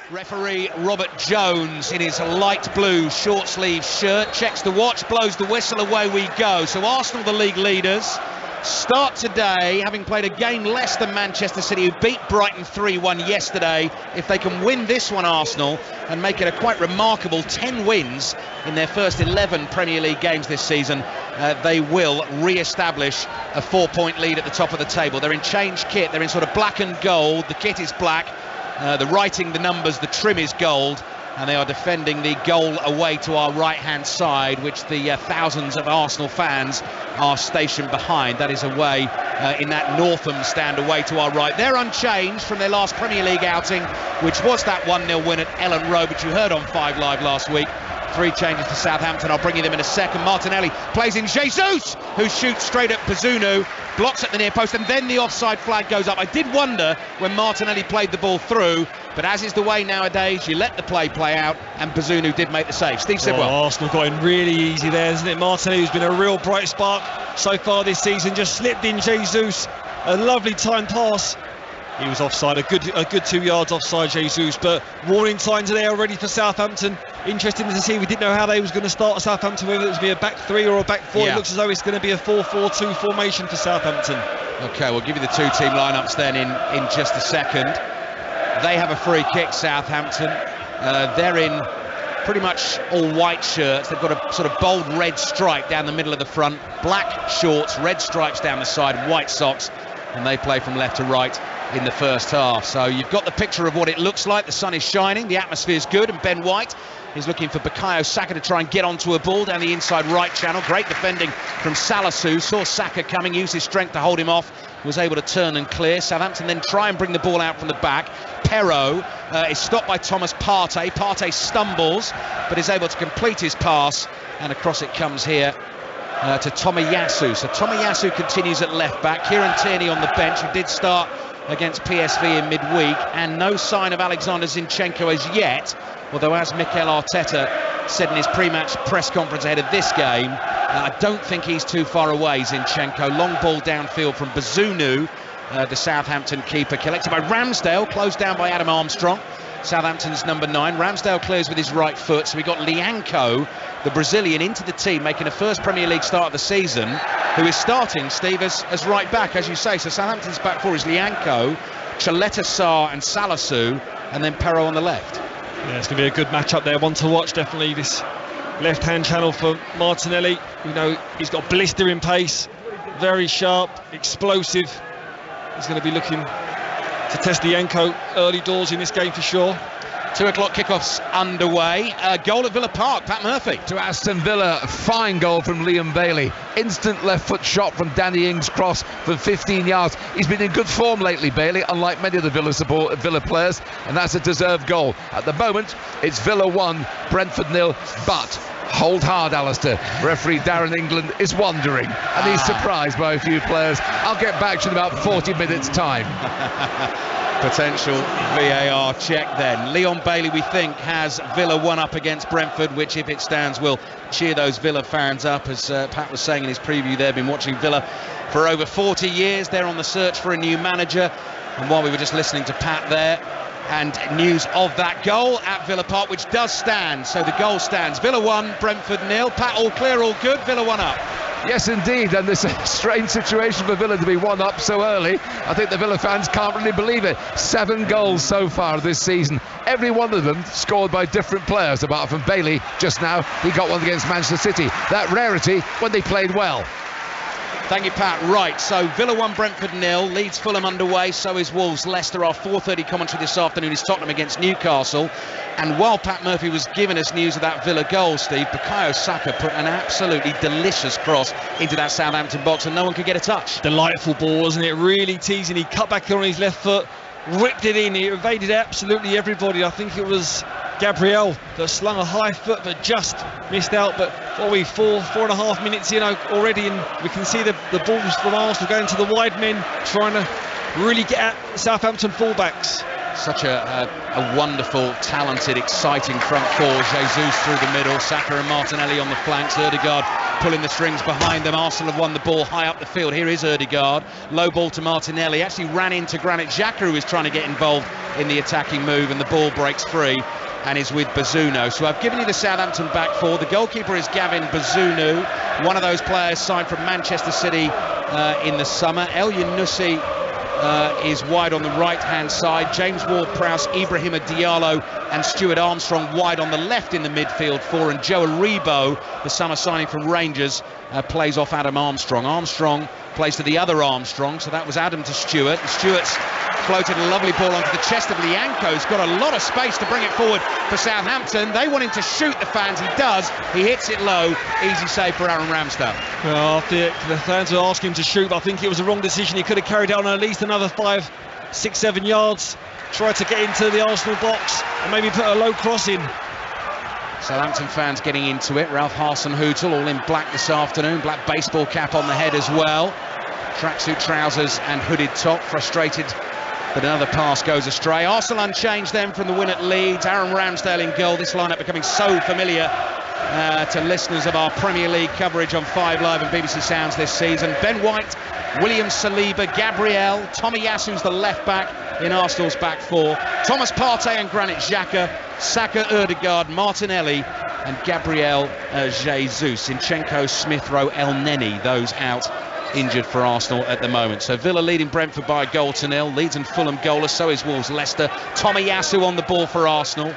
Referee Robert Jones in his light blue short sleeve shirt checks the watch, blows the whistle, away we go. So Arsenal, the league leaders, start today having played a game less than Manchester City, who beat Brighton 3-1 yesterday. If they can win this one, Arsenal, and make it a quite remarkable 10 wins in their first 11 Premier League games this season, they will re-establish a 4-point lead at the top of the table. They're in changed kit, they're in sort of black and gold, the kit is black, the writing, the numbers, the trim is gold, and they are defending the goal away to our right-hand side, which the thousands of Arsenal fans are stationed behind. That is away in that Northam stand away to our right. They're unchanged from their last Premier League outing, which was that 1-0 win at Ellen Road, which you heard on 5 Live last week. 3 changes for Southampton. I'll bring you them in a second. Martinelli plays in Jesus, who shoots straight at Bazunu, blocks at the near post, and then the offside flag goes up. I did wonder when Martinelli played the ball through, but as is the way nowadays, you let the play out, and Bazunu did make the save. Steve Sidwell. Arsenal got in really easy there, isn't it? Martinelli, who's been a real bright spark so far this season, just slipped in Jesus. A lovely timed pass. He was offside, a good 2 yards offside, Jesus, but warning signs are there already for Southampton. Interesting to see. We didn't know how they was going to start Southampton, whether it was going to be a back 3 or a back 4. Yeah. It looks as though it's going to be a 4-4-2 formation for Southampton. Okay, we'll give you the 2 team lineups then in just a second. They have a free kick, Southampton. They're in pretty much all white shirts. They've got a sort of bold red stripe down the middle of the front, black shorts, red stripes down the side, white socks, and they play from left to right in the first half. So you've got the picture of what it looks like. The sun is shining, the atmosphere is good, and Ben White is looking for Bukayo Saka to try and get onto a ball down the inside right channel. Great defending from Salisu, saw Saka coming, used his strength to hold him off, was able to turn and clear. Southampton then try and bring the ball out from the back. Perrault is stopped by Thomas Partey. Partey stumbles but is able to complete his pass, and across it comes here to Tomiyasu. So Tomiyasu continues at left back. Kieran Tierney on the bench, who did start against PSV in midweek, and no sign of Alexander Zinchenko as yet, although as Mikel Arteta said in his pre-match press conference ahead of this game, I don't think he's too far away, Zinchenko. Long ball downfield from Bazunu, the Southampton keeper, collected by Ramsdale, closed down by Adam Armstrong, Southampton's number 9. Ramsdale clears with his right foot, so we got Lianco, the Brazilian, into the team, making a first Premier League start of the season, who is starting, Steve, as right back, as you say. So Southampton's back 4 is Lianco, Chaleta Sarr and Salisu, and then Perrault on the left. Yeah, it's going to be a good match-up there, one to watch, definitely. This left-hand channel for Martinelli. You know, he's got blistering pace, very sharp, explosive. He's going to be looking to test Lianco early doors in this game for sure. 2 o'clock kickoffs underway. Goal at Villa Park, Pat Murphy. To Aston Villa, fine goal from Liam Bailey. Instant left foot shot from Danny Ings' cross from 15 yards. He's been in good form lately, Bailey, unlike many of the Villa players, and that's a deserved goal. At the moment, it's Villa 1, Brentford 0, but hold hard, Alistair. Referee Darren England is wondering, and he's surprised by a few players. I'll get back to you in about 40 minutes' time. Potential VAR check then. Leon Bailey, we think, has Villa 1 up against Brentford, which, if it stands, will cheer those Villa fans up. As Pat was saying in his preview, they've been watching Villa for over 40 years. They're on the search for a new manager. And while we were just listening to Pat there, and news of that goal at Villa Park, which does stand. So the goal stands. Villa 1, Brentford 0. Pat, all clear, all good. Villa 1 up. Yes, indeed, and it's a strange situation for Villa to be 1 up so early. I think the Villa fans can't really believe it. 7 goals so far this season. Every one of them scored by different players, apart from Bailey just now. He got one against Manchester City. That rarity when they played well. Thank you, Pat. Right, so Villa 1, Brentford 0. Leeds Fulham underway, so is Wolves Leicester. Our 4:30 commentary this afternoon is Tottenham against Newcastle. And while Pat Murphy was giving us news of that Villa goal, Steve, Bukayo Saka put an absolutely delicious cross into that Southampton box, and no one could get a touch. Delightful ball, wasn't it? Really teasing. He cut back on his left foot, ripped it in. He evaded absolutely everybody. I think it was Gabriel that slung a high foot but just missed out. But what are we, 4.5 minutes in already, and we can see the balls from Arsenal going to the wide men, trying to really get at Southampton fullbacks. Such a wonderful, talented, exciting front four. Jesus through the middle, Saka and Martinelli on the flanks, Ødegaard pulling the strings behind them. Arsenal have won the ball high up the field. Here is Ødegaard, low ball to Martinelli, actually ran into Granit Xhaka, who was trying to get involved in the attacking move, and the ball breaks free and is with Bazunu. So I've given you the Southampton back four. The goalkeeper is Gavin Bazunu, one of those players signed from Manchester City in the summer. El Yunusi is wide on the right-hand side. James Ward-Prowse, Ibrahima Diallo and Stuart Armstrong wide on the left in the midfield four, and Joe Aribo, the summer signing from Rangers, plays off Adam Armstrong. Armstrong plays to the other Armstrong, so that was Adam to Stuart, and Stuart's floated a lovely ball onto the chest of Lianco, who's got a lot of space to bring it forward for Southampton. They want him to shoot, the fans. He does. He hits it low. Easy save for Aaron Ramsdale. Well, the fans were asking him to shoot, but I think it was a wrong decision. He could have carried it on at least another 5, 6, 7 yards. Tried to get into the Arsenal box and maybe put a low cross in. Southampton fans getting into it. Ralph Hasenhüttl all in black this afternoon. Black baseball cap on the head as well. Tracksuit trousers and hooded top. Frustrated that another pass goes astray. Arsenal unchanged then from the win at Leeds. Aaron Ramsdale in goal. This lineup becoming so familiar to listeners of our Premier League coverage on 5 Live and BBC Sounds this season. Ben White, William Saliba, Gabriel, Tomiyasu's the left back in Arsenal's back four. Thomas Partey and Granit Xhaka, Saka, Ødegaard, Martinelli and Gabriel Jesus. Zinchenko, Smith Rowe, El Neni, those out injured for Arsenal at the moment. So Villa leading Brentford by 1-0. Leeds and Fulham goalless, so is Wolves Leicester. Tomiyasu on the ball for Arsenal.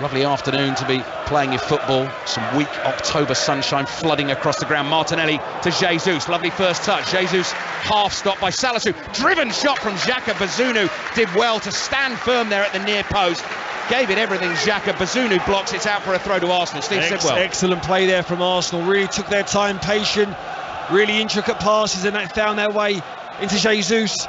Lovely afternoon to be playing your football. Some weak October sunshine flooding across the ground. Martinelli to Jesus. Lovely first touch. Jesus half stopped by Salisu. Driven shot from Xhaka. Bazunu did well to stand firm there at the near post. Gave it everything. Xhaka. Bazunu blocks. It's out for a throw to Arsenal. Steve Sidwell. Excellent play there from Arsenal. Really took their time, patient. Really intricate passes, and they found their way into Jesus.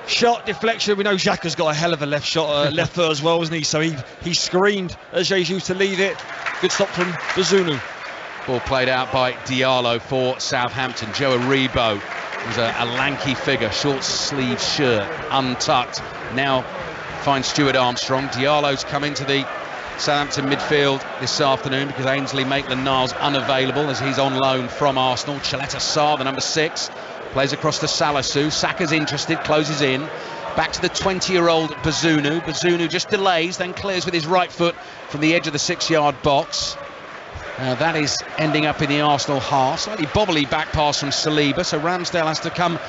Shot, deflection. We know Xhaka's got a hell of a left shot, left foot as well, wasn't he? So he screamed at Jesus to leave it. Good stop from Bazunu. Ball played out by Diallo for Southampton. Joe Aribo was a lanky figure, short sleeve shirt, untucked. Now finds Stuart Armstrong. Diallo's come into the Southampton midfield this afternoon because Ainsley Maitland-Niles unavailable as he's on loan from Arsenal. Chaleta Sarr, the number 6, plays across to Salisu. Saka's interested, closes in. Back to the 20-year-old Bazunu. Bazunu just delays, then clears with his right foot from the edge of the 6-yard box. That is ending up in the Arsenal half. Slightly bobbly back pass from Saliba, so Ramsdale has to come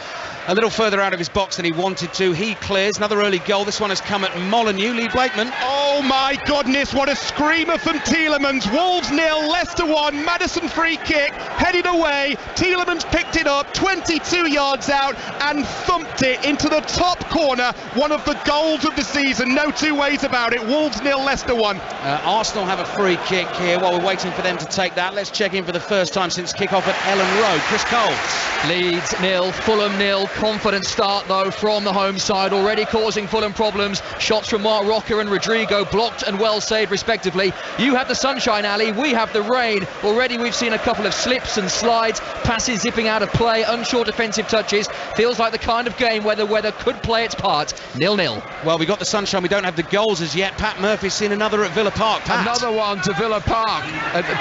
a little further out of his box than he wanted to. He clears. Another early goal. This one has come at Molineux. Lee Blakeman. Oh my goodness, what a screamer from Tielemans. Wolves 0, Leicester 1. Madison free kick, headed away. Tielemans picked it up 22 yards out and thumped it into the top corner. One of the goals of the season, no two ways about it. Wolves 0, Leicester 1. Arsenal have a free kick here while we're waiting for them to take that. Let's check in for the first time since kick-off at Ellen Road. Chris Cole. Leeds 0, Fulham 0. Confident start though from the home side, already causing Fulham problems. Shots from Mark Roca and Rodrigo blocked and well saved respectively. You have the sunshine, Ali, we have the rain. Already we've seen a couple of slips and slides, passes zipping out of play, unsure defensive touches. Feels like the kind of game where the weather could play its part. 0-0. Well, we got the sunshine, we don't have the goals as yet. Pat Murphy's seen another at Villa Park. Pat. Another one to Villa Park.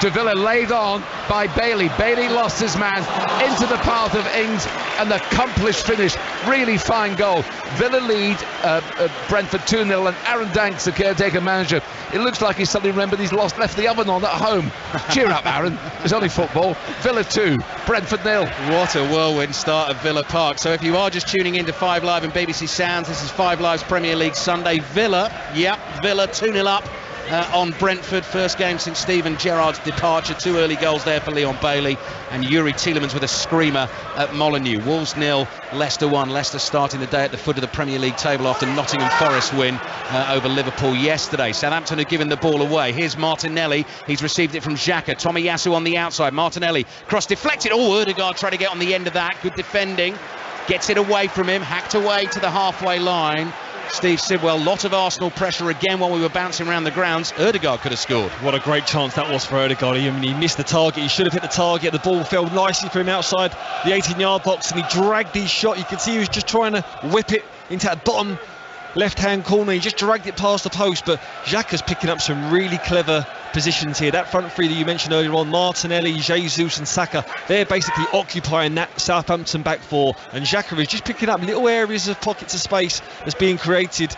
To Villa, laid on by Bailey. Bailey lost his man into the path of Ings, and the accomplished finish. Really fine goal. Villa lead Brentford 2-0, and Aaron Danks, the caretaker manager, it looks like he's suddenly remembered he's left the oven on at home. Cheer up, Aaron. It's only football. Villa 2, Brentford 0. What a whirlwind start at Villa Park. So if you are just tuning in to 5 Live and BBC Sounds, this is 5 Live's Premier League Sunday. Villa 2-0 up on Brentford. First game since Steven Gerrard's departure. 2 early goals there for Leon Bailey, and Yuri Tielemans with a screamer at Molineux. Wolves 0, Leicester 1. Leicester starting the day at the foot of the Premier League table after Nottingham Forest win over Liverpool yesterday. Southampton have given the ball away. Here's Martinelli. He's received it from Xhaka. Tomiyasu on the outside. Martinelli cross deflected. Oh, Ødegaard tried to get on the end of that. Good defending. Gets it away from him. Hacked away to the halfway line. Steve Sidwell, lot of Arsenal pressure again while we were bouncing around the grounds. Ødegaard could have scored. What a great chance that was for Ødegaard. He missed the target. He should have hit the target. The ball fell nicely for him outside the 18-yard box, and he dragged his shot. You could see he was just trying to whip it into that bottom left-hand corner. He just dragged it past the post, but Xhaka's picking up some really clever positions here. That front three that you mentioned earlier on, Martinelli, Jesus and Saka, they're basically occupying that Southampton back four, and Xhaka is just picking up little areas of pockets of space that's being created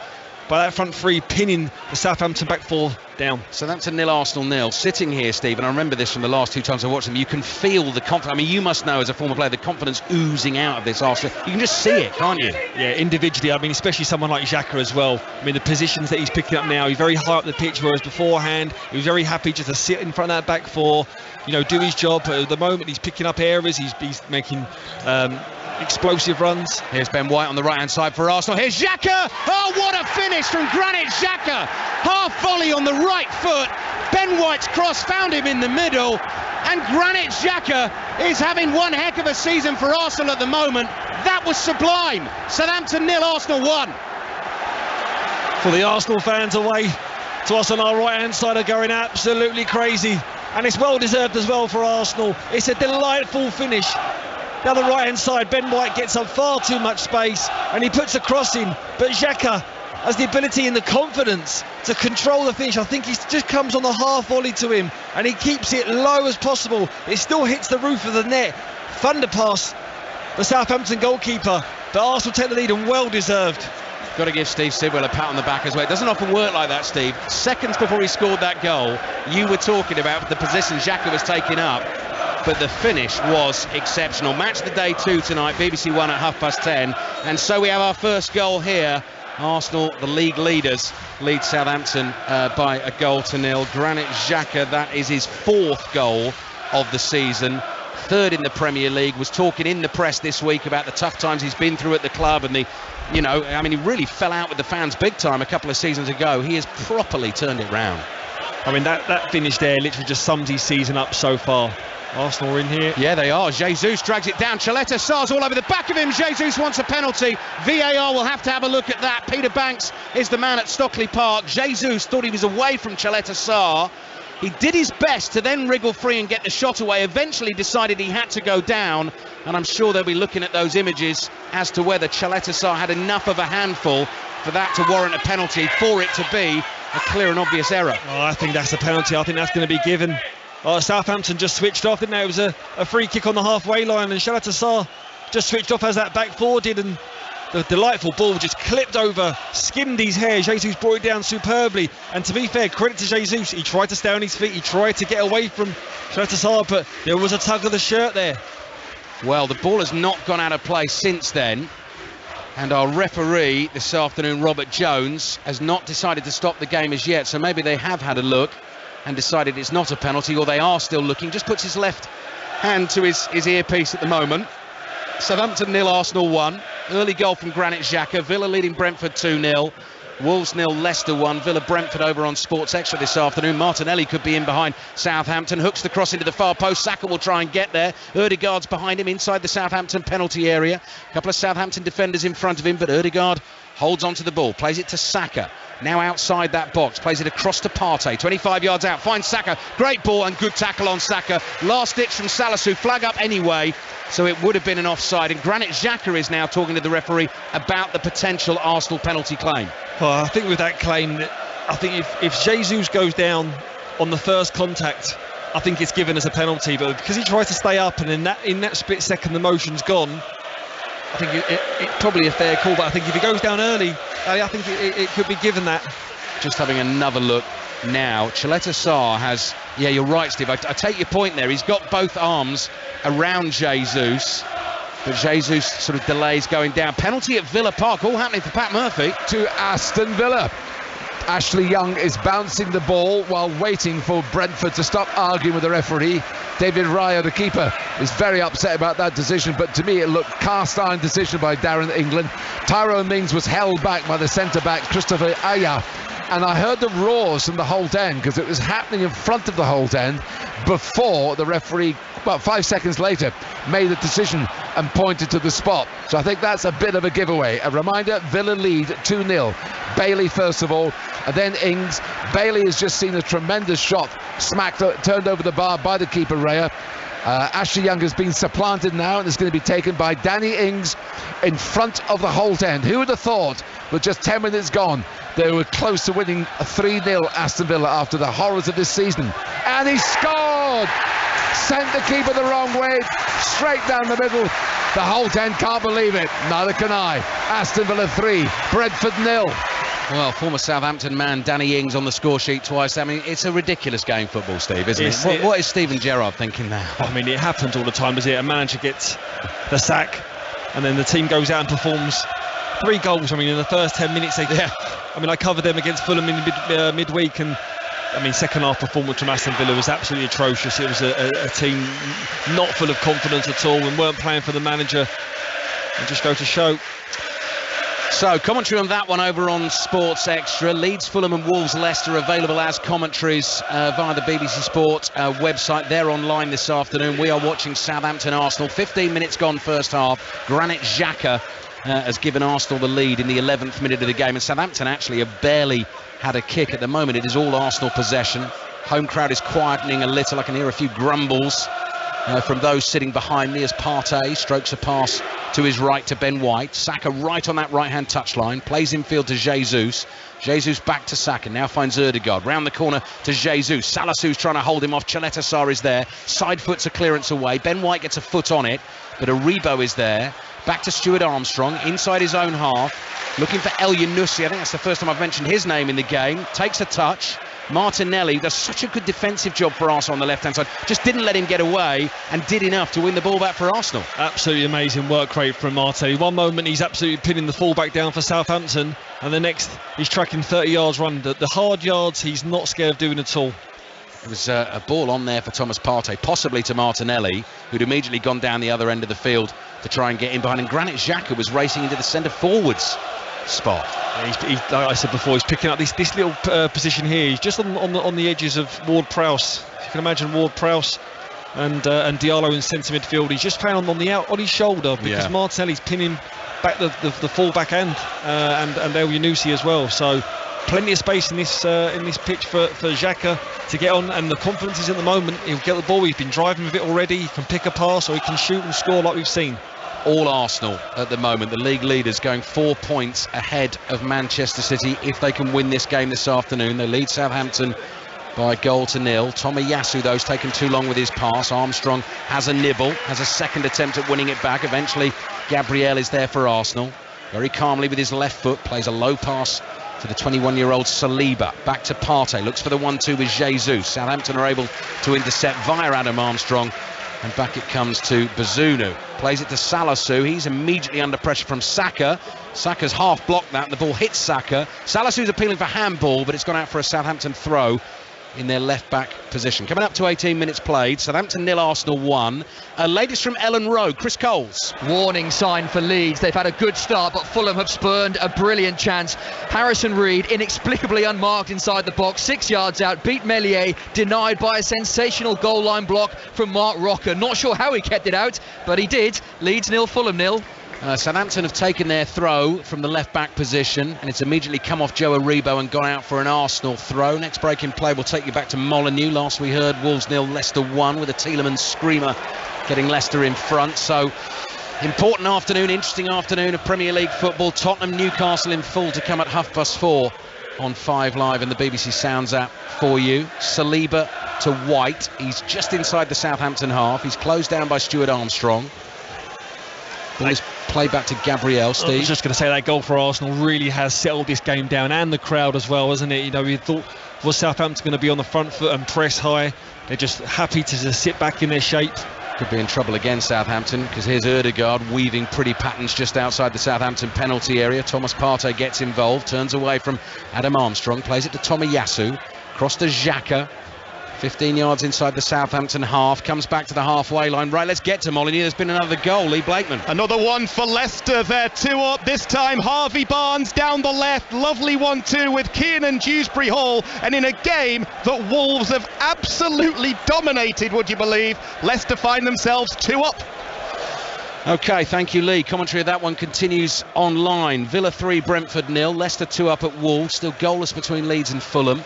by that front three, pinning the Southampton back four down. Southampton 0, Arsenal 0. Sitting here, Steve, and I remember this from the last 2 times I watched them, you can feel the confidence. I mean, you must know as a former player, the confidence oozing out of this Arsenal. You can just see it, can't you? Yeah, individually, I mean, especially someone like Xhaka as well. I mean, the positions that he's picking up now, he's very high up the pitch, whereas beforehand, he was very happy just to sit in front of that back four, you know, do his job. But at the moment, he's picking up areas, he's making explosive runs. Here's Ben White on the right hand side for Arsenal. Here's Xhaka. Oh, what a finish from Granit Xhaka. Half volley on the right foot. Ben White's cross found him in the middle, and Granit Xhaka is having one heck of a season for Arsenal at the moment. That was sublime. Southampton 0, Arsenal 1. For the Arsenal fans away to us on our right hand side are going absolutely crazy, and it's well deserved as well for Arsenal. It's a delightful finish. Down the right hand side, Ben White gets up far too much space and he puts a cross in, but Xhaka has the ability and the confidence to control the finish. I think he just comes on the half volley to him and he keeps it low as possible. It still hits the roof of the net. Thunder pass the Southampton goalkeeper, but Arsenal take the lead, and well deserved. Got to give Steve Sidwell a pat on the back as well. It doesn't often work like that, Steve. Seconds before he scored that goal, you were talking about the position Xhaka was taking up, but the finish was exceptional. Match of the day 2 tonight, BBC One at 10:30, and so we have our first goal here. Arsenal, the league leaders, lead Southampton by 1-0. Granit Xhaka, that is his 4th goal of the season, 3rd in the Premier League. Was talking in the press this week about the tough times he's been through at the club, and he really fell out with the fans big time a couple of seasons ago. He has properly turned it round. I mean, that finish there literally just sums his season up so far. Arsenal are in here. Yeah, they are. Jesus drags it down. Chaleta Sarr's all over the back of him. Jesus wants a penalty. VAR will have to have a look at that. Peter Banks is the man at Stockley Park. Jesus thought he was away from Chaleta Sarr. He did his best to then wriggle free and get the shot away. Eventually decided he had to go down, and I'm sure they'll be looking at those images as to whether Chaleta Sarr had enough of a handful for that to warrant a penalty, for it to be a clear and obvious error. Oh, I think that's a penalty. I think that's going to be given. Southampton just switched off, didn't they? It was a free kick on the halfway line, and Chaleta Sarr just switched off as that back four did, and the delightful ball just clipped over, skimmed his hair. Jesus brought it down superbly, and to be fair, credit to Jesus, he tried to stay on his feet, he tried to get away from Chaleta Sarr, but there was a tug of the shirt there. Well, the ball has not gone out of play since then, and our referee this afternoon, Robert Jones, has not decided to stop the game as yet, so maybe they have had a look and decided it's not a penalty, or they are still looking. Just puts his left hand to his earpiece at the moment. Southampton 0, Arsenal 1. Early goal from Granit Xhaka. Villa leading Brentford 2-0. Wolves 0, Leicester 1. Villa Brentford over on Sports Extra this afternoon. Martinelli could be in behind Southampton. Hooks the cross into the far post. Saka will try and get there. Ødegaard's behind him inside the Southampton penalty area. A couple of Southampton defenders in front of him, but Ødegaard holds on to the ball. Plays it to Saka. Now outside that box, plays it across to Partey, 25 yards out, finds Saka, great ball and good tackle on Saka. Last ditch from Salisu, flag up anyway, so it would have been an offside, and Granit Xhaka is now talking to the referee about the potential Arsenal penalty claim. Well, I think with that claim, I think if Jesus goes down on the first contact, I think it's given as a penalty, but because he tries to stay up and in that split second the motion's gone, I think it's probably a fair call, but I think if he goes down early, I think it could be given that. Just having another look now. Chaleta Sarr has, yeah, you're right, Steve. I take your point there. He's got both arms around Jesus, but Jesus sort of delays going down. Penalty at Villa Park, all happening for Pat Murphy. To Aston Villa. Ashley Young is bouncing the ball while waiting for Brentford to stop arguing with the referee. David Raya, the keeper, is very upset about that decision, but to me it looked cast iron decision by Darren England. Tyrone Mings was held back by the centre-back Christopher Aya, and I heard the roars from the Holt End because it was happening in front of the Holt End before the referee, about 5 seconds later, made the decision and pointed to the spot. So I think that's a bit of a giveaway. A reminder, Villa lead 2-0. Bailey first of all, and then Ings. Bailey has just seen a tremendous shot turned over the bar by the keeper Raya. Ashley Young has been supplanted now and is going to be taken by Danny Ings in front of the Holt end. Who would have thought, with just 10 minutes gone, they were close to winning 3-0 Aston Villa after the horrors of this season? And he scored! Sent the keeper the wrong way, straight down the middle. The Holt end can't believe it. Neither can I. Aston Villa 3, Brentford 0. Well, former Southampton man Danny Ings on the score sheet twice. I mean, it's a ridiculous game, football, Steve, isn't it? What is Steven Gerrard thinking now? I mean, it happens all the time, doesn't it? A manager gets the sack, and then the team goes out and performs 3 goals. I mean, in the first 10 minutes, I mean, I covered them against Fulham in midweek, and I mean, second half performance from Aston Villa was absolutely atrocious. It was a team not full of confidence at all and weren't playing for the manager. And just go to show. So, commentary on that one over on Sports Extra. Leeds, Fulham and Wolves, Leicester available as commentaries via the BBC Sport website. They're online this afternoon. We are watching Southampton Arsenal. 15 minutes gone first half. Granit Xhaka has given Arsenal the lead in the 11th minute of the game. And Southampton actually have barely had a kick at the moment. It is all Arsenal possession. Home crowd is quietening a little. I can hear a few grumbles from those sitting behind me as Partey strokes a pass to his right to Ben White. Saka right on that right-hand touchline, plays infield to Jesus. Jesus back to Saka, now finds Ødegaard, round the corner to Jesus. Salassu's trying to hold him off, Chaletasar is there, side foots a clearance away, Ben White gets a foot on it, but Aribo is there. Back to Stuart Armstrong, inside his own half, looking for El Yunusi. I think that's the first time I've mentioned his name in the game. Takes a touch. Martinelli does such a good defensive job for Arsenal on the left-hand side. Just didn't let him get away and did enough to win the ball back for Arsenal. Absolutely amazing work rate from Martinelli. One moment he's absolutely pinning the full-back down for Southampton, and the next he's tracking 30 yards run. The hard yards he's not scared of doing at all. It was a ball on there for Thomas Partey, possibly to Martinelli, who'd immediately gone down the other end of the field to try and get in behind. And Granit Xhaka was racing into the centre forwards spot. Like I said before, he's picking up this little position here. He's just on the edges of Ward-Prowse. You can imagine Ward-Prowse and Diallo in centre midfield. He's just found on his shoulder because Martinelli's pinning back the full-back end and El Yunusi as well. So plenty of space in this pitch for Xhaka to get on, and the confidence is at the moment. He'll get the ball. He's been driving with it already. He can pick a pass or he can shoot and score like we've seen. All Arsenal at the moment, the league leaders, going 4 points ahead of Manchester City if they can win this game this afternoon. They lead Southampton by 1-0. Tomiyasu, though, has taken too long with his pass. Armstrong has a nibble, has a second attempt at winning it back. Eventually, Gabriel is there for Arsenal. Very calmly with his left foot, plays a low pass to the 21-year-old Saliba. Back to Partey, looks for the 1-2 with Jesus. Southampton are able to intercept via Adam Armstrong. And back it comes to Bazunu. Plays it to Salassu. He's immediately under pressure from Saka. Saka's half blocked that and the ball hits Saka. Salassu's appealing for handball, but it's gone out for a Southampton throw in their left back position. Coming up to 18 minutes played. Southampton 0, Arsenal 1. Latest from Ellen Road, Chris Coles. Warning sign for Leeds. They've had a good start, but Fulham have spurned a brilliant chance. Harrison Reed, inexplicably unmarked inside the box, 6 yards out, beat Meslier, denied by a sensational goal line block from Mark Rocker. Not sure how he kept it out, but he did. Leeds 0, Fulham 0. Southampton have taken their throw from the left back position, and it's immediately come off Joe Aribo and gone out for an Arsenal throw. Next break in play will take you back to Molineux. Last we heard, Wolves 0, Leicester 1, with a Tielemans screamer getting Leicester in front. So important afternoon, interesting afternoon of Premier League football. Tottenham, Newcastle in full to come at 4:30 on 5 Live and the BBC Sounds app for you. Saliba to White. He's just inside the Southampton half. He's closed down by Stuart Armstrong. Ball is played back to Gabriel. Steve, I was just going to say that goal for Arsenal really has settled this game down, and the crowd as well, isn't it? You know, we thought, was Southampton going to be on the front foot and press high? They're just happy to just sit back in their shape. Could be in trouble again, Southampton, because here's Ødegaard weaving pretty patterns just outside the Southampton penalty area. Thomas Partey gets involved, turns away from Adam Armstrong, plays it to Tomiyasu, cross to Xhaka. 15 yards inside the Southampton half, comes back to the halfway line. Right, let's get to Molineux. There's been another goal. Lee Blakeman. Another one for Leicester. They're 2 up. This time Harvey Barnes down the left. Lovely 1-2 with Kiernan Dewsbury Hall. And in a game that Wolves have absolutely dominated, would you believe, Leicester find themselves 2 up. OK, thank you, Lee. Commentary of that one continues online. Villa 3, Brentford 0. Leicester 2 up at Wolves. Still goalless between Leeds and Fulham.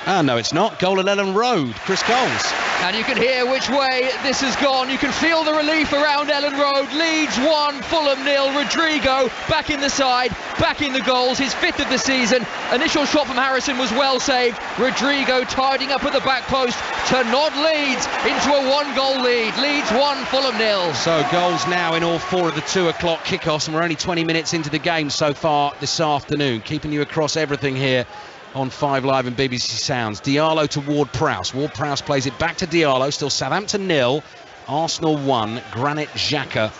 No, it's not. Goal at Ellen Road. Chris Coles. And you can hear which way this has gone. You can feel the relief around Ellen Road. Leeds 1, Fulham 0. Rodrigo back in the side, back in the goals, his 5th of the season. Initial shot from Harrison was well saved. Rodrigo tidying up at the back post to nod Leeds into a 1-goal lead. Leeds 1, Fulham 0. So goals now in all 4 of the 2 o'clock kickoffs, and we're only 20 minutes into the game so far this afternoon. Keeping you across everything here on 5 Live and BBC Sounds. Diallo to Ward-Prowse. Ward-Prowse plays it back to Diallo. Still Southampton 0, Arsenal 1. Granit Xhaka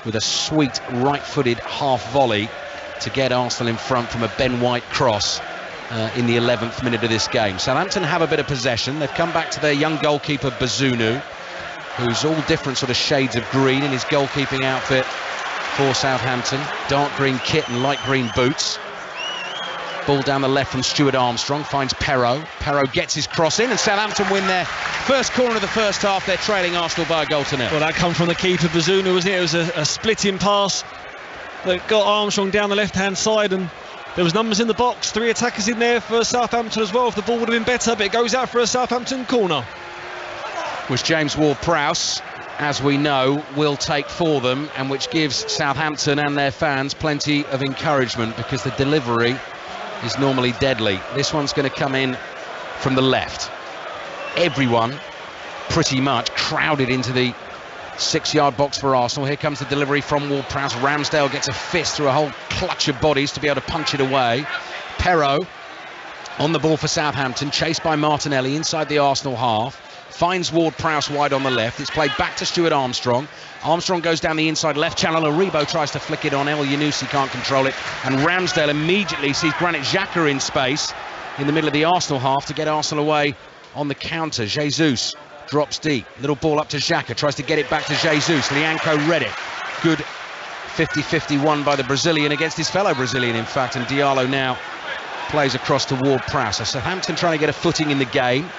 with a sweet right-footed half volley to get Arsenal in front from a Ben White cross in the 11th minute of this game. Southampton have a bit of possession. They've come back to their young goalkeeper Bazunu, who's all different sort of shades of green in his goalkeeping outfit for Southampton. Dark green kit and light green boots. Ball down the left from Stuart Armstrong, finds Perraud. Perraud gets his cross in, and Southampton win their first corner of the first half. They're trailing Arsenal by a goal to 0. Well, that comes from the keeper Bazunu, wasn't it? It was a splitting pass that got Armstrong down the left-hand side, and there was numbers in the box. 3 attackers in there for Southampton as well. If the ball would have been better, but it goes out for a Southampton corner. Which James Ward-Prowse, as we know, will take for them, and which gives Southampton and their fans plenty of encouragement, because the delivery is normally deadly. This one's going to come in from the left. Everyone pretty much crowded into the 6-yard box for Arsenal. Here comes the delivery from Ward-Prowse. Ramsdale gets a fist through a whole clutch of bodies to be able to punch it away. Perraud on the ball for Southampton, chased by Martinelli inside the Arsenal half. Finds Ward-Prowse wide on the left. It's played back to Stuart Armstrong. Armstrong goes down the inside left channel. Aribo tries to flick it on. El Yunusi can't control it. And Ramsdale immediately sees Granit Xhaka in space in the middle of the Arsenal half to get Arsenal away on the counter. Jesus drops deep. Little ball up to Xhaka. Tries to get it back to Jesus. Lianco read it. Good 50-50 won by the Brazilian against his fellow Brazilian, in fact. And Diallo now plays across to Ward-Prowse. So Southampton trying to get a footing in the game.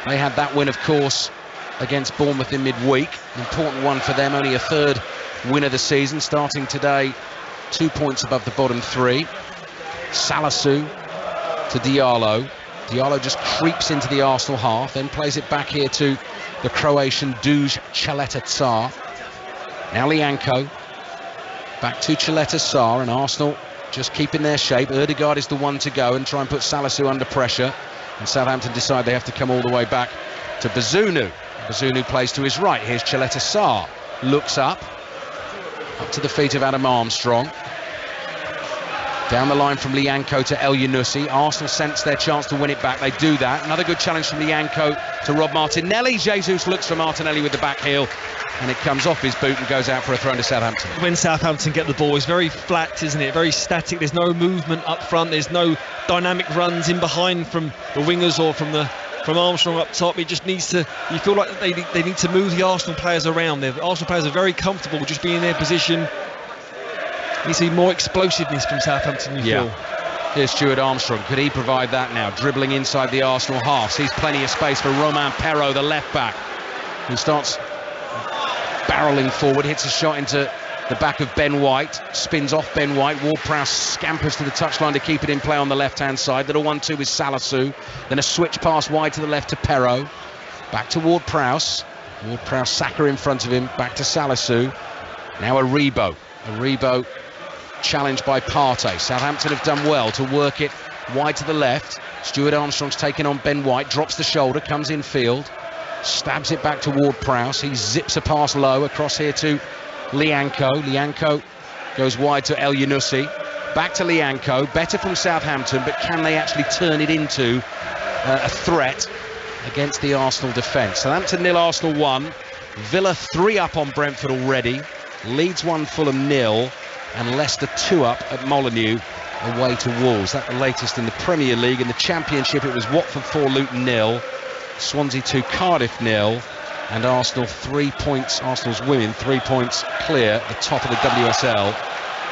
They had that win, of course, against Bournemouth in midweek. An important one for them, only a 3rd win of the season, starting today 2 points above the bottom 3. Salisu to Diallo. Diallo just creeps into the Arsenal half, then plays it back here to the Croatian Duj Chaleta-Tsar. Now Lianco, back to Chaleta-Tsar, and Arsenal just keeping their shape. Ødegaard is the one to go and try and put Salisu under pressure. And Southampton decide they have to come all the way back to Bazunu. Bazunu plays to his right. Here's Chaleta-Tsar. Looks up to the feet of Adam Armstrong. Down the line from Lianco to El Yunusi. Arsenal sense their chance to win it back. They do that. Another good challenge from Lianco to Rob Martinelli. Jesus looks for Martinelli with the back heel, and it comes off his boot and goes out for a throw to Southampton. When Southampton get the ball, it's very flat, isn't it? Very static. There's no movement up front. There's no dynamic runs in behind from the wingers or from Armstrong up top. It just needs to, you feel like they need to move the Arsenal players around. The Arsenal players are very comfortable just being in their position. You see more explosiveness from Southampton, you feel. Here's Stuart Armstrong. Could he provide that now? Dribbling inside the Arsenal half. Sees plenty of space for Romain Perraud, the left back, who starts barrelling forward, hits a shot into the back of Ben White, spins off Ben White. Ward-Prowse scampers to the touchline to keep it in play on the left-hand side. Little 1-2 with Salisu. Then a switch pass wide to the left to Perraud. Back to Ward-Prowse. Ward-Prowse, Saka in front of him. Back to Salisu. Now Aribo. Aribo challenged by Partey. Southampton have done well to work it wide to the left. Stuart Armstrong's taken on Ben White, drops the shoulder, comes in field, stabs it back to Ward-Prowse. He zips a pass low across here to Lianco. Lianco goes wide to El Yunusi. Back to Lianco. Better from Southampton, but can they actually turn it into a threat against the Arsenal defence? Southampton 0, Arsenal 1. Villa 3 up on Brentford already. Leeds 1, Fulham 0. And Leicester 2 up at Molineux away to Wolves. That's the latest in the Premier League. In the Championship, it was Watford 4, Luton 0. Swansea 2, Cardiff 0. And Arsenal 3 points, Arsenal's women 3 points clear at the top of the WSL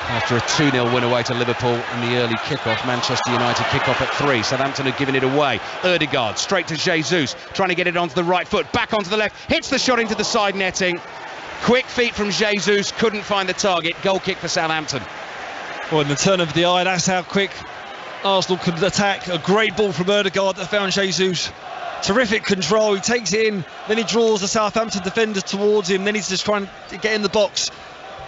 after a 2-0 win away to Liverpool in the early kickoff. Manchester United kick-off at 3. Southampton had given it away. Ødegaard straight to Jesus, trying to get it onto the right foot, back onto the left, hits the shot into the side netting. Quick feet from Jesus, couldn't find the target. Goal kick for Southampton. Well, in the turn of the eye, that's how quick Arsenal could attack. A great ball from Ødegaard that found Jesus. Terrific control, he takes it in, then he draws the Southampton defenders towards him, then he's just trying to get in the box.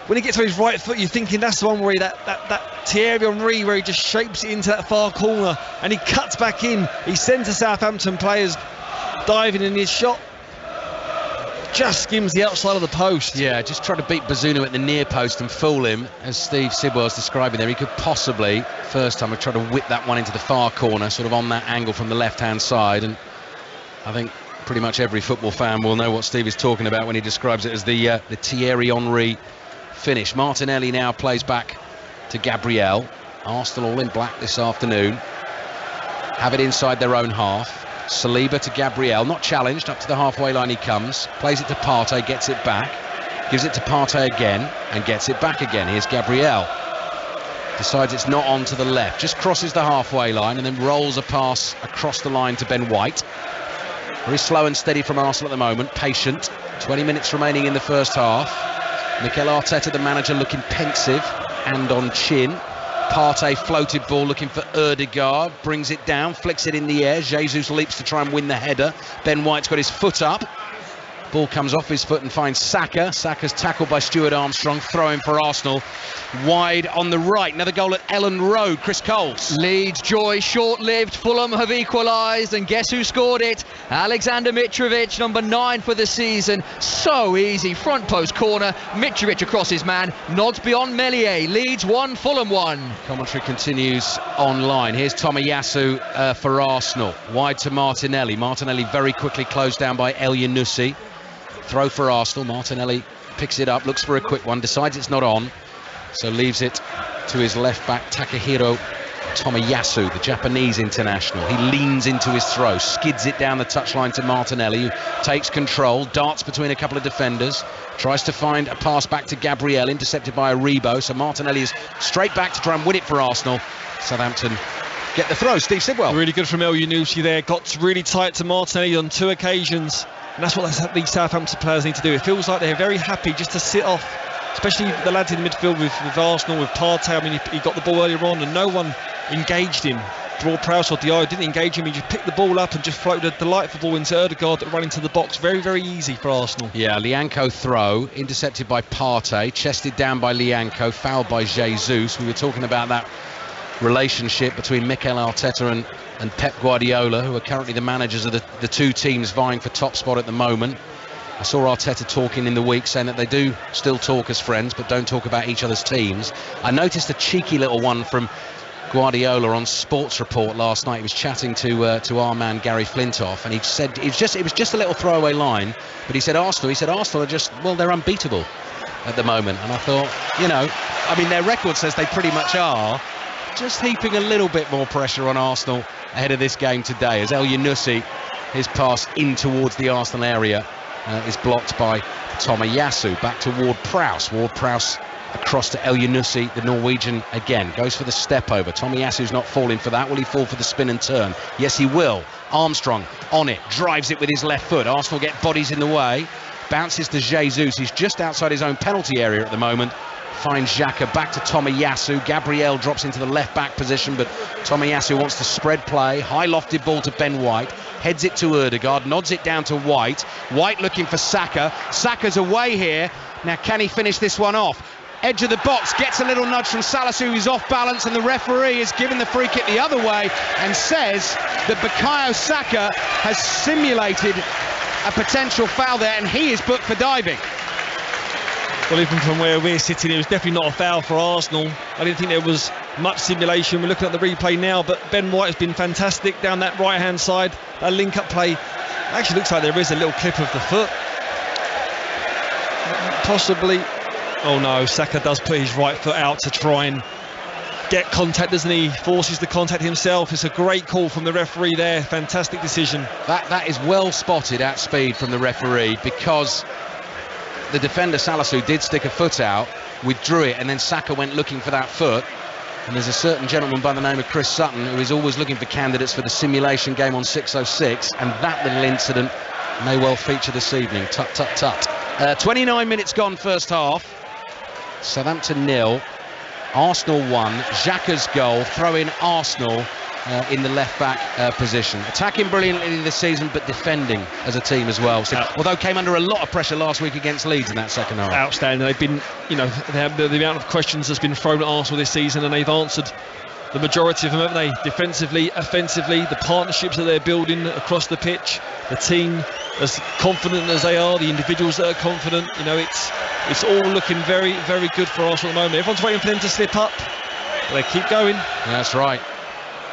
When he gets to his right foot, you're thinking that's the one where that Thierry Henry, where he just shapes it into that far corner and he cuts back in. He sends the Southampton players diving, in his shot just skims the outside of the post. Yeah, just trying to beat Bazunu at the near post and fool him, as Steve Sidwell's describing there. He could possibly, first time, have tried to whip that one into the far corner, sort of on that angle from the left-hand side, and I think pretty much every football fan will know what Steve is talking about when he describes it as the Thierry Henry finish. Martinelli now plays back to Gabriel. Arsenal all in black this afternoon. Have it inside their own half. Saliba to Gabriel, not challenged, up to the halfway line he comes, plays it to Partey, gets it back, gives it to Partey again and gets it back again. Here's Gabriel, decides it's not on to the left, just crosses the halfway line and then rolls a pass across the line to Ben White. Very slow and steady from Arsenal at the moment, patient. 20 minutes remaining in the first half. Mikel Arteta, the manager, looking pensive, hand on chin. Partey floated ball looking for Ødegaard, brings it down, flicks it in the air. Jesus leaps to try and win the header. Ben White's got his foot up. Ball comes off his foot and finds Saka. Saka's tackled by Stuart Armstrong, throwing for Arsenal. Wide on the right, another goal at Ellen Road, Chris Coles. Leeds joy short-lived, Fulham have equalised, and guess who scored it? Alexander Mitrovic, number 9 for the season. So easy, front post corner, Mitrovic across his man, nods beyond Meslier. Leeds 1, Fulham 1. Commentary continues online. Here's Tomiyasu for Arsenal, wide to Martinelli. Martinelli very quickly closed down by El Yunusi. Throw for Arsenal. Martinelli picks it up, looks for a quick one, decides it's not on, so leaves it to his left back Takahiro Tomiyasu, the Japanese international. He leans into his throw, skids it down the touchline to Martinelli, who takes control, darts between a couple of defenders, tries to find a pass back to Gabriel, intercepted by Aribo, so Martinelli is straight back to try and win it for Arsenal. Southampton get the throw. Steve Sidwell. Really good from El Yunusi there, got really tight to Martinelli on 2 occasions. And that's what these Southampton players need to do. It feels like they're very happy just to sit off, especially the lads in the midfield with Arsenal, with Partey. I mean, he got the ball earlier on and no one engaged him. Ward-Prowse or Diallo didn't engage him. He just picked the ball up and just floated a delightful ball into Ødegaard that ran into the box. Very, very easy for Arsenal. Yeah, Lianco throw, intercepted by Partey, chested down by Lianco, fouled by Jesus. We were talking about that relationship between Mikel Arteta and Pep Guardiola, who are currently the managers of the two teams vying for top spot at the moment. I saw Arteta talking in the week, saying that they do still talk as friends but don't talk about each other's teams. I noticed a cheeky little one from Guardiola on Sports Report last night. He was chatting to our man Gary Flintoff, and he said it was just a little throwaway line, but he said Arsenal are just, well, they're unbeatable at the moment. And I thought, I mean, their record says they pretty much are. Just heaping a little bit more pressure on Arsenal ahead of this game today, as El Yunusi, his pass in towards the Arsenal area, is blocked by Tomiyasu. Back to Ward-Prowse. Ward-Prowse across to El Yunusi, the Norwegian again. Goes for the step over. Tomiyasu's not falling for that. Will he fall for the spin and turn? Yes, he will. Armstrong on it. Drives it with his left foot. Arsenal get bodies in the way. Bounces to Jesus. He's just outside his own penalty area at the moment. Finds Xhaka, back to Tomiyasu. Gabriel drops into the left back position, but Tomiyasu wants to spread play. High lofted ball to Ben White, heads it to Ødegaard, nods it down to White. White looking for Saka. Saka's away here. Now can he finish this one off? Edge of the box, gets a little nudge from Salisu, who's off balance, and the referee is giving the free kick the other way and says that Bukayo Saka has simulated a potential foul there, and he is booked for diving. Well, even from where we're sitting, it was definitely not a foul for Arsenal. I didn't think there was much simulation. We're looking at the replay now, but Ben White has been fantastic down that right-hand side. That link-up play actually looks like there is a little clip of the foot. Possibly. Oh no, Saka does put his right foot out to try and get contact, doesn't he? Forces the contact himself. It's a great call from the referee there. Fantastic decision. That is well spotted at speed from the referee, because the defender Salisu did stick a foot out, withdrew it, and then Saka went looking for that foot. And there's a certain gentleman by the name of Chris Sutton who is always looking for candidates for the simulation game on 606, and that little incident may well feature this evening. Tut tut tut. 29 minutes gone first half. Southampton 0, Arsenal 1. Xhaka's goal, throw in Arsenal. in the left-back position. Attacking brilliantly this season, but defending as a team as well. So, although came under a lot of pressure last week against Leeds in that second half. Outstanding. They've been, the amount of questions that's been thrown at Arsenal this season, and they've answered the majority of them, haven't they? Defensively, offensively, the partnerships that they're building across the pitch, the team as confident as they are, the individuals that are confident. It's all looking very, very good for Arsenal at the moment. Everyone's waiting for them to slip up, but they keep going. That's right.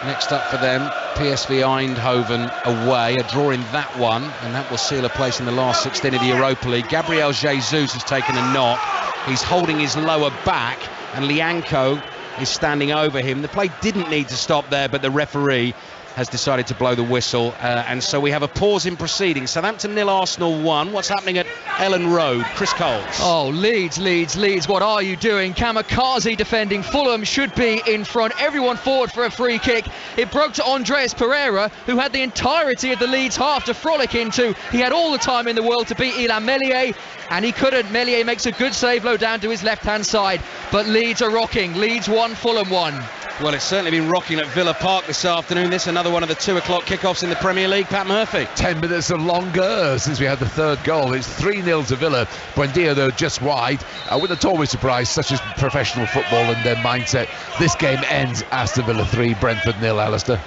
Next up for them, PSV Eindhoven away, a draw in that one, and that will seal a place in the last 16 of the Europa League. Gabriel Jesus has taken a knock. He's holding his lower back, and Lianco is standing over him. The play didn't need to stop there, but the referee has decided to blow the whistle, and so we have a pause in proceedings. Southampton 0, Arsenal 1. What's happening at Ellen Road? Chris Coles. Oh, Leeds, what are you doing? Kamikaze defending. Fulham should be in front. Everyone forward for a free kick. It broke to Andreas Pereira, who had the entirety of the Leeds half to frolic into. He had all the time in the world to beat Illan Meslier, and he couldn't. Meslier makes a good save low down to his left-hand side, but Leeds are rocking. Leeds 1, Fulham 1. Well, it's certainly been rocking at Villa Park this afternoon. This another one of the 2 o'clock kickoffs in the Premier League. Pat Murphy. 10 minutes of longer since we had the third goal. It's 3-0 to Villa. Buendia, though, just wide. Wouldn't always surprise, such as professional football and their mindset. This game ends Aston Villa 3, Brentford 0, Alistair.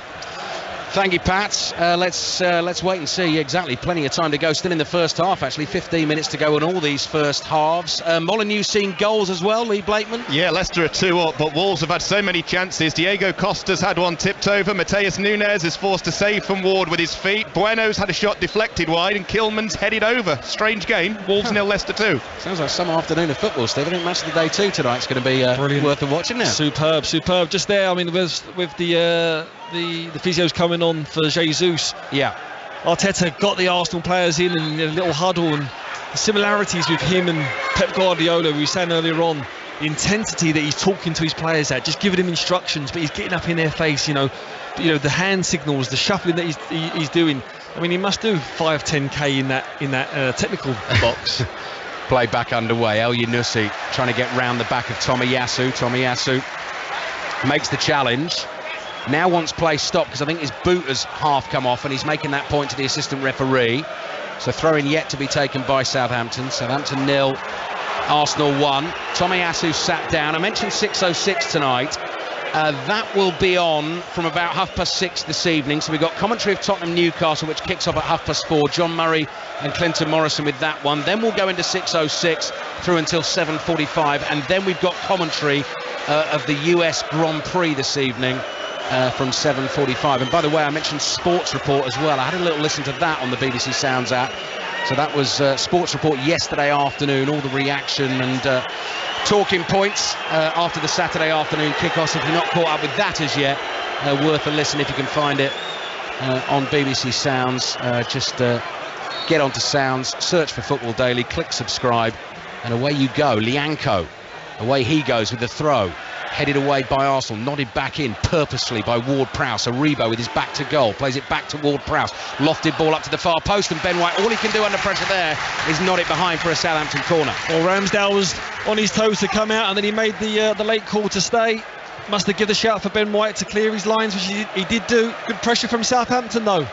Thank you, Pat. Let's wait and see. Exactly, plenty of time to go. Still in the first half, actually. 15 minutes to go in all these first halves. Molineux seen goals as well, Lee Blakeman. Yeah, Leicester are 2 up, but Wolves have had so many chances. Diego Costa's had one tipped over. Mateus Nunes is forced to save from Ward with his feet. Bueno's had a shot deflected wide, and Kilman's headed over. Strange game. Wolves 0, Leicester 2. Sounds like some afternoon of football, Steve. I think match of the day 2 tonight's going to be worth a watching now. Superb. Just there, with the physios coming on for Jesus. Yeah. Arteta got the Arsenal players in a little huddle, and the similarities with him and Pep Guardiola, we were saying earlier on, the intensity that he's talking to his players at, just giving them instructions, but he's getting up in their face, the hand signals, the shuffling that he's doing. He must do 5-10k in that technical box. Play back underway. El Yunusi trying to get round the back of Tomiyasu. Tomiyasu makes the challenge. Now wants play stopped because I think his boot has half come off, and he's making that point to the assistant referee. So throw-in yet to be taken by Southampton. Southampton 0, Arsenal 1. Tomiyasu sat down. I mentioned 6:06 tonight. That will be on from about 6:30 this evening. So we've got commentary of Tottenham Newcastle, which kicks off at 4:30. John Murray and Clinton Morrison with that one. Then we'll go into 6:06 through until 7:45, and then we've got commentary of the US Grand Prix this evening. From 7:45. And by the way, I mentioned Sports Report as well. I had a little listen to that on the BBC Sounds app. So that was Sports Report yesterday afternoon, all the reaction and talking points after the Saturday afternoon kickoffs. If you're not caught up with that as yet, worth a listen if you can find it on BBC Sounds. Just get onto Sounds, search for Football Daily, click subscribe, and away you go. Lianco, away he goes with the throw. Headed away by Arsenal, nodded back in purposely by Ward-Prowse. Aribo with his back to goal, plays it back to Ward-Prowse. Lofted ball up to the far post, and Ben White, all he can do under pressure there is nod it behind for a Southampton corner. Well, Ramsdale was on his toes to come out, and then he made the late call to stay. Must have given a shout for Ben White to clear his lines, which he did do. Good pressure from Southampton, though.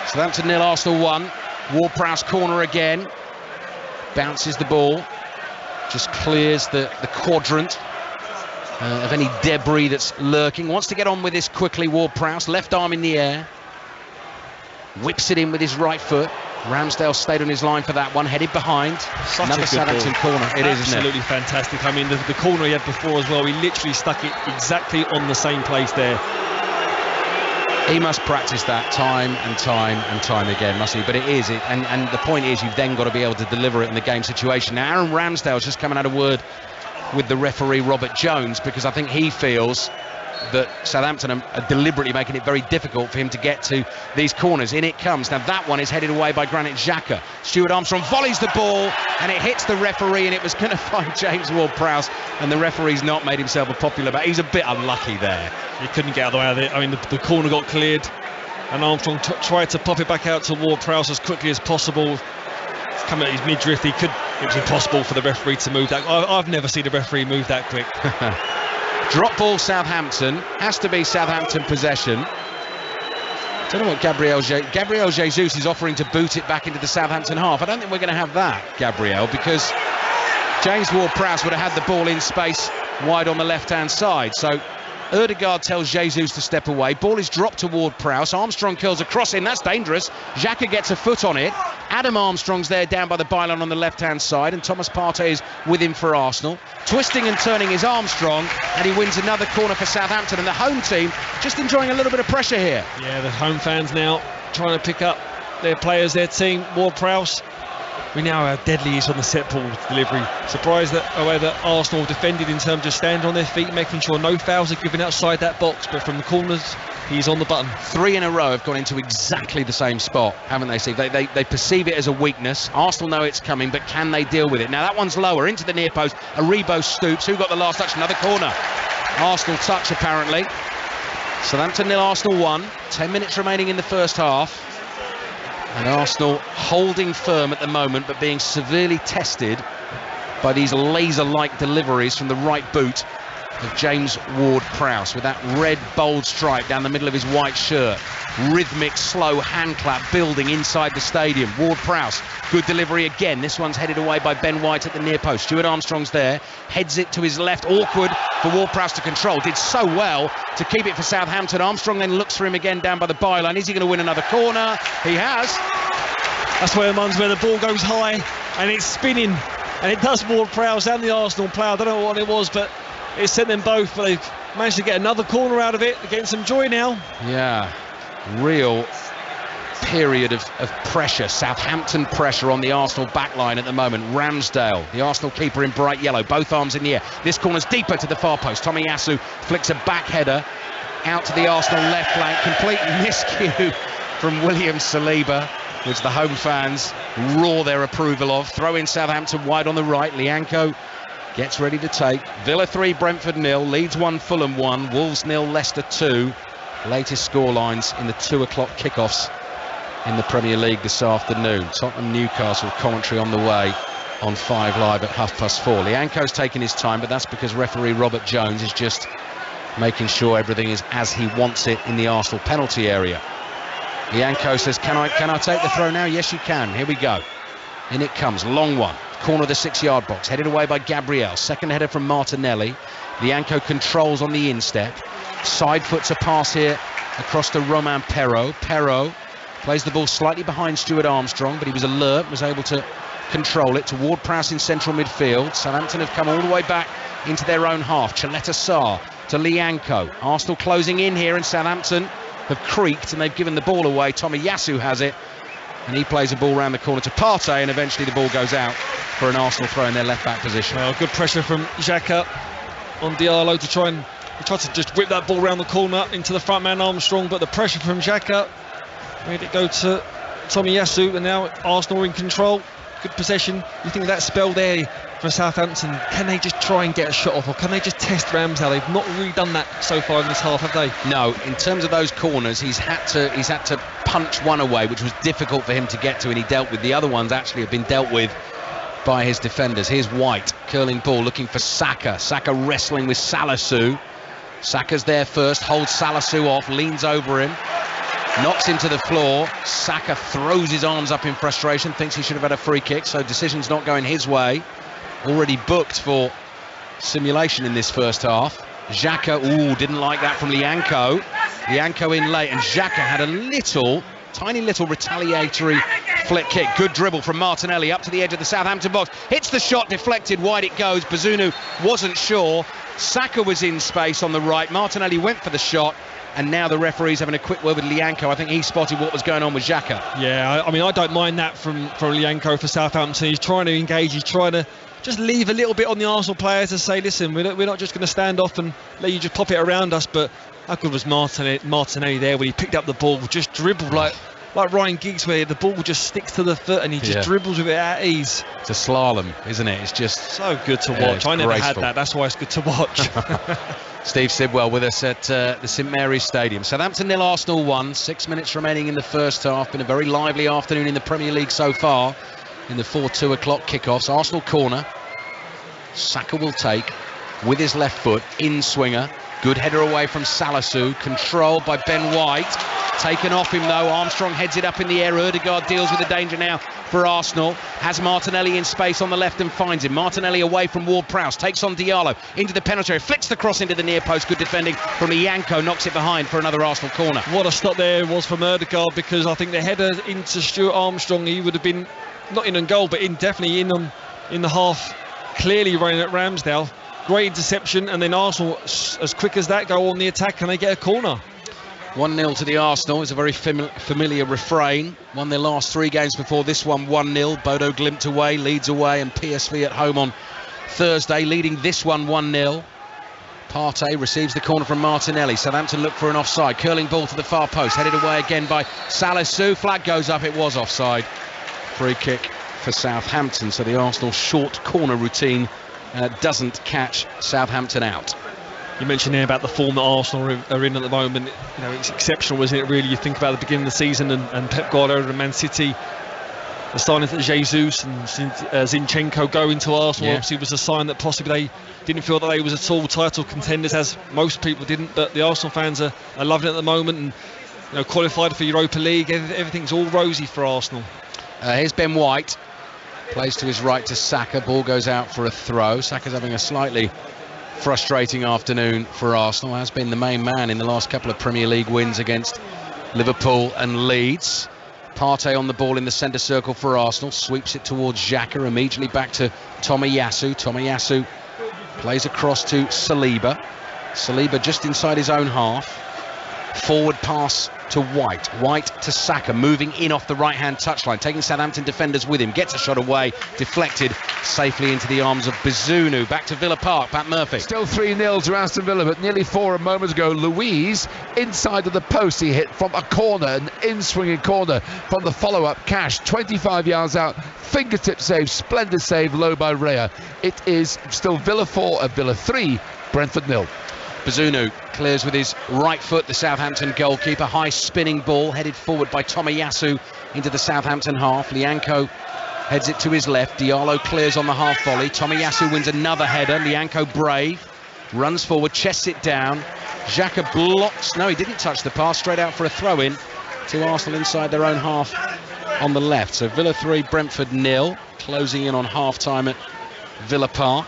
Southampton 0, Arsenal 1. Ward-Prowse corner again. Bounces the ball. Just clears the quadrant of any debris that's lurking. Wants to get on with this quickly, Ward-Prowse. Left arm in the air. Whips it in with his right foot. Ramsdale stayed on his line for that one. Headed behind. Another Southampton corner. It is, isn't it? Absolutely fantastic. The corner he had before as well, he literally stuck it exactly on the same place there. He must practice that time and time again, must he? But it is, and the point is, you've then got to be able to deliver it in the game situation. Now, Aaron Ramsdale's just coming out of word with the referee Robert Jones, because I think he feels that Southampton are deliberately making it very difficult for him to get to these corners. In it comes. Now that one is headed away by Granit Xhaka. Stuart Armstrong volleys the ball, and it hits the referee, and it was going to find James Ward-Prowse, and the referee's not made himself a popular, but he's a bit unlucky there. He couldn't get out of the way of it. The corner got cleared, and Armstrong tried to pop it back out to Ward-Prowse as quickly as possible. It's coming at his midriff. It was impossible for the referee to move that. I've never seen a referee move that quick. Drop ball Southampton, has to be Southampton possession. Don't know what Gabriel Jesus is offering to boot it back into the Southampton half. I don't think we're going to have that, Gabriel, because James Ward-Prowse would have had the ball in space wide on the left-hand side. So Ødegaard tells Jesus to step away. Ball is dropped to Ward-Prowse. Armstrong curls a cross in. That's dangerous. Xhaka gets a foot on it. Adam Armstrong's there down by the byline on the left-hand side, and Thomas Partey is with him for Arsenal. Twisting and turning is Armstrong, and he wins another corner for Southampton, and the home team just enjoying a little bit of pressure here. Yeah, the home fans now trying to pick up their players, their team. Ward-Prowse, we know how deadly he is on the set ball delivery. Surprised that Arsenal defended in terms of standing on their feet, making sure no fouls are given outside that box, but from the corners he's on the button. 3 in a row have gone into exactly the same spot, haven't they, Steve? They perceive it as a weakness. Arsenal know it's coming, but can they deal with it? Now that one's lower into the near post. Aribo stoops. Who got the last touch? Another corner. Arsenal touch apparently. Southampton 0, Arsenal 1. 10 minutes remaining in the first half. And Arsenal holding firm at the moment, but being severely tested by these laser-like deliveries from the right boot of James Ward-Prowse, with that red bold stripe down the middle of his white shirt. Rhythmic, slow hand clap building inside the stadium. Ward-Prowse, good delivery again. This one's headed away by Ben White at the near post. Stuart Armstrong's there, heads it to his left. Awkward for Ward-Prowse to control. Did so well to keep it for Southampton. Armstrong then looks for him again down by the byline. Is he going to win another corner? He has. That's where the ball goes high and it's spinning, and it does Ward-Prowse and the Arsenal player. I don't know what it was, but it sent them both, but they've managed to get another corner out of it. They're getting some joy now. Yeah, real period of pressure. Southampton pressure on the Arsenal backline at the moment. Ramsdale, the Arsenal keeper, in bright yellow, both arms in the air. This corner's deeper to the far post. Tomiyasu flicks a back header out to the Arsenal left flank. Complete miscue from William Saliba, which the home fans roar their approval of. Throw in Southampton wide on the right. Lianco gets ready to take. Villa 3, Brentford 0, Leeds 1, Fulham 1, Wolves 0, Leicester 2. Latest scorelines in the 2 o'clock kickoffs in the Premier League this afternoon. Tottenham Newcastle commentary on the way on 5 Live at 4:30. Lianco's taking his time, but that's because referee Robert Jones is just making sure everything is as he wants it in the Arsenal penalty area. Lianco says, can I take the throw now? Yes, you can. Here we go. In it comes. Long one. Corner of the 6-yard box. Headed away by Gabriel. Second header from Martinelli. Lianco controls on the instep. Side foots a pass here across to Romain Perraud. Perraud plays the ball slightly behind Stuart Armstrong, but he was alert, was able to control it to Ward-Prowse in central midfield. Southampton have come all the way back into their own half. Chaleta Sarr to Lianco. Arsenal closing in here, and Southampton have creaked and they've given the ball away. Tomiyasu has it, and he plays a ball round the corner to Partey, and eventually the ball goes out for an Arsenal throw in their left back position. Well, good pressure from Xhaka on Diallo to try to just whip that ball round the corner into the front man Armstrong, but the pressure from Xhaka made it go to Tomiyasu, and now Arsenal in control. Good possession. You think that spell there for Southampton, can they just try and get a shot off, or can they just test Ramsdale? They've not really done that so far in this half, have they? No, in terms of those corners, he's had to punch one away, which was difficult for him to get to, and he dealt with. The other ones actually have been dealt with by his defenders. Here's White, curling ball, looking for Saka. Saka wrestling with Salisu. Saka's there first, holds Salisu off, leans over him, knocks him to the floor. Saka throws his arms up in frustration, thinks he should have had a free kick, so decision's not going his way. Already booked for simulation in this first half. Xhaka, didn't like that from Lianco. Lianco in late, and Xhaka had a tiny little retaliatory flick kick. Good dribble from Martinelli up to the edge of the Southampton box. Hits the shot, deflected, wide it goes. Bazunu wasn't sure. Saka was in space on the right. Martinelli went for the shot, and now the referee's having a quick word with Lianco. I think he spotted what was going on with Xhaka. Yeah, I mean, I don't mind that from Lianco for Southampton. He's trying to engage, he's trying to just leave a little bit on the Arsenal players to say, listen, we're not just going to stand off and let you just pop it around us. But how good was Martinelli there when he picked up the ball, just dribbled like Ryan Giggs, where the ball just sticks to the foot and he just dribbles with it at ease. It's a slalom, isn't it? It's just so good to watch. I never had that. That's why it's good to watch. Steve Sidwell with us at the St Mary's Stadium. Southampton 0, Arsenal 1. 6 minutes remaining in the first half. Been a very lively afternoon in the Premier League so far in the 2 o'clock kickoffs. Arsenal corner. Saka will take. with his left foot, in swinger. Good header away from Salisu, controlled by Ben White. Taken off him though, Armstrong heads it up in the air. Ødegaard deals with the danger now for Arsenal. Has Martinelli in space on the left and finds him. Martinelli away from Ward-Prowse, takes on Diallo into the penalty area, flicks the cross into the near post. Good defending from Ianco, knocks it behind for another Arsenal corner. What a stop there was from Ødegaard, because I think the header into Stuart Armstrong, he would have been not in on goal, but definitely in the half, clearly running at Ramsdale. Great interception, and then Arsenal, as quick as that, go on the attack and they get a corner. 1-0 to the Arsenal is a very familiar refrain. Won their last 3 games before this one, 1-0. Bodo Glimt away, Leeds away, and PSV at home on Thursday, leading this one 1-0. Partey receives the corner from Martinelli. Southampton look for an offside. Curling ball to the far post, headed away again by Salisu. Flag goes up, it was offside. Free kick for Southampton, so the Arsenal short corner routine doesn't catch Southampton out. You mentioned there about the form that Arsenal are in at the moment. You know, it's exceptional, isn't it, really? You think about the beginning of the season and Pep Guardiola and Man City, the signing of Jesus and Zinchenko going to Arsenal, obviously was a sign that possibly they didn't feel that they was at all title contenders, as most people didn't, but the Arsenal fans are loving it at the moment, and you know, qualified for Europa League. Everything's all rosy for Arsenal. Here's Ben White, plays to his right to Saka, ball goes out for a throw. Saka's having a slightly frustrating afternoon for Arsenal, has been the main man in the last couple of Premier League wins against Liverpool and Leeds. Partey on the ball in the centre circle for Arsenal, sweeps it towards Xhaka, immediately back to Tomiyasu. Tomiyasu plays across to Saliba. Saliba just inside his own half. Forward pass to White. White to Saka, moving in off the right-hand touchline, taking Southampton defenders with him. Gets a shot away, deflected safely into the arms of Bazunu. Back to Villa Park, Pat Murphy. Still 3-0 to Aston Villa, but nearly 4 a moment ago. Louise, inside of the post, he hit from a corner, an in-swinging corner from the follow-up. Cash, 25 yards out, fingertip save, splendid save, low by Rea. It is still Villa 4 and Villa 3, Brentford 0. Bazunu clears with his right foot, the Southampton goalkeeper. High spinning ball headed forward by Tomiyasu into the Southampton half. Lianco heads it to his left. Diallo clears on the half volley. Tomiyasu wins another header. Lianco brave, runs forward, chests it down. Xhaka blocks. No, he didn't touch the pass. Straight out for a throw-in to Arsenal inside their own half on the left. So Villa 3, Brentford 0. Closing in on half-time at Villa Park.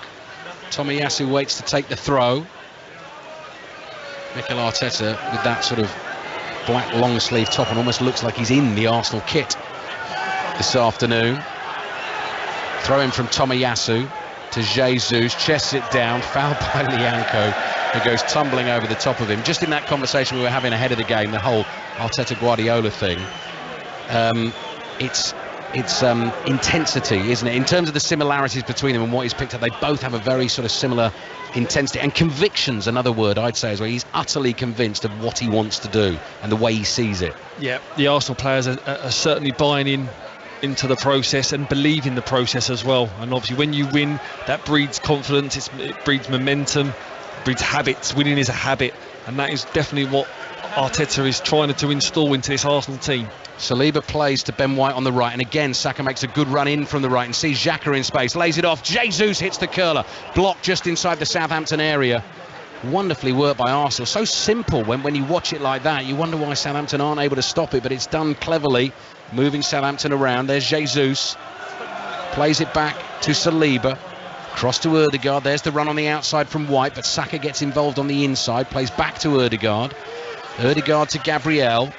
Tomiyasu waits to take the throw. Mikel Arteta with that sort of black long sleeve top and almost looks like he's in the Arsenal kit this afternoon. Throw in from Tomiyasu to Jesus, chests it down, fouled by Lianco, who goes tumbling over the top of him. Just in that conversation we were having ahead of the game, the whole Arteta Guardiola thing, it's intensity, isn't it? In terms of the similarities between them and what he's picked up, they both have a very sort of similar intensity, and conviction's another word I'd say as well. He's utterly convinced of what he wants to do and the way he sees it. Yeah, the Arsenal players are certainly buying into the process and believe in the process as well, and obviously when you win, that breeds confidence, it breeds momentum, breeds habits. Winning is a habit, and that is definitely what Arteta is trying to install into this Arsenal team. Saliba plays to Ben White on the right, and again Saka makes a good run in from the right and sees Xhaka in space, lays it off. Jesus hits the curler, blocked just inside the Southampton area. Wonderfully worked by Arsenal. So simple when you watch it like that. You wonder why Southampton aren't able to stop it, but it's done cleverly, moving Southampton around. There's Jesus, plays it back to Saliba, cross to Ødegaard. There's the run on the outside from White, but Saka gets involved on the inside, plays back to Ødegaard. Ødegaard to Gabriel.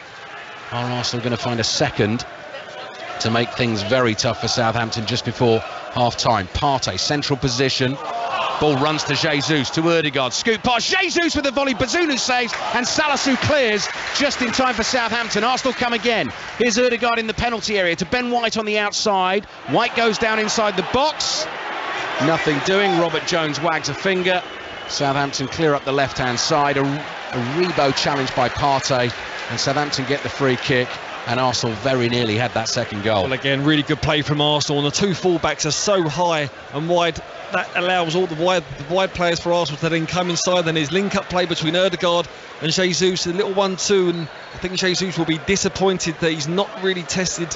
Are Arsenal going to find a second to make things very tough for Southampton just before half-time? Partey, central position. Ball runs to Jesus, to Ødegaard. Scoop past Jesus with the volley. Bazunu saves, and Salisu clears just in time for Southampton. Arsenal come again. Here's Ødegaard in the penalty area to Ben White on the outside. White goes down inside the box. Nothing doing. Robert Jones wags a finger. Southampton clear up the left-hand side. A Rebo challenge by Partey, and Southampton get the free kick, and Arsenal very nearly had that second goal. Well, again, really good play from Arsenal, and the two full-backs are so high and wide, that allows all the wide players for Arsenal to then come inside. Then there's link-up play between Ødegaard and Jesus, a little 1-2, and I think Jesus will be disappointed that he's not really tested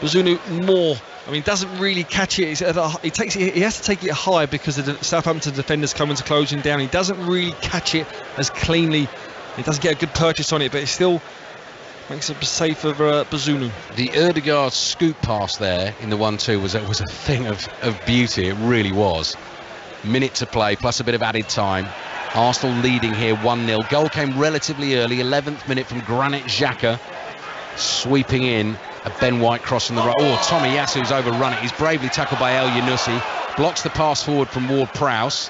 Bazunu more. I mean, doesn't really catch it. He has to take it high because the Southampton defenders come into closing down. He doesn't really catch it as cleanly. He doesn't get a good purchase on it, but it still makes it safe for Bazunu. The Ødegaard scoop pass there in the 1-2 was a thing of beauty. It really was. Minute to play plus a bit of added time. Arsenal leading here 1-0. Goal came relatively early, 11th minute from Granit Xhaka, sweeping in a Ben White cross from the right. Oh, Tommy Yasu's overrun it. He's bravely tackled by El Yunusi. Blocks the pass forward from Ward-Prowse.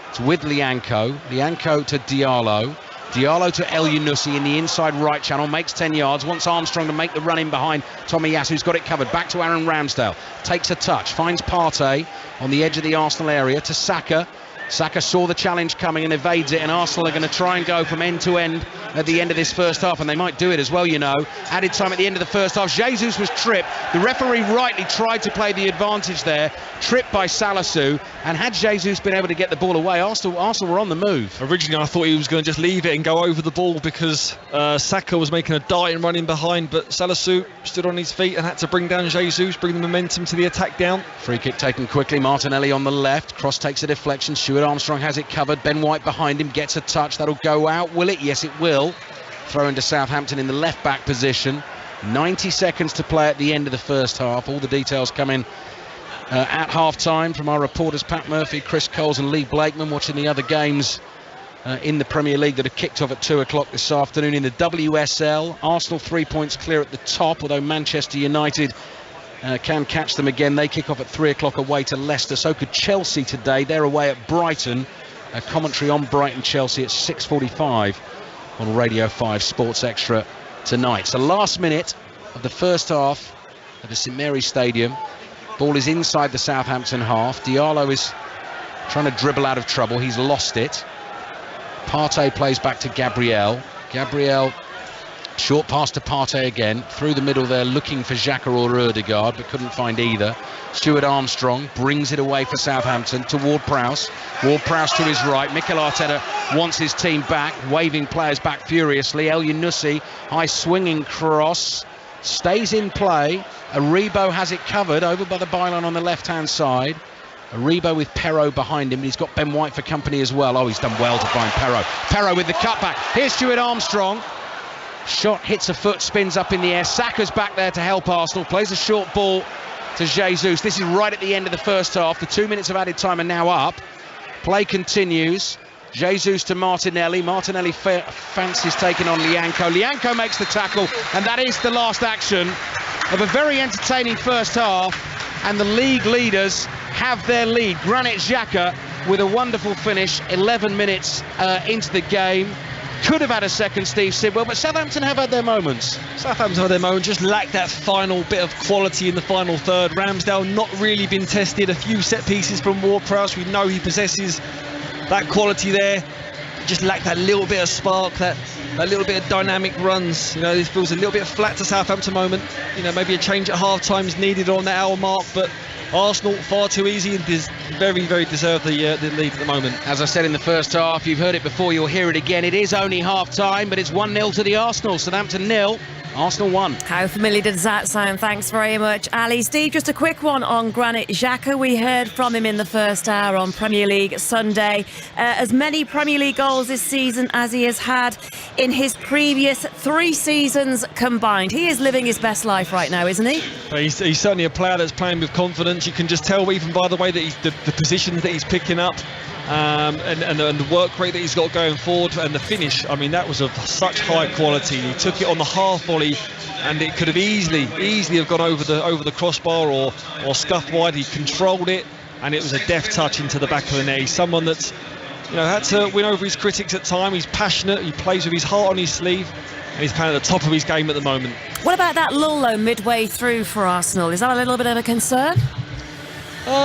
It's with Lianco. Lianco to Diallo. Diallo to El Yunusi in the inside right channel. Makes 10 yards. Wants Armstrong to make the run in behind Tommy Yasu's got it covered. Back to Aaron Ramsdale. Takes a touch. Finds Partey on the edge of the Arsenal area to Saka. Saka saw the challenge coming and evades it, and Arsenal are going to try and go from end to end at the end of this first half, and they might do it as well, you know. Added time at the end of the first half. Jesus was tripped. The referee rightly tried to play the advantage there. Tripped by Salisu, and had Jesus been able to get the ball away, Arsenal were on the move. Originally I thought he was going to just leave it and go over the ball because Saka was making a dart and running behind, but Salisu stood on his feet and had to bring down Jesus, bring the momentum to the attack down. Free kick taken quickly. Martinelli on the left. Cross takes a deflection. Stuart Armstrong has it covered. Ben White behind him, gets a touch. That'll go out. Will it? Yes, it will. Throw into Southampton in the left back position. 90 seconds to play at the end of the first half. All the details come in at half time from our reporters Pat Murphy, Chris Coles and Lee Blakeman, watching the other games in the Premier League that have kicked off at 2 o'clock this afternoon. In the WSL, Arsenal 3 points clear at the top, although Manchester United can catch them again. They kick off at 3 o'clock away to Leicester. So could Chelsea today. They're away at Brighton. Commentary on Brighton-Chelsea at 6:45 on Radio 5 Sports Extra tonight. So last minute of the first half at the St Mary's Stadium. Ball is inside the Southampton half. Diallo is trying to dribble out of trouble. He's lost it. Partey plays back to Gabriel. Gabriel, short pass to Partey again. Through the middle there, looking for Xhaka or Ødegaard, but couldn't find either. Stuart Armstrong brings it away for Southampton to Ward-Prowse. Ward-Prowse to his right. Mikel Arteta wants his team back, waving players back furiously. El Yunusi, high swinging cross. Stays in play. Aribo has it covered over by the byline on the left-hand side. Aribo with Perraud behind him. He's got Ben White for company as well. Oh, he's done well to find Perraud. Perraud with the cutback. Here's Stuart Armstrong. Shot hits a foot, spins up in the air. Saka's back there to help Arsenal. Plays a short ball to Jesus. This is right at the end of the first half. The 2 minutes of added time are now up. Play continues. Jesus to Martinelli. Martinelli fancies taking on Lianco. Lianco makes the tackle, and that is the last action of a very entertaining first half. And the league leaders have their lead. Granit Xhaka with a wonderful finish. 11 minutes into the game. Could have had a second, Steve Sidwell, but Southampton have had their moments. Southampton had their moments, just lacked that final bit of quality in the final third. Ramsdale not really been tested. A few set pieces from Ward-Prowse. We know he possesses that quality there. Just lacked that little bit of spark, that little bit of dynamic runs. You know, this feels a little bit flat to Southampton moment. You know, maybe a change at half time is needed on that hour mark, but Arsenal far too easy and very, very deserve the lead at the moment. As I said in the first half, you've heard it before, you'll hear it again. It is only half time, but it's 1-0 to the Arsenal. Southampton 0. Arsenal 1. How familiar does that sound? Thanks very much, Ali. Steve, just a quick one on Granit Xhaka. We heard from him in the first hour on Premier League Sunday. As many Premier League goals this season as he has had in his previous 3 seasons combined. He is living his best life right now, isn't he? He's certainly a player that's playing with confidence. You can just tell even by the way that the positions that he's picking up. And the work rate that he's got going forward and the finish, I mean, that was of such high quality. He took it on the half volley and it could have easily have gone over the crossbar or scuffed wide. He controlled it and it was a deft touch into the back of the net. He's someone that's, you know, had to win over his critics at time. He's passionate, he plays with his heart on his sleeve, and he's playing at the top of his game at the moment. What about that lull though midway through for Arsenal? Is that a little bit of a concern? No,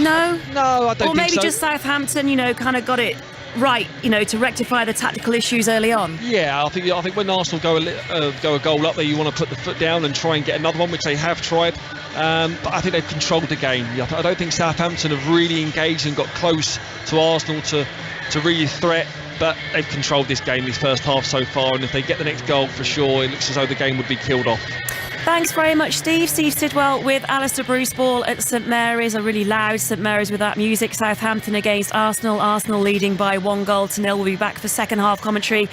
I don't think so. Or maybe just Southampton, you know, kind of got it right, you know, to rectify the tactical issues early on. Yeah, I think when Arsenal go a goal up there, you want to put the foot down and try and get another one, which they have tried. But I think they've controlled the game. I don't think Southampton have really engaged and got close to Arsenal to really threat. But they've controlled this game, this first half so far, and if they get the next goal for sure, it looks as though the game would be killed off. Thanks very much, Steve. Steve Sidwell with Alistair Bruce-Ball at St Mary's. A really loud St Mary's with that music. Southampton against Arsenal. Arsenal leading by 1-0. We'll be back for second half commentary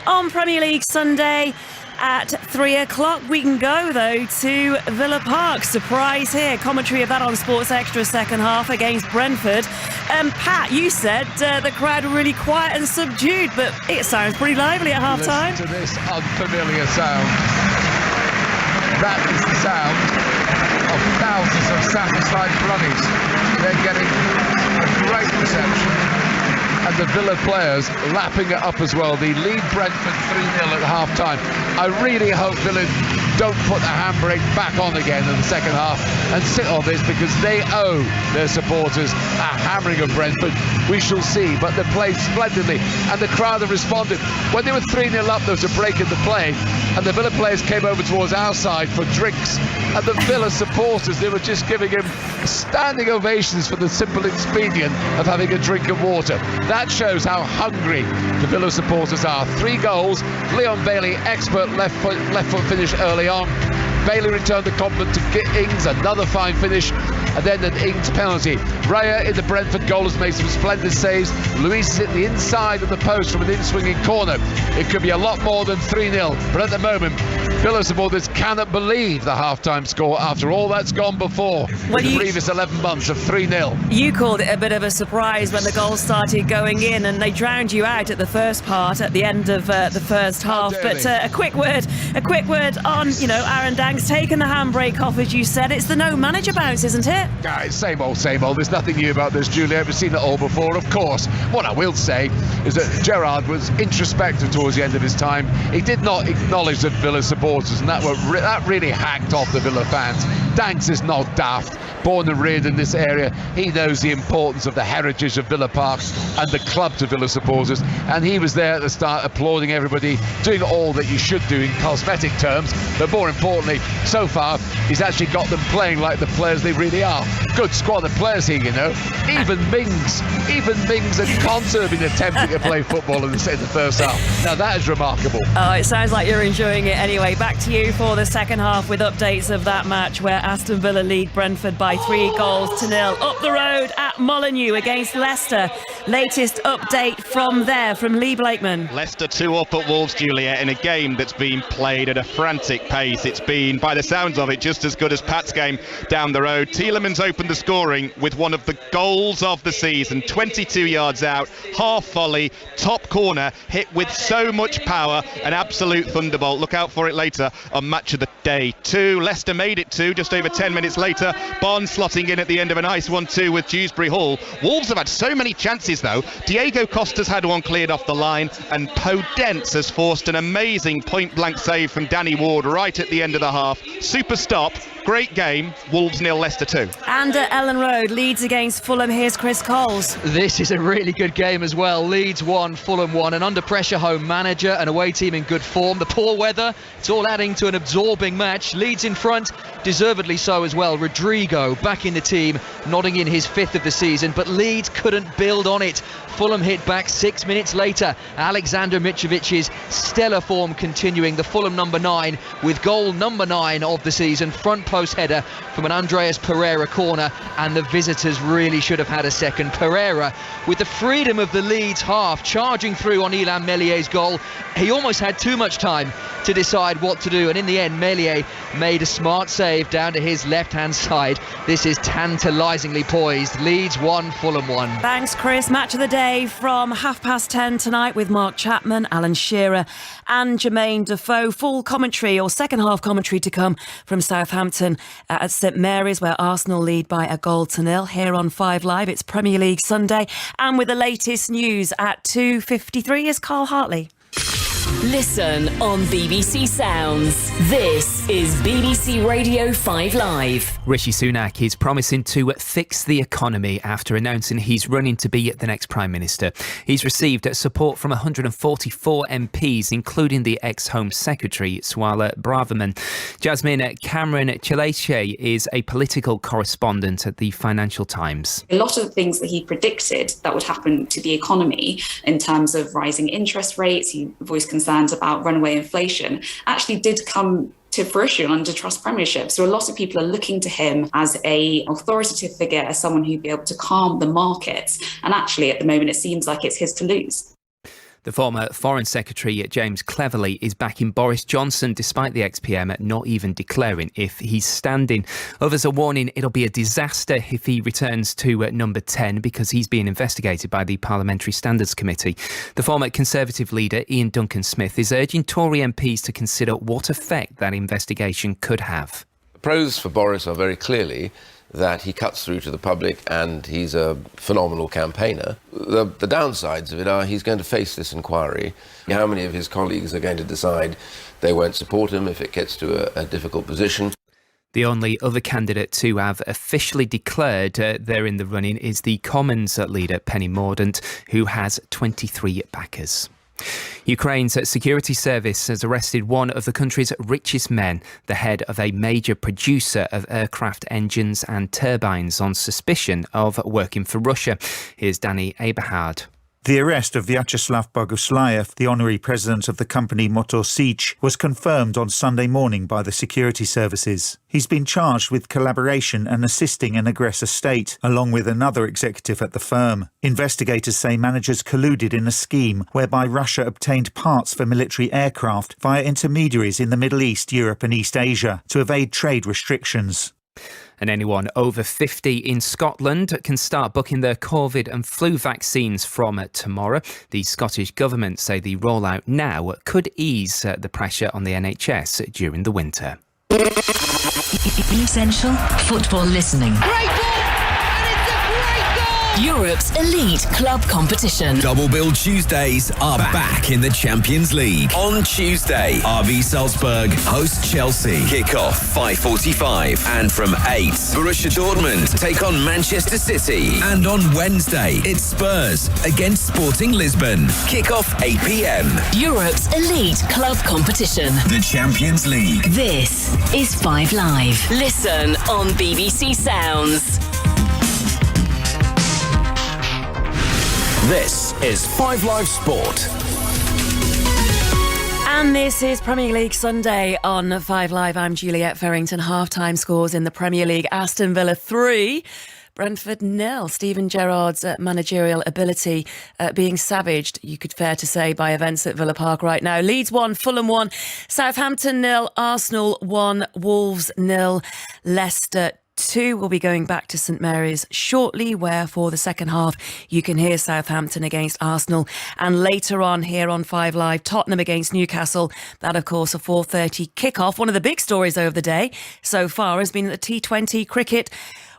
on Premier League Sunday at 3 o'clock. We can go, though, to Villa Park. Surprise here. Commentary of that on Sports Extra second half against Brentford. Pat, you said the crowd were really quiet and subdued, but it sounds pretty lively at half-time. Listen to this unfamiliar sound. That is the sound of thousands of satisfied Brummies. They're getting a great reception, and the Villa players lapping it up as well. They lead Brentford 3-0 at half-time. I really hope Villa don't put the handbrake back on again in the second half and sit on this, because they owe their supporters a hammering of Brentford. We shall see, but they played splendidly and the crowd have responded. When they were 3-0 up, there was a break in the play and the Villa players came over towards our side for drinks, and the Villa supporters, they were just giving him standing ovations for the simple expedient of having a drink of water. That shows how hungry the Villa supporters are. 3 goals. Leon Bailey, expert left foot finish early on. Bailey returned the compliment to Ings, another fine finish, and then an Ings penalty. Raya in the Brentford goal has made some splendid saves. Luis is at the inside of the post from an in-swinging corner. It could be a lot more than 3-0, but at the moment, Villa supporters cannot believe the half-time score after all that's gone before in the previous 11 months of 3-0. You called it a bit of a surprise when the goals started going in, and they drowned you out at the first part at the end of the first half. But a quick word on, Aaron Dank's taken the handbrake off, as you said. It's the no manager bounce, isn't it? It's same old. There's nothing new about this, Juliet. We've seen it all before, of course. What I will say is that Gerrard was introspective towards the end of his time. He did not acknowledge the Villa supporters, and that really hacked off the Villa fans. Danks is not daft. Born and reared in this area, he knows the importance of the heritage of Villa Park and the club to Villa supporters, and he was there at the start applauding everybody, doing all that you should do in cosmetic terms, but more importantly, so far he's actually got them playing like the players they really are. Good squad of players here, even Mings and Conte have been attempting to play football in the first half. Now that is remarkable. Oh, it sounds like you're enjoying it anyway. Back to you for the second half with updates of that match where Aston Villa lead Brentford by 3-0. Up the road at Molineux against Leicester. Latest update from there, from Lee Blakeman. Leicester 2 up at Wolves, Juliet, in a game that's been played at a frantic pace. It's been, by the sounds of it, just as good as Pat's game down the road. Tielemans opened the scoring with one of the goals of the season, 22 yards out, half volley, top corner, hit with so much power, an absolute thunderbolt. Look out for it later on Match of the Day 2. Leicester made it 2 just over 10 minutes later. Barnes slotting in at the end of a nice 1-2 with Dewsbury Hall. Wolves have had so many chances though. Diego Costa's had one cleared off the line, and Podence has forced an amazing point-blank save from Danny Ward right at the end of the half. Super stop. Great game. Wolves 0, Leicester 2. And at Ellen Road, Leeds against Fulham. Here's Chris Coles. This is a really good game as well. Leeds 1, Fulham 1. An under-pressure home manager, an away team in good form. The poor weather, it's all adding to an absorbing match. Leeds in front, deservedly so as well. Rodrigo back in the team, nodding in his 5th of the season, but Leeds couldn't build on it. Fulham hit back 6 minutes later. Alexander Mitrovic's stellar form continuing. The Fulham number 9 with goal number 9 of the season. Front post header from an Andreas Pereira corner, and the visitors really should have had a second. Pereira with the freedom of the Leeds half, charging through on Illan Mellier's goal. He almost had too much time to decide what to do, and in the end Meslier made a smart save down to his left hand side. This is tantalisingly poised. Leeds 1, Fulham 1. Thanks, Chris. Match of the day from 10:30 tonight with Mark Chapman, Alan Shearer and Jermaine Defoe. Full commentary or second half commentary to come from Southampton at St Mary's, where Arsenal lead by 1-0 here on 5 Live. It's Premier League Sunday, and with the latest news at 2:53 is Carl Hartley. Listen on BBC Sounds. This is BBC Radio 5 Live. Rishi Sunak is promising to fix the economy after announcing he's running to be the next Prime Minister. He's received support from 144 MPs, including the ex-Home Secretary, Suella Braverman. Jasmine Cameron-Chileche is a political correspondent at the Financial Times. A lot of the things that he predicted that would happen to the economy in terms of rising interest rates, he voiced concerns about runaway inflation, actually did come to fruition under Trust Premiership. So a lot of people are looking to him as an authoritative figure, as someone who'd be able to calm the markets. And actually, at the moment, it seems like it's his to lose. The former Foreign Secretary James Cleverly is backing Boris Johnson despite the ex-PM not even declaring if he's standing. Others are warning it'll be a disaster if he returns to number 10 because he's being investigated by the Parliamentary Standards Committee. The former Conservative leader Ian Duncan-Smith is urging Tory MPs to consider what effect that investigation could have. The pros for Boris are very clearly that he cuts through to the public and he's a phenomenal campaigner. The downsides of it are he's going to face this inquiry. How many of his colleagues are going to decide they won't support him if it gets to a difficult position? The only other candidate to have officially declared they're in the running is the Commons leader Penny Mordaunt, who has 23 backers. Ukraine's security service has arrested one of the country's richest men, the head of a major producer of aircraft engines and turbines, on suspicion of working for Russia. Here's Danny Eberhard. The arrest of Vyacheslav Boguslayev, the honorary president of the company Motor Sich, was confirmed on Sunday morning by the security services. He's been charged with collaboration and assisting an aggressor state, along with another executive at the firm. Investigators say managers colluded in a scheme whereby Russia obtained parts for military aircraft via intermediaries in the Middle East, Europe and East Asia to evade trade restrictions. And anyone over 50 in Scotland can start booking their COVID and flu vaccines from tomorrow. The Scottish Government say the rollout now could ease the pressure on the NHS during the winter. Essential football listening. Great ball! And it's a great goal! Europe's elite club competition. Double Bill Tuesdays are back in the Champions League. On Tuesday, RB Salzburg host Chelsea. Kick-off 5:45. And from 8, Borussia Dortmund take on Manchester City. And on Wednesday, it's Spurs against Sporting Lisbon. Kick-off 8 p.m. Europe's elite club competition. The Champions League. This is 5 Live. Listen on BBC Sounds. This is 5 Live Sport. And this is Premier League Sunday on 5 Live. I'm Juliette Farrington. Half-time scores in the Premier League. Aston Villa 3, Brentford 0. Steven Gerrard's managerial ability being savaged, you could fair to say, by events at Villa Park right now. Leeds 1, Fulham 1, Southampton 0, Arsenal 1, Wolves 0, Leicester 2. Will be going back to St Mary's shortly, where for the second half you can hear Southampton against Arsenal. And later on here on 5 Live, Tottenham against Newcastle. That, of course, a 4:30 kickoff. One of the big stories over the day so far has been the T20 Cricket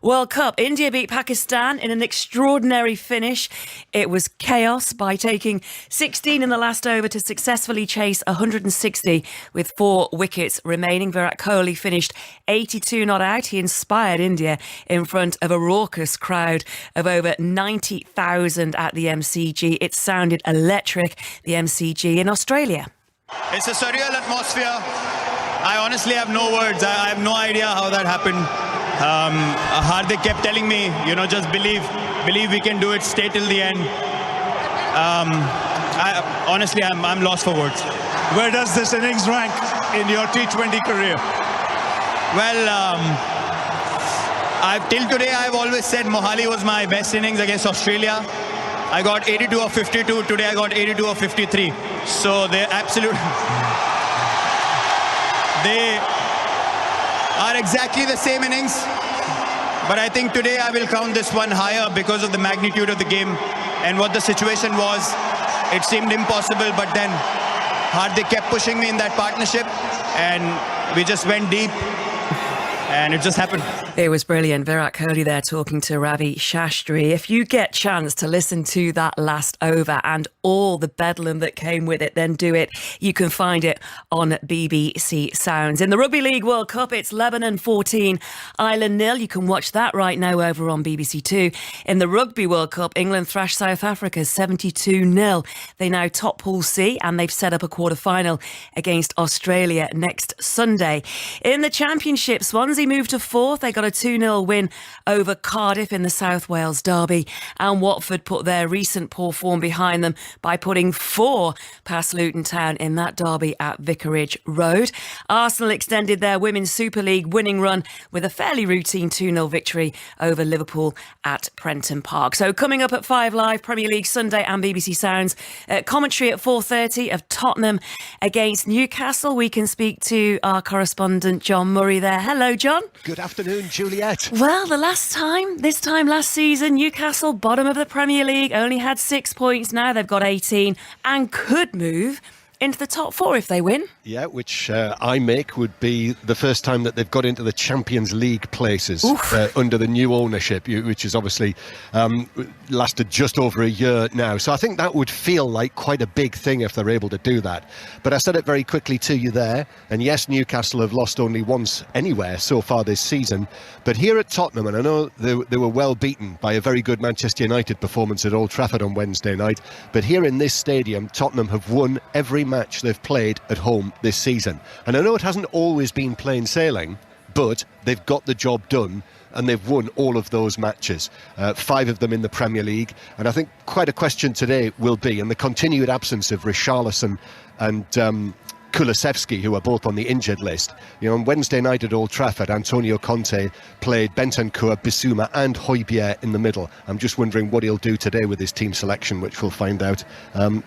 World Cup. India beat Pakistan in an extraordinary finish. It was chaos by taking 16 in the last over to successfully chase 160 with 4 wickets remaining. Virat Kohli finished 82 not out. He inspired India in front of a raucous crowd of over 90,000 at the MCG. It sounded electric, the MCG in Australia. It's a surreal atmosphere. I honestly have no words. I have no idea how that happened. Hardik kept telling me, just believe we can do it, stay till the end. I'm lost for words. Where does this innings rank in your T20 career? Well, till today I've always said Mohali was my best innings against Australia. I got 82 of 52. Today I got 82 of 53. So they are exactly the same innings, but I think today I will count this one higher because of the magnitude of the game and what the situation was. It seemed impossible, but then Hardik kept pushing me in that partnership and we just went deep and it just happened. It was brilliant. Virat Kohli there talking to Ravi Shastri. If you get chance to listen to that last over and all the bedlam that came with it, then do it. You can find it on BBC Sounds. In the Rugby League World Cup, it's Lebanon 14, Ireland 0. You can watch that right now over on BBC Two. In the Rugby World Cup, England thrashed South Africa 72-0. They now top Pool C and they've set up a quarter-final against Australia next Sunday. In the Championship, Swansea Barnsley moved to 4th. They got a 2-0 win over Cardiff in the South Wales derby. And Watford put their recent poor form behind them by putting 4 past Luton Town in that derby at Vicarage Road. Arsenal extended their Women's Super League winning run with a fairly routine 2-0 victory over Liverpool at Prenton Park. So coming up at 5 Live, Premier League Sunday and BBC Sounds. Commentary at 4:30 of Tottenham against Newcastle. We can speak to our correspondent John Murray there. Hello, John. Good afternoon, Juliet. Well, this time last season, Newcastle, bottom of the Premier League, only had 6 points. Now they've got 18 and could move into the top 4 if they win. Yeah, which I make would be the first time that they've got into the Champions League places under the new ownership, which is obviously lasted just over a year now. So I think that would feel like quite a big thing if they're able to do that. But I said it very quickly to you there, and yes, Newcastle have lost only once anywhere so far this season. But here at Tottenham, and I know they were well beaten by a very good Manchester United performance at Old Trafford on Wednesday night, but here in this stadium, Tottenham have won every match they've played at home this season. And I know it hasn't always been plain sailing, but they've got the job done and they've won all of those matches, 5 of them in the Premier League. And I think quite a question today will be, in the continued absence of Richarlison and Kulusevski, who are both on the injured list. You know, on Wednesday night at Old Trafford, Antonio Conte played Bentancur, Bissouma and Højbjerg in the middle. I'm just wondering what he'll do today with his team selection, which we'll find out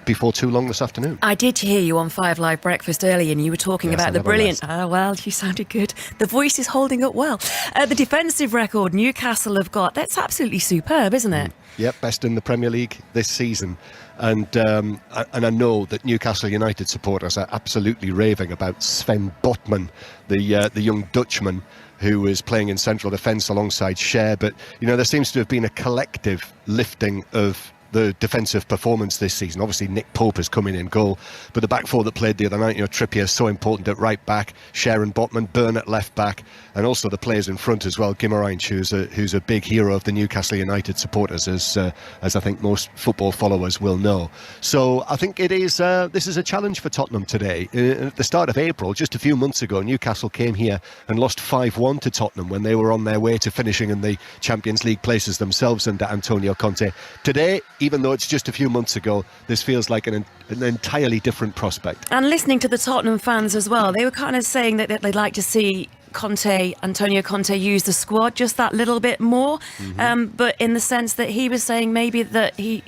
before too long this afternoon. I did hear you on 5 Live Breakfast earlier, and you were talking about the brilliant... well, you sounded good. The voice is holding up well. The defensive record Newcastle have got, that's absolutely superb, isn't it? Yep, best in the Premier League this season. And I know that Newcastle United supporters are absolutely raving about Sven Botman, the young Dutchman who is playing in central defence alongside Cher. But, you know, there seems to have been a collective lifting of the defensive performance this season. Obviously Nick Pope has come in goal, but the back 4 that played the other night, you know, Trippier is so important at right back, Cher and Botman, Burn at left back, and also the players in front as well. Guimarães, who's a big hero of the Newcastle United supporters, as I think most football followers will know. So I think it is this is a challenge for Tottenham today. At the start of April, just a few months ago, Newcastle came here and lost 5-1 to Tottenham when they were on their way to finishing in the Champions League places themselves under Antonio Conte. Today, even though it's just a few months ago, this feels like an entirely different prospect. And listening to the Tottenham fans as well, they were kind of saying that they'd like to see Antonio Conte use the squad just that little bit more, but in the sense that he was saying maybe that he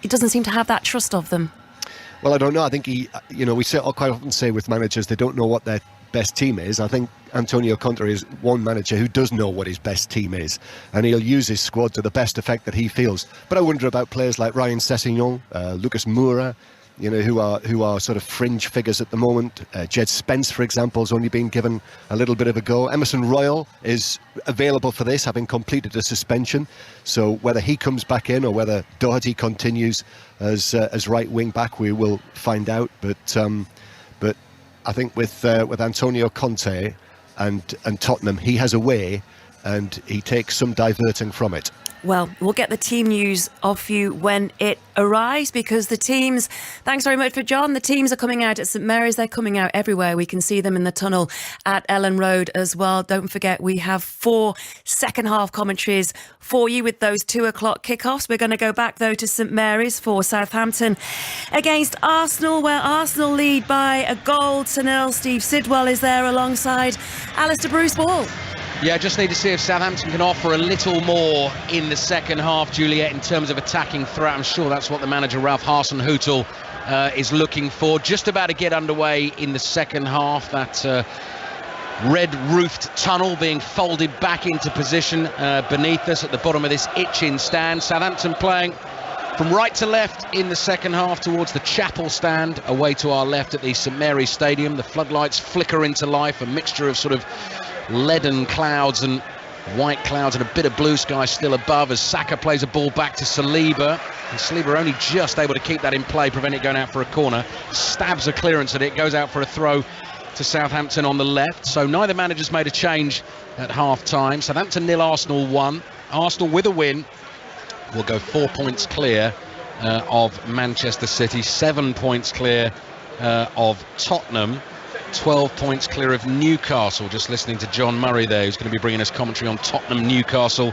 doesn't seem to have that trust of them. Well, I don't know. I think we quite often say with managers they don't know what their best team is. I think Antonio Conte is one manager who does know what his best team is, and he'll use his squad to the best effect that he feels. But I wonder about players like Ryan Sessegnon, Lucas Moura, you know, who are sort of fringe figures at the moment. Jed Spence, for example, has only been given a little bit of a go. Emerson Royal is available for this, having completed a suspension. So whether he comes back in or whether Doherty continues as right wing back, we will find out. But I think with Antonio Conte and Tottenham, he has a way, and he takes some diverting from it. Well, we'll get the team news off you when it arrives, because the teams, thanks very much for John, the teams are coming out at St Mary's, they're coming out everywhere. We can see them in the tunnel at Ellen Road as well. Don't forget, we have 4 second half commentaries for you with those 2 o'clock kickoffs. We're going to go back though to St Mary's for Southampton against Arsenal, where Arsenal lead by a goal to 0. Steve Sidwell is there alongside Alistair Bruce Ball. Yeah, just need to see if Southampton can offer a little more in the second half, Juliet, in terms of attacking threat. I'm sure that's what the manager, Ralph Hasenhüttl, is looking for. Just about to get underway in the second half. That red-roofed tunnel being folded back into position beneath us at the bottom of this itching stand. Southampton playing from right to left in the second half towards the chapel stand, away to our left at the St Mary's Stadium. The floodlights flicker into life, a mixture of sort of leaden clouds and white clouds and a bit of blue sky still above as Saka plays a ball back to Saliba, and Saliba only just able to keep that in play, prevent it going out for a corner. Stabs a clearance at it, goes out for a throw to Southampton on the left. So neither manager's made a change at half time. Southampton 0, Arsenal 1. Arsenal with a win will go 4 points clear of Manchester City, 7 points clear of Tottenham. 12 points clear of Newcastle. Just listening to John Murray there, who's going to be bringing us commentary on Tottenham-Newcastle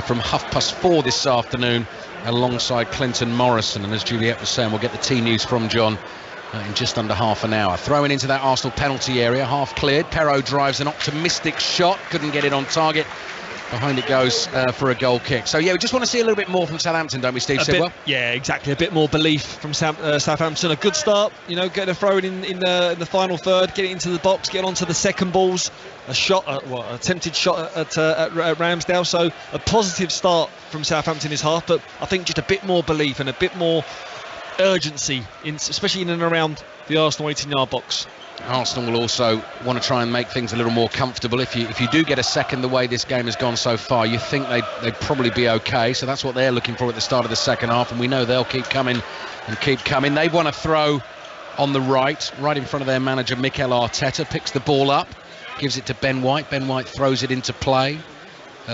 from 4:30 this afternoon alongside Clinton Morrison. And as Juliet was saying, we'll get the T News from John in just under half an hour. Throwing into that Arsenal penalty area, half cleared. Perraud drives an optimistic shot, couldn't get it on target. Behind it goes for a goal kick. So, yeah, we just want to see a little bit more from Southampton, don't we, Steve Sidwell? Yeah, exactly. A bit more belief from Southampton. A good start, getting a throw in the final third, getting into the box, getting onto the second balls. A shot, attempted shot at Ramsdale. So, a positive start from Southampton this half, but I think just a bit more belief and a bit more urgency, especially in and around the Arsenal 18-yard box. Arsenal will also want to try and make things a little more comfortable. If you do get a second the way this game has gone so far, you think they'd probably be okay. So that's what they're looking for at the start of the second half, and we know they'll keep coming and keep coming. They want to throw on the right in front of their manager Mikel Arteta. Picks the ball up, gives it to Ben White. Ben White throws it into play.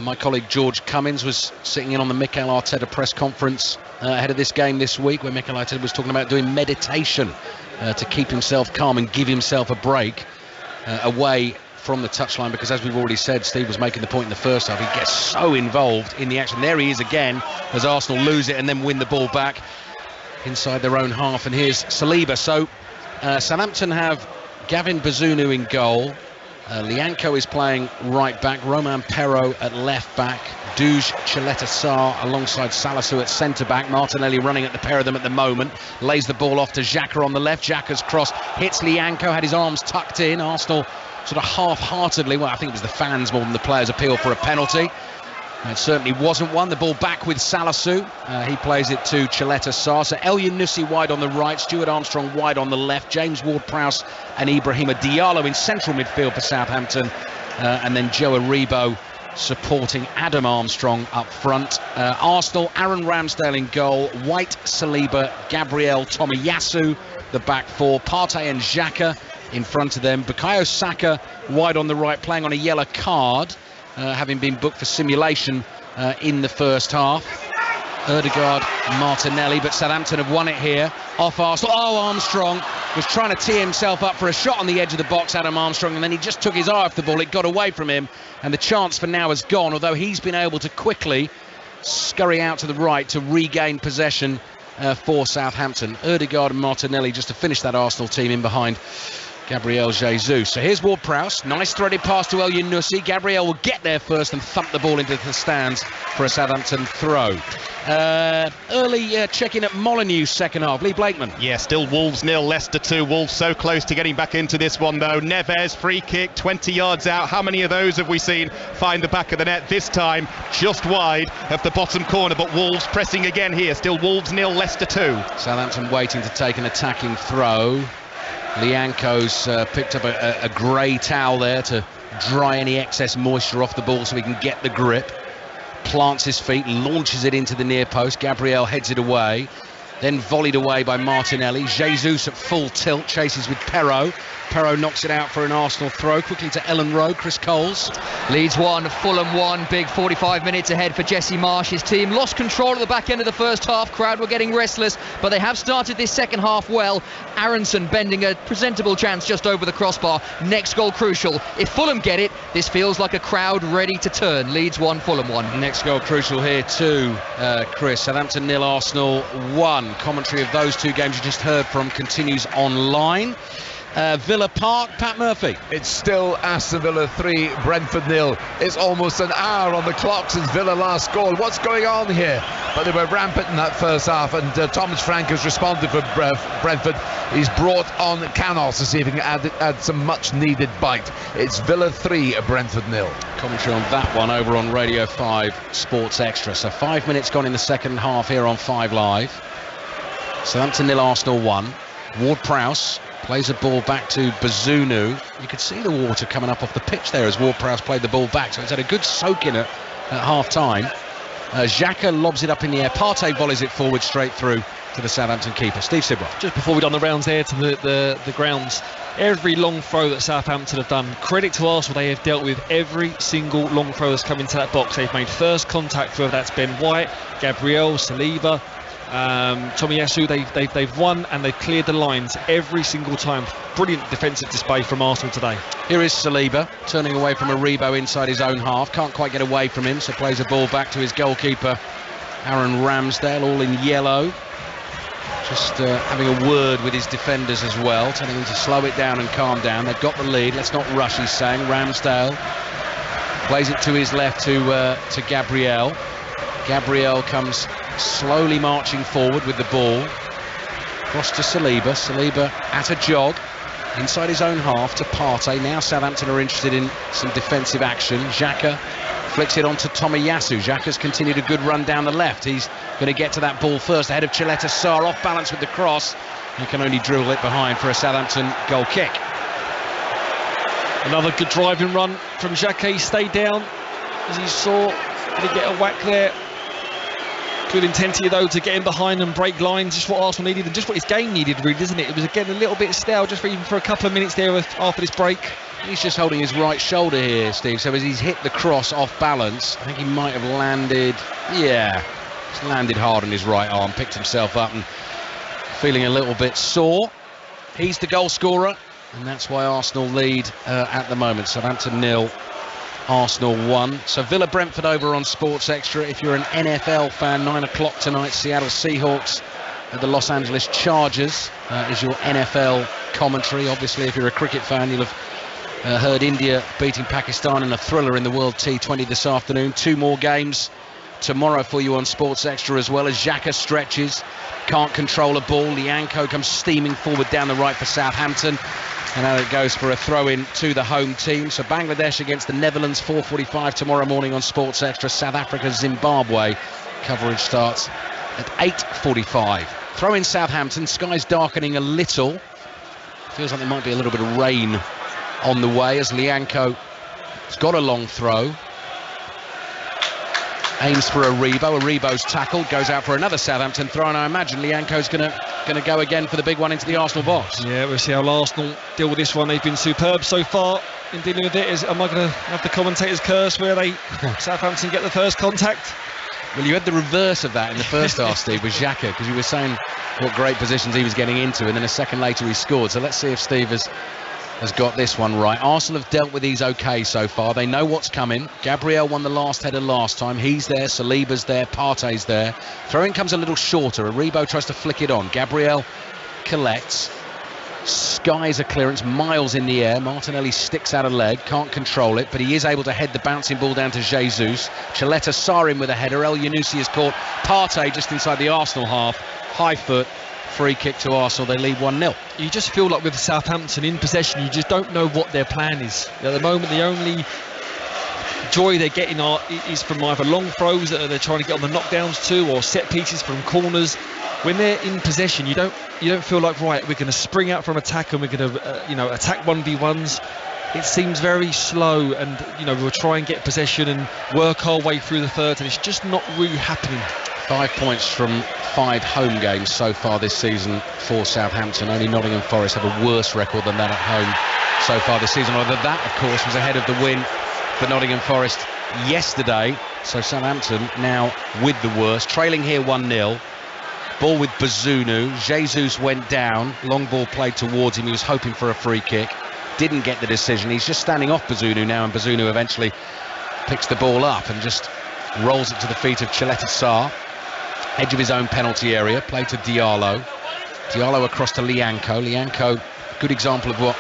My colleague George Cummins was sitting in on the Mikel Arteta press conference ahead of this game this week, where Mikel Arteta was talking about doing meditation to keep himself calm and give himself a break away from the touchline, because as we've already said, Steve was making the point in the first half, he gets so involved in the action. There he is again as Arsenal lose it and then win the ball back inside their own half. And here's Saliba. So Southampton have Gavin Bazunu in goal. Lianco is playing right back, Romain Perraud at left back, Duj Chileta-Sarr alongside Salisu at centre back. Martinelli running at the pair of them at the moment, lays the ball off to Xhaka on the left. Xhaka's cross hits Lianco, had his arms tucked in. Arsenal sort of half-heartedly, well, I think it was the fans more than the players, appeal for a penalty. It certainly wasn't one. The ball back with Salisu. He plays it to Chileta-Sarr. So El Yunusi wide on the right, Stuart Armstrong wide on the left, James Ward-Prowse and Ibrahima Diallo in central midfield for Southampton, and then Joe Aribo supporting Adam Armstrong up front. Arsenal, Aaron Ramsdale in goal, White, Saliba, Gabriel, Tomiyasu, the back four, Partey and Xhaka in front of them. Bukayo Saka wide on the right, playing on a yellow card, having been booked for simulation in the first half. Ødegaard, Martinelli, but Southampton have won it here off Arsenal. Armstrong was trying to tee himself up for a shot on the edge of the box, Adam Armstrong, and then he just took his eye off the ball. It got away from him, and the chance for now has gone, although he's been able to quickly scurry out to the right to regain possession for Southampton. Ødegaard and Martinelli just to finish that Arsenal team in behind Gabriel Jesus. So here's Ward-Prowse, nice threaded pass to El Yunusi. Gabriel will get there first and thump the ball into the stands for a Southampton throw. Early check-in at Molineux's second half. Lee Blakeman. Yeah, still Wolves 0, Leicester 2. Wolves so close to getting back into this one though. Neves free kick, 20 yards out. How many of those have we seen find the back of the net? This time just wide of the bottom corner, but Wolves pressing again here. Still Wolves 0, Leicester 2. Southampton waiting to take an attacking throw. Lianco's picked up a grey towel there to dry any excess moisture off the ball so he can get the grip. Plants his feet, launches it into the near post. Gabriel heads it away, then volleyed away by Martinelli. Jesus at full tilt, chases with Perraud. Perraud knocks it out for an Arsenal throw. Quickly to Ellen Rowe, Chris Coles. Leeds 1, Fulham 1. Big 45 minutes ahead for Jesse Marsh. His team lost control at the back end of the first half. Crowd were getting restless, but they have started this second half well. Aronson bending a presentable chance just over the crossbar. Next goal crucial. If Fulham get it, this feels like a crowd ready to turn. Leeds 1, Fulham 1. Next goal crucial here too, Chris. Southampton 0, Arsenal 1. Commentary of those two games you just heard from continues online. Villa Park, Pat Murphy. It's still Aston Villa 3, Brentford 0. It's almost an hour on the clock since Villa last scored. What's going on here? But they were rampant in that first half, and Thomas Frank has responded for Brentford. He's brought on Canos to see if he can add some much needed bite. It's Villa 3, Brentford 0. Commentary on that one over on Radio 5 Sports Extra. So 5 minutes gone in the second half here on 5 Live. Southampton 0, Arsenal 1. Ward-Prowse plays a ball back to Bazunu. You could see the water coming up off the pitch there as Ward-Prowse played the ball back, so it's had a good soak in it at half-time. Xhaka lobs it up in the air. Partey volleys it forward straight through to the Southampton keeper. Steve Sidwell. Just before we've done the rounds there to the grounds, every long throw that Southampton have done, credit to Arsenal, they have dealt with every single long throw that's come into that box. They've made first contact, whether that's Ben White, Gabriel, Saliba, Tomiyasu, they've won and they've cleared the lines every single time. Brilliant defensive display from Arsenal today. Here is Saliba turning away from Aribo inside his own half. Can't quite get away from him, so plays a ball back to his goalkeeper, Aaron Ramsdale, all in yellow. Just having a word with his defenders as well, telling them to slow it down and calm down. They've got the lead, let's not rush, he's saying. Ramsdale plays it to his left to Gabriel. Gabriel comes slowly marching forward with the ball. Cross to Saliba. Saliba at a jog inside his own half to Partey. Now Southampton are interested in some defensive action. Xhaka flicks it on to Tomiyasu. Xhaka's continued a good run down the left. He's going to get to that ball first ahead of Chileta Sarr, off balance with the cross. He can only dribble it behind for a Southampton goal kick. Another good driving run from Xhaka. He stayed down as he saw. Did he get a whack there? Good intensity though to get in behind and break lines. Just what Arsenal needed and just what his game needed, really, isn't it? It was getting a little bit stale just for a couple of minutes there after this break. He's just holding his right shoulder here, Steve, so as he's hit the cross off balance, I think he might have landed, just landed hard on his right arm, picked himself up and feeling a little bit sore. He's the goal scorer, and that's why Arsenal lead at the moment. Southampton 0, Arsenal 1. So Villa Brentford over on Sports Extra. If you're an NFL fan, 9 o'clock tonight, Seattle Seahawks at the Los Angeles Chargers is your NFL commentary. Obviously, if you're a cricket fan, you'll have heard India beating Pakistan in a thriller in the World T20 this afternoon. 2 more games tomorrow for you on Sports Extra as well, as Xhaka stretches, can't control a ball. Lianco comes steaming forward down the right for Southampton, and now it goes for a throw-in to the home team. So Bangladesh against the Netherlands, 4:45 tomorrow morning on Sports Extra. South Africa, Zimbabwe. Coverage starts at 8:45. Throw in Southampton. Sky's darkening a little. Feels like there might be a little bit of rain on the way as Lianco has got a long throw. Aims for Aribo. Aribo's tackled, goes out for another Southampton throw, and I imagine Lianco's going to go again for the big one into the Arsenal box. Yeah, we'll see how Arsenal deal with this one. They've been superb so far in dealing with it. Am I going to have the commentator's curse where Southampton get the first contact? Well, you had the reverse of that in the first half, Steve, with Xhaka, because you were saying what great positions he was getting into, and then a second later he scored. So let's see if Steve has got this one right. Arsenal have dealt with these okay so far. They know what's coming. Gabriel won the last header last time. He's there. Saliba's there. Partey's there. Throwing comes a little shorter. Aribo tries to flick it on. Gabriel collects. Skies a clearance miles in the air. Martinelli sticks out a leg. Can't control it, but he is able to head the bouncing ball down to Jesus. Chileta Sarr in with a header. El Yunusi has caught Partey just inside the Arsenal half. High foot. Free kick to Arsenal. They lead 1-0. You just feel like with Southampton in possession, you just don't know what their plan is. At the moment, the only joy they're getting is from either long throws that they're trying to get on the knockdowns to, or set pieces from corners. When they're in possession, you don't feel like, right, we're going to spring out from attack and we're going to attack 1v1s. It seems very slow, and we'll try and get possession and work our way through the third, and it's just not really happening. 5 points from 5 home games so far this season for Southampton. Only Nottingham Forest have a worse record than that at home so far this season. Although that, of course, was ahead of the win for Nottingham Forest yesterday. So Southampton now with the worst, trailing here 1-0. Ball with Bazunu. Jesus went down. Long ball played towards him. He was hoping for a free kick. Didn't get the decision. He's just standing off Bazunu now, and Bazunu eventually picks the ball up and just rolls it to the feet of Chileta Sarr. Edge of his own penalty area. Play to Diallo. Diallo across to Lianco. Lianco, good example of what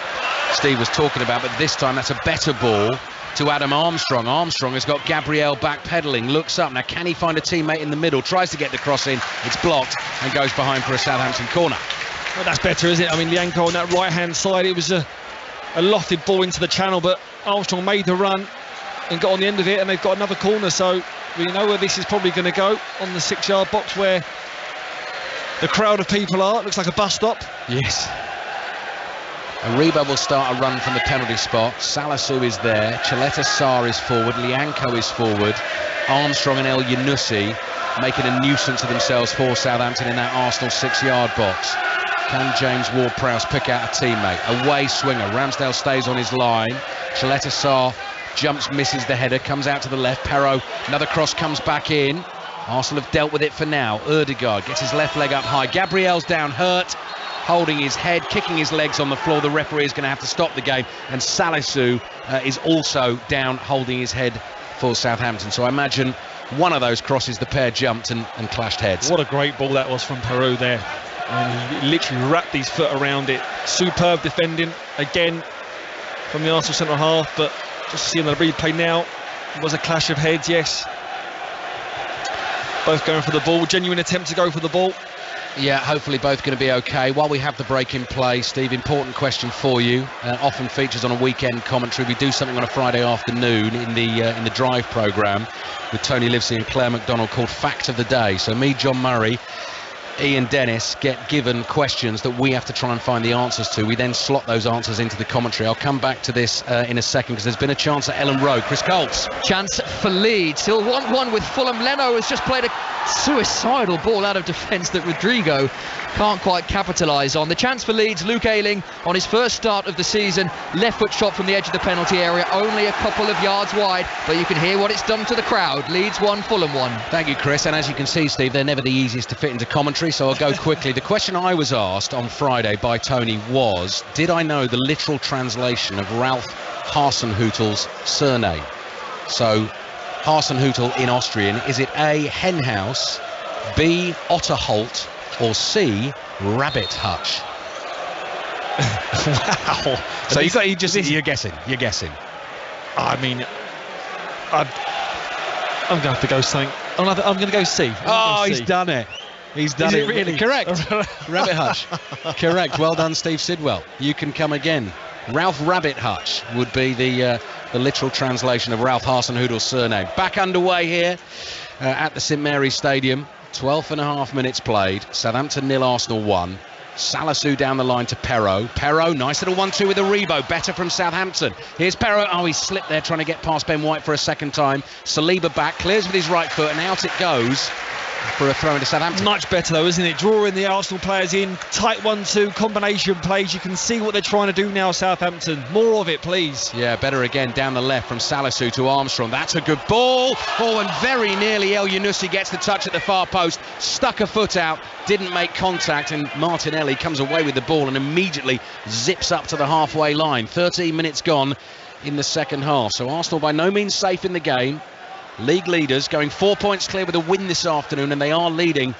Steve was talking about, but this time that's a better ball to Adam Armstrong. Armstrong has got Gabriel backpedaling, looks up. Now, can he find a teammate in the middle? Tries to get the cross in. It's blocked and goes behind for a Southampton corner. Well, that's better, isn't it? I mean, Lianco on that right-hand side, it was a lofted ball into the channel, but Armstrong made the run and got on the end of it, and they've got another corner, so we know where this is probably going to go, on the 6-yard box where the crowd of people are. It looks like a bus stop. Yes. Aribo will start a run from the penalty spot. Salisu is there. Chileta Sarr is forward. Lianco is forward. Armstrong and El Yunusi making a nuisance of themselves for Southampton in that Arsenal 6-yard box. Can James Ward-Prowse pick out a teammate? Away swinger. Ramsdale stays on his line. Chileta Sarr jumps, misses the header, comes out to the left. Perrault, another cross comes back in. Arsenal have dealt with it for now. Ødegaard gets his left leg up high. Gabriel's down hurt, holding his head, kicking his legs on the floor. The referee is going to have to stop the game. And Salisu is also down, holding his head for Southampton. So I imagine one of those crosses, the pair jumped and clashed heads. What a great ball that was from Peru there. And he literally wrapped his foot around it. Superb defending again from the Arsenal centre half, but just seeing the replay now, it was a clash of heads, yes. Both going for the ball, genuine attempt to go for the ball. Yeah, hopefully both going to be okay. While we have the break in play, Steve, important question for you. Often features on a weekend commentary. We do something on a Friday afternoon in the Drive programme with Tony Livesey and Claire McDonald called Fact of the Day. So me, John Murray, Ian Dennis get given questions that we have to try and find the answers to. We then slot those answers into the commentary. I'll come back to this in a second because there's been a chance at Ellen Road. Chris Colts. Chance for Leeds. Still 1-1 with Fulham. Leno has just played a suicidal ball out of defence that Rodrigo can't quite capitalise on. The chance for Leeds, Luke Ayling on his first start of the season, left foot shot from the edge of the penalty area, only a couple of yards wide, but you can hear what it's done to the crowd. Leeds 1, Fulham 1. Thank you, Chris, and as you can see, Steve, they're never the easiest to fit into commentary, so I'll go quickly. The question I was asked on Friday by Tony was, did I know the literal translation of Ralph Hasenhüttl's surname? So Hasenhüttl in Austrian, is it A, hen house, B, Otterholt, or C, rabbit hutch? Wow. So you're guessing. I mean, I'm going to have to go something. I'm going to go C. He's done it. He's done it. Really? Correct. Rabbit hutch. Correct. Well done, Steve Sidwell. You can come again. Ralph Rabbit Hutch would be the literal translation of Ralph Hasenhüttl's surname. Back underway here at the St Mary's Stadium. 12.5 minutes played. Southampton 0, Arsenal 1. Salisu down the line to Perraud. Perraud, nice little 1-2 with a rebo. Better from Southampton. Here's Perraud. Oh, he slipped there trying to get past Ben White for a second time. Saliba back, clears with his right foot, and out it goes for a throw into Southampton. Much better though, isn't it? Drawing the Arsenal players in, tight 1-2 combination plays. You can see what they're trying to do now, Southampton. More of it, please. Yeah, better again down the left from Salisu to Armstrong. That's a good ball. Oh, and very nearly El Yunusi gets the touch at the far post. Stuck a foot out, didn't make contact, and Martinelli comes away with the ball and immediately zips up to the halfway line. 13 minutes gone in the second half. So Arsenal by no means safe in the game. League leaders going 4 points clear with a win this afternoon, and they are leading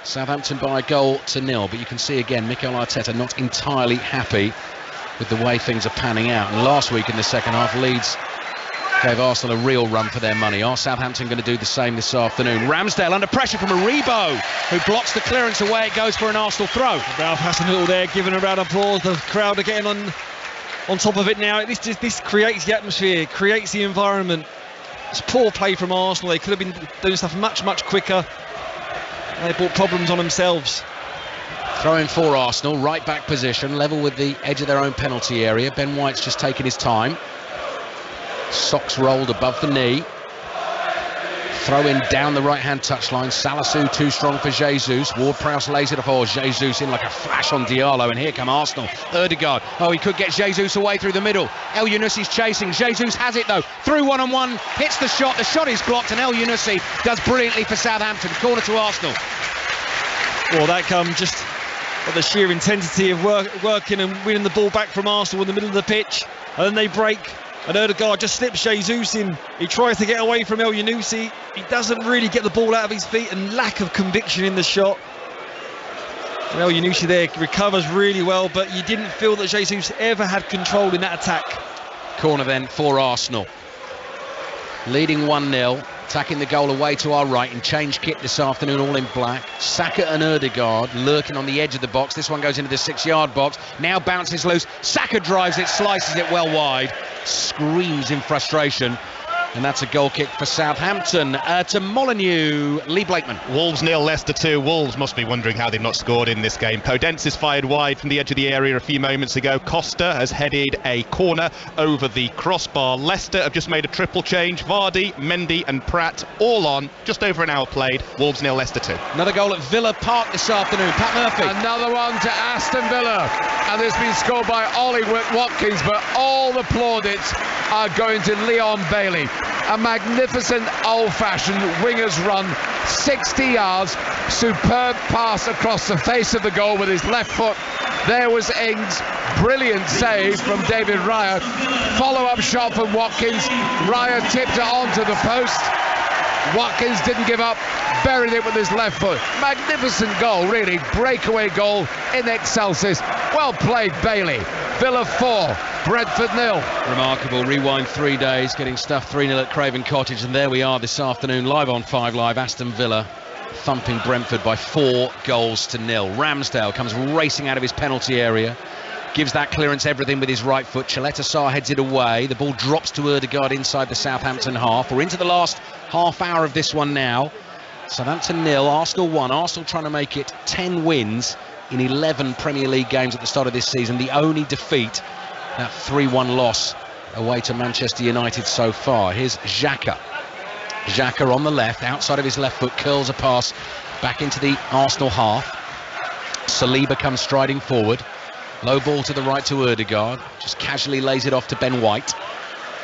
Southampton by a goal to 0. But you can see again, Mikel Arteta not entirely happy with the way things are panning out. And last week in the second half, Leeds gave Arsenal a real run for their money. Are Southampton going to do the same this afternoon? Ramsdale under pressure from Aribo, who blocks the clearance. Away it goes for an Arsenal throw. Ralph Hasenhüttl there giving a round of applause. The crowd are getting on top of it now. This creates the atmosphere, creates the environment. It's poor play from Arsenal. They could have been doing stuff much quicker. They brought problems on themselves. Throw-in for Arsenal, right back position, level with the edge of their own penalty area. Ben White's just taken his time. Socks rolled above the knee. Throw in down the right-hand touchline. Salisu too strong for Jesus. Ward-Prowse lays it off. Jesus in like a flash on Diallo, and here come Arsenal. Ødegaard. Oh, he could get Jesus away through the middle. El Yunusi's chasing. Jesus has it though. Through 1-on-1, hits the shot. The shot is blocked, and El Yunusi does brilliantly for Southampton. Corner to Arsenal. Well, that comes just at the sheer intensity of working and winning the ball back from Arsenal in the middle of the pitch, and then they break. And Ødegaard just slips Jesus in. He tries to get away from El Yunusi. He doesn't really get the ball out of his feet, and lack of conviction in the shot. And El Yunusi there recovers really well, but you didn't feel that Jesus ever had control in that attack. Corner then for Arsenal. Leading 1-0. Attacking the goal away to our right in change kit this afternoon, all in black. Saka and Ødegaard lurking on the edge of the box. This one goes into the 6-yard box. Now bounces loose. Saka drives it, slices it well wide. Screams in frustration. And that's a goal kick for Southampton. To Molineux, Lee Blakeman. Wolves 0, Leicester 2. Wolves must be wondering how they've not scored in this game. Podence is fired wide from the edge of the area a few moments ago. Costa has headed a corner over the crossbar. Leicester have just made a triple change. Vardy, Mendy and Pratt all on. Just over an hour played. Wolves 0, Leicester 2. Another goal at Villa Park this afternoon. Pat Murphy. Another one to Aston Villa. And it's been scored by Ollie Watkins, but all the plaudits are going to Leon Bailey. A magnificent old-fashioned winger's run, 60 yards, superb pass across the face of the goal with his left foot. There was Ings, brilliant save from David Raya. Follow-up shot from Watkins. Raya tipped it onto the post. Watkins didn't give up, buried it with his left foot. Magnificent goal, really. Breakaway goal in excelsis. Well played, Bailey. Villa 4, Brentford 0. Remarkable. Rewind 3 days, getting stuffed 3-0 at Craven Cottage, and there we are this afternoon, live on 5 Live. Aston Villa thumping Brentford by 4 goals to 0. Ramsdale comes racing out of his penalty area, gives that clearance everything with his right foot. Chaleta Sarr heads it away. The ball drops to Ødegaard inside the Southampton half. We're into the last half hour of this one now. Southampton 0, Arsenal 1. Arsenal trying to make it 10 wins in 11 Premier League games at the start of this season. The only defeat, that 3-1 loss away to Manchester United so far. Here's Xhaka. Xhaka on the left, outside of his left foot, curls a pass back into the Arsenal half. Saliba comes striding forward. Low ball to the right to Ødegaard. Just casually lays it off to Ben White.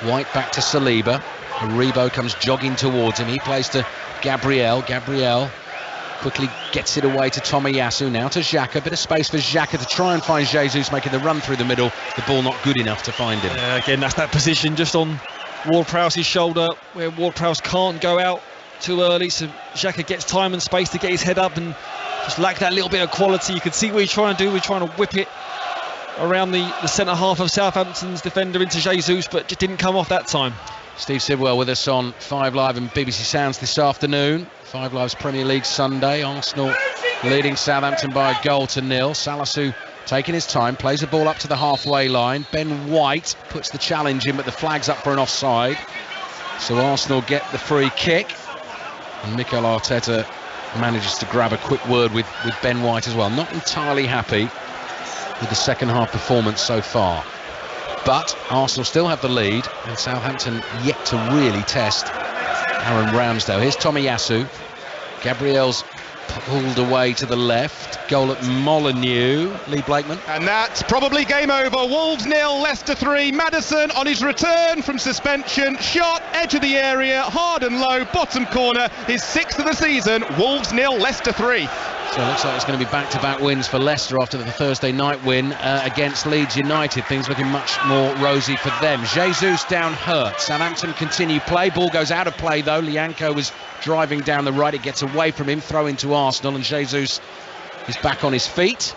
White back to Saliba. Aribo comes jogging towards him. He plays to Gabriel. Gabriel quickly gets it away to Tomiyasu. Now to Xhaka. Bit of space for Xhaka to try and find Jesus, making the run through the middle. The ball not good enough to find him. Again, that's that position just on Ward-Prowse's shoulder, where Ward-Prowse can't go out too early, so Xhaka gets time and space to get his head up and just lack that little bit of quality. You can see what he's trying to do. He's trying to whip it around the centre half of Southampton's defender into Jesus, but just didn't come off that time. Steve Sidwell with us on 5 Live and BBC Sounds this afternoon. 5 Live's Premier League Sunday. Arsenal leading Southampton by a goal to 0. Salisu taking his time, plays the ball up to the halfway line. Ben White puts the challenge in, but the flag's up for an offside. So Arsenal get the free kick. And Mikel Arteta manages to grab a quick word with Ben White as well. Not entirely happy with the second half performance so far. But Arsenal still have the lead, and Southampton yet to really test Aaron Ramsdale. Here's Tomiyasu. Gabriel's pulled away to the left. Goal at Molineux. Lee Blakeman. And that's probably game over. Wolves 0, Leicester 3. Maddison on his return from suspension. Shot, edge of the area, hard and low, bottom corner. His 6th of the season. Wolves 0, Leicester 3. So it looks like it's going to be back-to-back wins for Leicester after the Thursday night win against Leeds United. Things looking much more rosy for them. Jesus down hurt. Southampton continue play. Ball goes out of play though. Lianco was driving down the right. It gets away from him. Throw into Arsenal, and Jesus is back on his feet.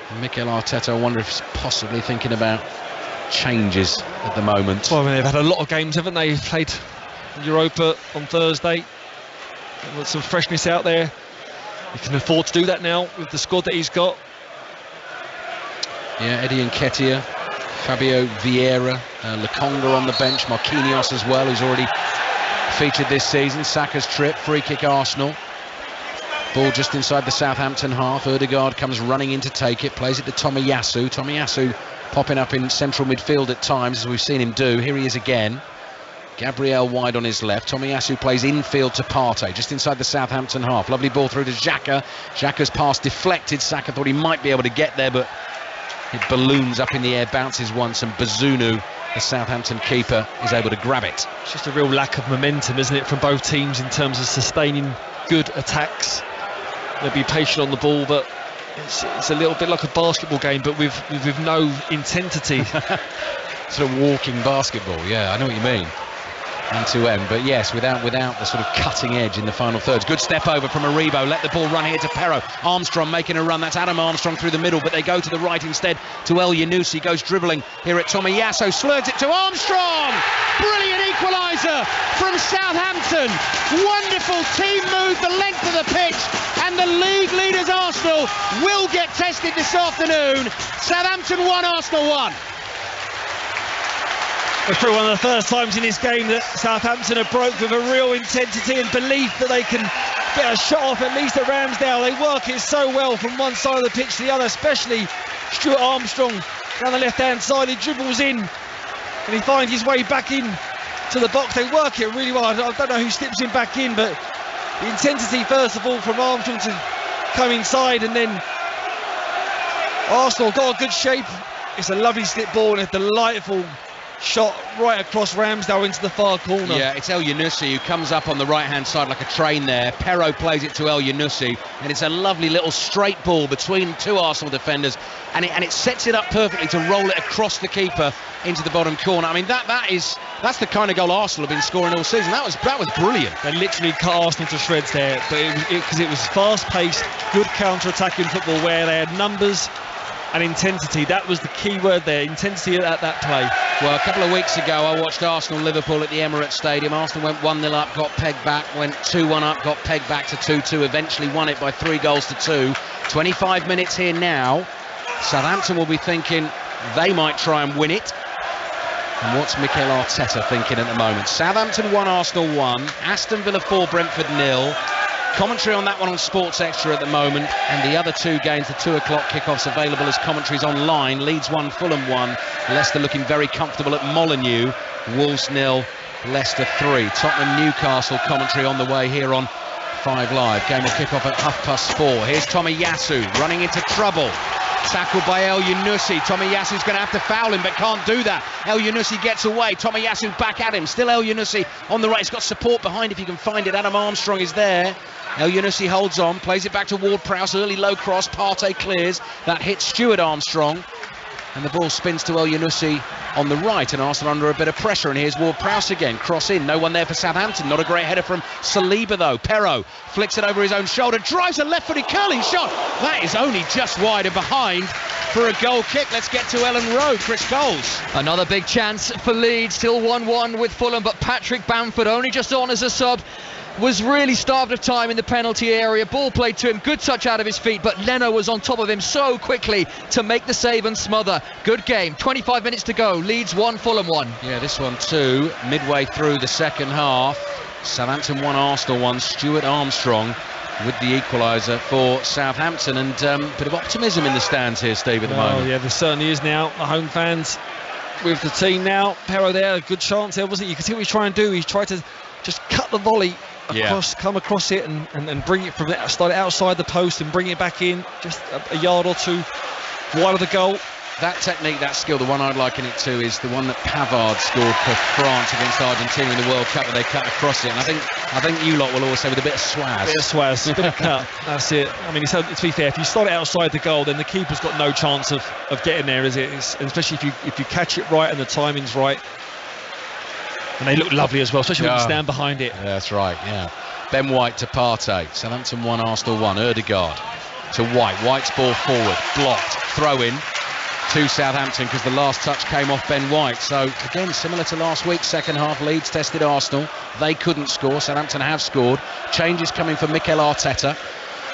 And Mikel Arteta, I wonder if he's possibly thinking about changes at the moment. Well, I mean, they've had a lot of games, haven't they? They've played Europa on Thursday. Got some freshness out there. He can afford to do that now with the squad that he's got. Yeah, Eddie Nketiah, Fabio Vieira, Lokonga on the bench, Marquinhos as well, who's already featured this season. Saka's trip, free kick Arsenal. Ball just inside the Southampton half. Ødegaard comes running in to take it, plays it to Tomiyasu. Tomiyasu popping up in central midfield at times, as we've seen him do. Here he is again. Gabriel wide on his left. Tomiyasu plays infield to Partey, just inside the Southampton half. Lovely ball through to Xhaka. Xhaka's pass deflected. Saka thought he might be able to get there, but it balloons up in the air, bounces once, and Bazunu, the Southampton keeper, is able to grab it. It's just a real lack of momentum, isn't it, from both teams in terms of sustaining good attacks. They'll be patient on the ball, but it's a little bit like a basketball game, but with no intensity. Sort of walking basketball, yeah, I know what you mean. End to end, but yes, without the sort of cutting edge in the final thirds. Good step over from Aribo. Let the ball run here to Perro. Armstrong making a run. That's Adam Armstrong through the middle, but they go to the right instead to El Yunusi. Goes dribbling here at Tomiyasu. Slurs it to Armstrong. Brilliant equaliser from Southampton. Wonderful team move the length of the pitch, and the league leaders Arsenal will get tested this afternoon. Southampton 1, Arsenal 1. It's probably one of the first times in this game that Southampton have broke with a real intensity and belief that they can get a shot off at least at Ramsdale. They work it so well from one side of the pitch to the other, especially Stuart Armstrong down the left-hand side. He dribbles in and he finds his way back in to the box. They work it really well. I don't know who slips him back in, but the intensity first of all from Armstrong to come inside, and then Arsenal got a good shape. It's a lovely slip ball and a delightful shot right across Ramsdale into the far corner. Yeah, it's El Younousi who comes up on the right-hand side like a train there. Perraud plays it to El Younousi, and it's a lovely little straight ball between two Arsenal defenders, and it sets it up perfectly to roll it across the keeper into the bottom corner. I mean, that's the kind of goal Arsenal have been scoring all season. That was brilliant. They literally cut Arsenal to shreds there, but because it was fast-paced, good counter-attacking football where they had numbers and intensity. That was the key word there, intensity at that play. Well, a couple of weeks ago I watched Arsenal-Liverpool at the Emirates Stadium. Arsenal went 1-0 up, got pegged back, went 2-1 up, got pegged back to 2-2, eventually won it by 3-2. 25 minutes here now. Southampton will be thinking they might try and win it. And what's Mikel Arteta thinking at the moment? Southampton 1, Arsenal 1, Aston Villa 4, Brentford 0. Commentary on that one on Sports Extra at the moment, and the other two games, the 2 o'clock kickoffs, available as commentaries online. Leeds 1, Fulham 1, Leicester looking very comfortable at Molineux. Wolves 0, Leicester 3. Tottenham Newcastle commentary on the way here on 5 Live. Game will kick off at 4:30. Here's Tomiyasu running into trouble. Tackled by El Younousi. Tomiyasu's going to have to foul him, but can't do that. El Younousi gets away. Tomiyasu back at him. Still El Younousi on the right. He's got support behind if you can find it. Adam Armstrong is there. El Younousi holds on, plays it back to Ward-Prowse. Early low cross. Partey clears. That hits Stuart Armstrong. And the ball spins to El Younousi on the right, and Arsenal under a bit of pressure. And here's Ward-Prowse again, cross in, no one there for Southampton. Not a great header from Saliba though. Perraud flicks it over his own shoulder, drives a left-footed curling shot. That is only just wide and behind for a goal kick. Let's get to Ellen Road. Chris Coles. Another big chance for Leeds, still 1-1 with Fulham, but Patrick Bamford only just on as a sub. Was really starved of time in the penalty area. Ball played to him, good touch out of his feet, but Leno was on top of him so quickly to make the save and smother. Good game, 25 minutes to go. Leeds 1, Fulham 1. Yeah, this one too, midway through the second half. Southampton 1, Arsenal 1. Stuart Armstrong with the equaliser for Southampton, and bit of optimism in the stands here, Steve, at the moment. Yeah, there certainly is now. The home fans with the team now. Perraud there, a good chance there, wasn't it? You can see what he's trying to do. He's trying to just cut the volley across, come across it and bring it from there, start it outside the post and bring it back in just a yard or two wide of the goal. That technique, that skill, the one I'd liken it to is the one that Pavard scored for France against Argentina in the World Cup, where they cut across it. And I think you lot will always say with a bit of swaz. A bit of cut. That's it. I mean, to be fair, if you start it outside the goal, then the keeper's got no chance of getting there, is it? Especially if you catch it right and the timing's right. And they look lovely as well, especially when you stand behind it. Yeah, that's right, yeah. Ben White to Partey. Southampton 1, Arsenal 1. Ødegaard to White. White's ball forward. Blocked. Throw in to Southampton because the last touch came off Ben White. So, again, similar to last week, second half, Leeds tested Arsenal. They couldn't score. Southampton have scored. Changes coming for Mikel Arteta.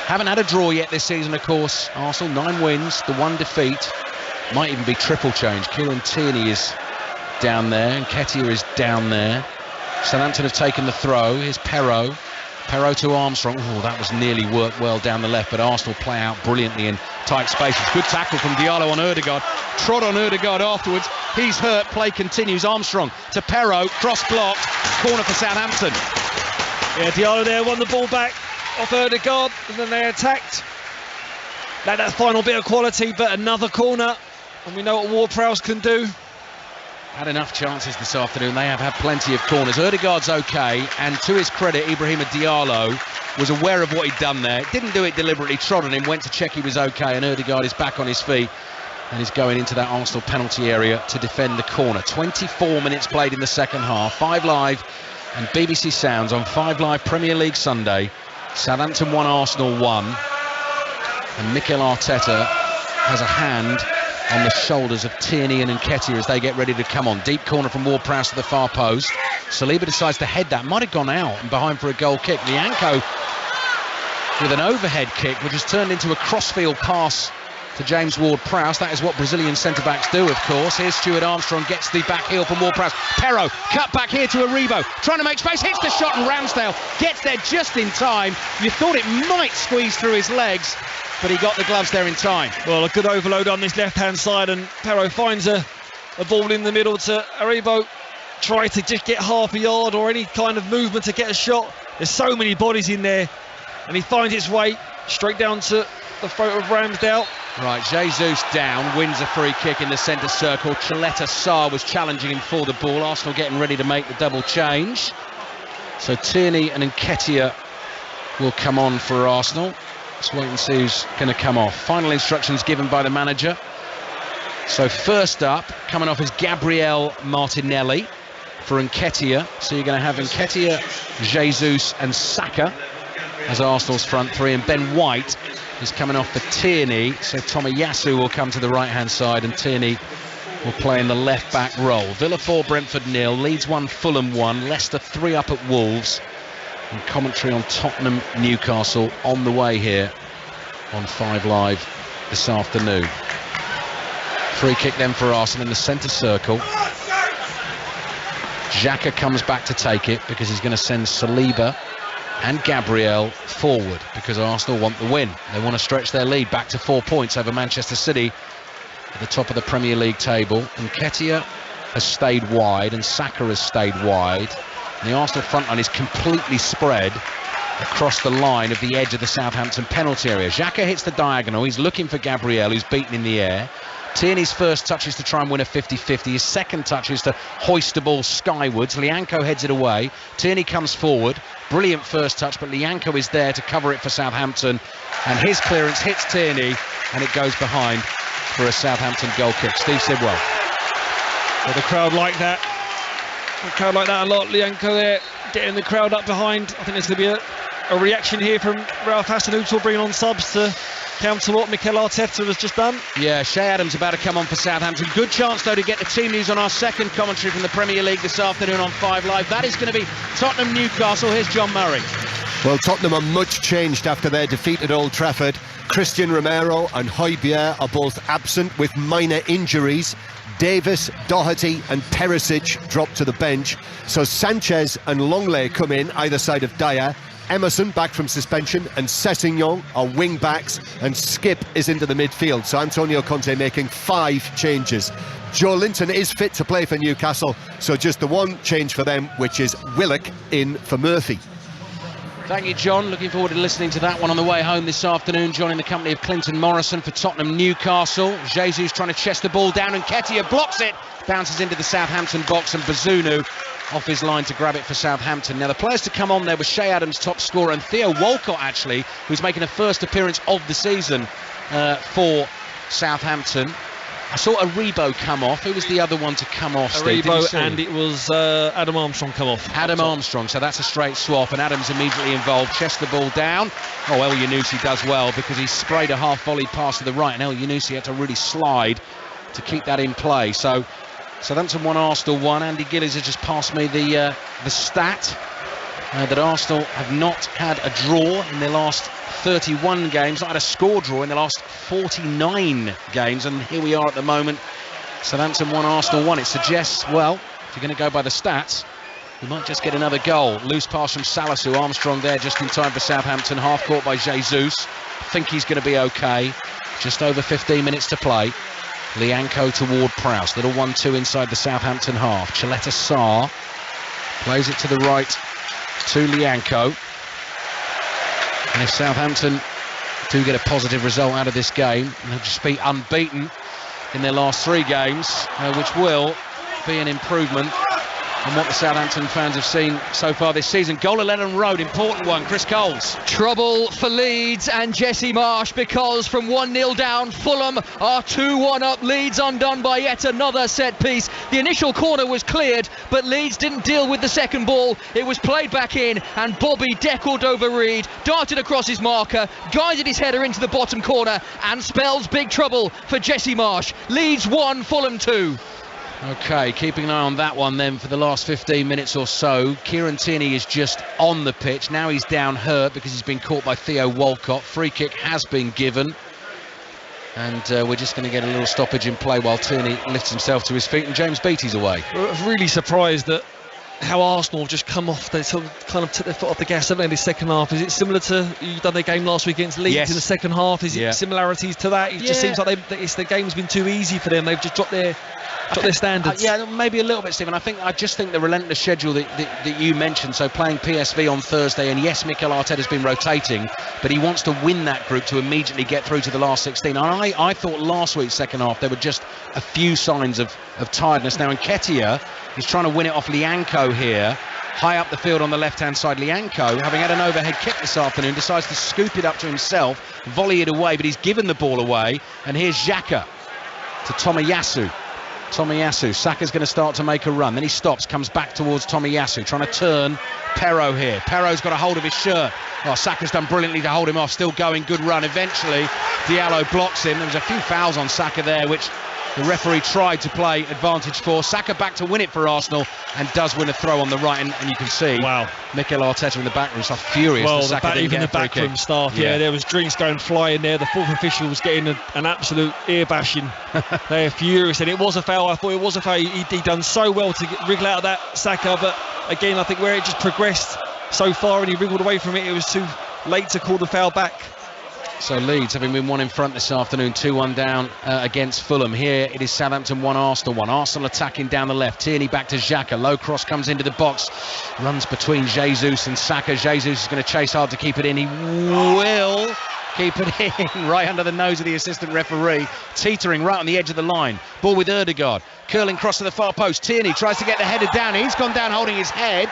Haven't had a draw yet this season, of course. Arsenal, 9 wins, the 1 defeat. Might even be triple change. Kieran Tierney is down there, and Nketiah is down there. Southampton have taken the throw. Here's Perraud. Perraud to Armstrong. Oh, that was nearly worked well down the left, but Arsenal play out brilliantly in tight spaces. Good tackle from Diallo on Ødegaard. Trod on Ødegaard afterwards. He's hurt. Play continues. Armstrong to Perraud. Cross blocked. Corner for Southampton. Yeah, Diallo there won the ball back off Ødegaard, and then they attacked. That final bit of quality, but another corner, and we know what Ward-Prowse can do. Had enough chances this afternoon. They have had plenty of corners. Ødegaard's okay, and to his credit, Ibrahima Diallo was aware of what he'd done there. Didn't do it deliberately, trod on him, went to check he was okay, and Ødegaard is back on his feet and is going into that Arsenal penalty area to defend the corner. 24 minutes played in the second half. 5 Live and BBC Sounds on 5 Live Premier League Sunday. Southampton 1, Arsenal 1. And Mikel Arteta has a hand on the shoulders of Tierney and Nketiah as they get ready to come on. Deep corner from Ward-Prowse to the far post. Saliba decides to head that. Might have gone out and behind for a goal kick. Lianco with an overhead kick, which has turned into a crossfield pass to James Ward-Prowse. That is what Brazilian centre-backs do, of course. Here's Stuart Armstrong, gets the back heel from Ward-Prowse. Perraud, cut back here to Aribo, trying to make space, hits the shot, and Ramsdale gets there just in time. You thought it might squeeze through his legs, but he got the gloves there in time. Well, a good overload on this left-hand side, and Perraud finds a ball in the middle to Aribo. Try to just get half a yard or any kind of movement to get a shot. There's so many bodies in there, and he finds its way straight down to the throat of Ramsdale. Right, Jesus down, wins a free kick in the centre circle. Chaleta Sarr was challenging him for the ball. Arsenal getting ready to make the double change. So Tierney and Nketiah will come on for Arsenal. Let's wait and see who's going to come off. Final instructions given by the manager. So first up, coming off is Gabriel Martinelli for Nketiah. So you're going to have Nketiah, Jesus and Saka as Arsenal's front three, and Ben White is coming off for Tierney. So Tomiyasu will come to the right-hand side and Tierney will play in the left-back role. Villa 4, Brentford 0, Leeds 1, Fulham 1, Leicester 3 up at Wolves. And commentary on Tottenham Newcastle on the way here on 5 Live this afternoon. Free kick then for Arsenal in the centre circle. Xhaka comes back to take it because he's going to send Saliba and Gabriel forward because Arsenal want the win. They want to stretch their lead back to 4 points over Manchester City at the top of the Premier League table. And Nketiah has stayed wide and Saka has stayed wide. And the Arsenal front line is completely spread across the line of the edge of the Southampton penalty area. Xhaka hits the diagonal. He's looking for Gabriel, who's beaten in the air. Tierney's first touch is to try and win a 50-50. His second touch is to hoist the ball skywards. Lianco heads it away. Tierney comes forward. Brilliant first touch, but Lianco is there to cover it for Southampton. And his clearance hits Tierney, and it goes behind for a Southampton goal kick. Steve Sidwell. Well, the crowd like that. The crowd like that a lot. Lianco there, getting the crowd up behind. I think there's going to be a reaction here from Ralph Hasenhüttl, bringing on subs to counter what Mikel Arteta has just done. Yeah, Shea Adams about to come on for Southampton. Good chance, though, to get the team news on our second commentary from the Premier League this afternoon on 5 Live. That is going to be Tottenham Newcastle. Here's John Murray. Well, Tottenham are much changed after their defeat at Old Trafford. Christian Romero and Højbjerg are both absent with minor injuries. Davis, Doherty and Perisic drop to the bench. So Sanchez and Longley come in either side of Dyer. Emerson back from suspension and Sessegnon are wing backs and Skip is into the midfield. So Antonio Conte making 5 changes. Joe Linton is fit to play for Newcastle, so just the one change for them, which is Willock in for Murphy. Thank you, John. Looking forward to listening to that one on the way home this afternoon. Joining the company of Clinton Morrison for Tottenham Newcastle. Jesus trying to chest the ball down and Nketiah blocks it. Bounces into the Southampton box and Bazunu off his line to grab it for Southampton. Now the players to come on there were Shea Adams, top scorer, and Theo Walcott, actually, who's making a first appearance of the season for Southampton. I saw Aribo come off. Who was the other one to come off, Steve? Aribo, and it was Adam Armstrong come off. Adam Armstrong, so that's a straight swap, and Adams immediately involved. Chests the ball down. Oh, El Yunusi does well because he sprayed a half-volley pass to the right, and El Yunusi had to really slide to keep that in play. So Southampton 1, Arsenal 1. Andy Gillies has just passed me the stat that Arsenal have not had a draw in their last 31 games, not had a score draw in the last 49 games, and here we are at the moment. Southampton 1, Arsenal 1. It suggests, well, if you're going to go by the stats, we might just get another goal. Loose pass from Salisu. Armstrong there just in time for Southampton. Half caught by Jesus. Think he's going to be okay. Just over 15 minutes to play. Lianco toward Prowse. Little 1-2 inside the Southampton half. Chaleta Sarr plays it to the right to Lianco. And if Southampton do get a positive result out of this game, they'll just be unbeaten in their last 3 games, which will be an improvement on what the Southampton fans have seen so far this season. Goal at Lennon Road, important one. Chris Coles. Trouble for Leeds and Jesse Marsh, because from 1-0 down, Fulham are 2-1 up. Leeds undone by yet another set piece. The initial corner was cleared, but Leeds didn't deal with the second ball. It was played back in, and Bobby deckled over Reed, darted across his marker, guided his header into the bottom corner, and spells big trouble for Jesse Marsh. Leeds 1, Fulham 2. Okay, keeping an eye on that one then for the last 15 minutes or so. Kieran Tierney is just on the pitch. Now he's down hurt because he's been caught by Theo Walcott. Free kick has been given. And we're just going to get a little stoppage in play while Tierney lifts himself to his feet and James Beattie's away. I'm really surprised that how Arsenal have just come off, they sort of kind of took their foot off the gas, haven't they, in the second half? Is it similar to, you've done their game last week against Leeds in the second half? Is it similarities to that? It just seems like the game's been too easy for them. They've just dropped their standards. Yeah, maybe a little bit, Stephen. I just think the relentless schedule that you mentioned, so playing PSV on Thursday, and yes, Mikel Arteta's been rotating, but he wants to win that group to immediately get through to the last 16. And I thought last week's second half there were just a few signs of tiredness. Now Nketiah is trying to win it off Lianco here, high up the field on the left-hand side. Lianco, having had an overhead kick this afternoon, decides to scoop it up to himself, volley it away, but he's given the ball away. And here's Xhaka to Tomiyasu. Saka's going to start to make a run, then he stops, comes back towards Tomiyasu, trying to turn Perraud here. Perraud's got a hold of his shirt. Saka's done brilliantly to hold him off, still going, good run. Eventually Diallo blocks him. There was a few fouls on Saka there, which the referee tried to play advantage for. Saka back to win it for Arsenal, and does win a throw on the right, and you can see Mikel Arteta in the backroom so furious that Saka didn't get a free kick. Even the backroom staff, there was drinks going flying there. The fourth official was getting an absolute ear bashing. They're furious, and it was a foul. I thought it was a foul. He done so well to wriggle out of that, Saka, but again I think where it just progressed so far and he wriggled away from it, it was too late to call the foul back. So Leeds, having been 1 in front this afternoon, 2-1 down against Fulham. Here it is Southampton 1, Arsenal 1. Arsenal attacking down the left. Tierney back to Xhaka. Low cross comes into the box. Runs between Jesus and Saka. Jesus is going to chase hard to keep it in. He will keep it in right under the nose of the assistant referee. Teetering right on the edge of the line. Ball with Ødegaard. Curling cross to the far post. Tierney tries to get the header down. He's gone down holding his head.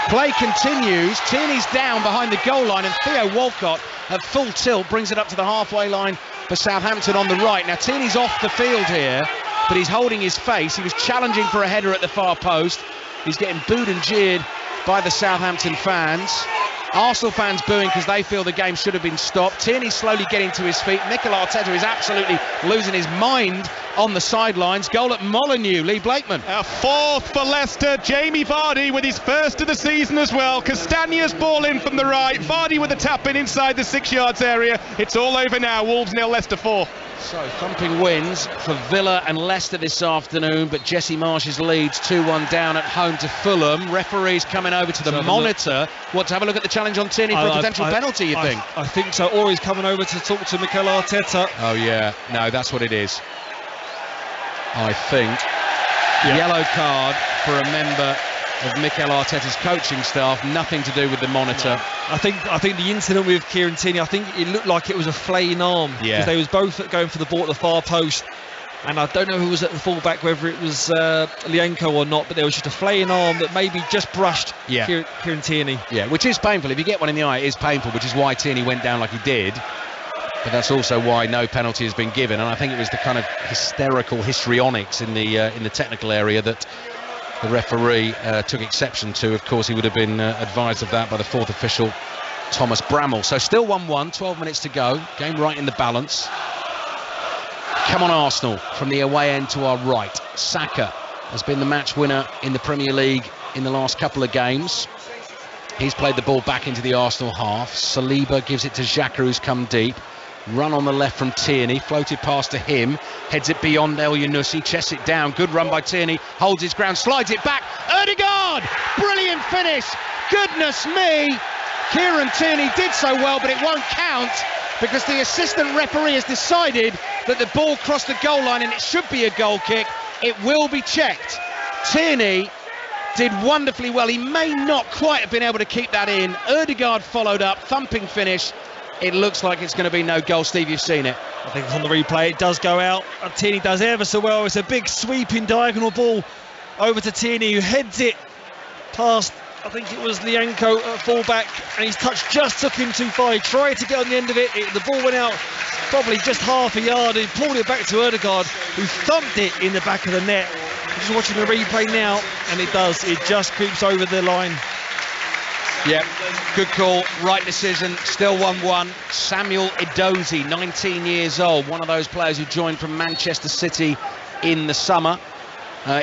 Play continues. Tierney's down behind the goal line, and Theo Walcott at full tilt brings it up to the halfway line for Southampton on the right. Now Tierney's off the field here, but he's holding his face. He was challenging for a header at the far post. He's getting booed and jeered by the Southampton fans. Arsenal fans booing because they feel the game should have been stopped. Tierney's slowly getting to his feet. Mikel Arteta is absolutely losing his mind on the sidelines. Goal at Molineux, Lee Blakeman. A fourth for Leicester. Jamie Vardy with his first of the season as well. Castagna's ball in from the right. Vardy with a tap in inside the 6 yards area. It's all over now. Wolves 0, Leicester 4. So thumping wins for Villa and Leicester this afternoon, but Jesse Marsh's Leeds 2-1 down at home to Fulham. Referees coming over to the monitor. What, to have a look at the challenge on Tierney for a potential penalty, you think? I think so, or he's coming over to talk to Mikel Arteta. Oh yeah, no, that's what it is. I think yellow card for a member of Mikel Arteta's coaching staff, nothing to do with the monitor. No. I think the incident with Kieran Tierney, I think it looked like it was a flaying arm, because they was both going for the ball at the far post, and I don't know who was at the fullback, whether it was Lianco or not, but there was just a flaying arm that maybe just brushed Kieran Tierney. Yeah, which is painful. If you get one in the eye, it is painful, which is why Tierney went down like he did. But that's also why no penalty has been given, and I think it was the kind of hysterical histrionics in the technical area that the referee took exception to. Of course, he would have been advised of that by the fourth official, Thomas Bramall. So still 1-1, 12 minutes to go. Game right in the balance. Come on, Arsenal, from the away end to our right. Saka has been the match winner in the Premier League in the last couple of games. He's played the ball back into the Arsenal half. Saliba gives it to Xhaka, who's come deep. Run on the left from Tierney, floated past to him, heads it beyond El Yunusi, chests it down, good run by Tierney, holds his ground, slides it back, Ødegaard, brilliant finish, goodness me, Kieran Tierney did so well, but it won't count because the assistant referee has decided that the ball crossed the goal line and it should be a goal kick. It will be checked. Tierney did wonderfully well, he may not quite have been able to keep that in. Ødegaard followed up, thumping finish. It looks like it's going to be no goal. Steve, you've seen it. I think it's on the replay. It does go out. Tierney does ever so well. It's a big sweeping diagonal ball over to Tierney, who heads it past, I think it was Lianco at fullback, and his touch just took him too far. He tried to get on the end of it. The ball went out probably just half a yard. He pulled it back to Ødegaard, who thumped it in the back of the net. I'm just watching the replay now, and it does. It just creeps over the line. Yep, good call, right decision, still 1-1. Samuel Edozie, 19 years old, one of those players who joined from Manchester City in the summer,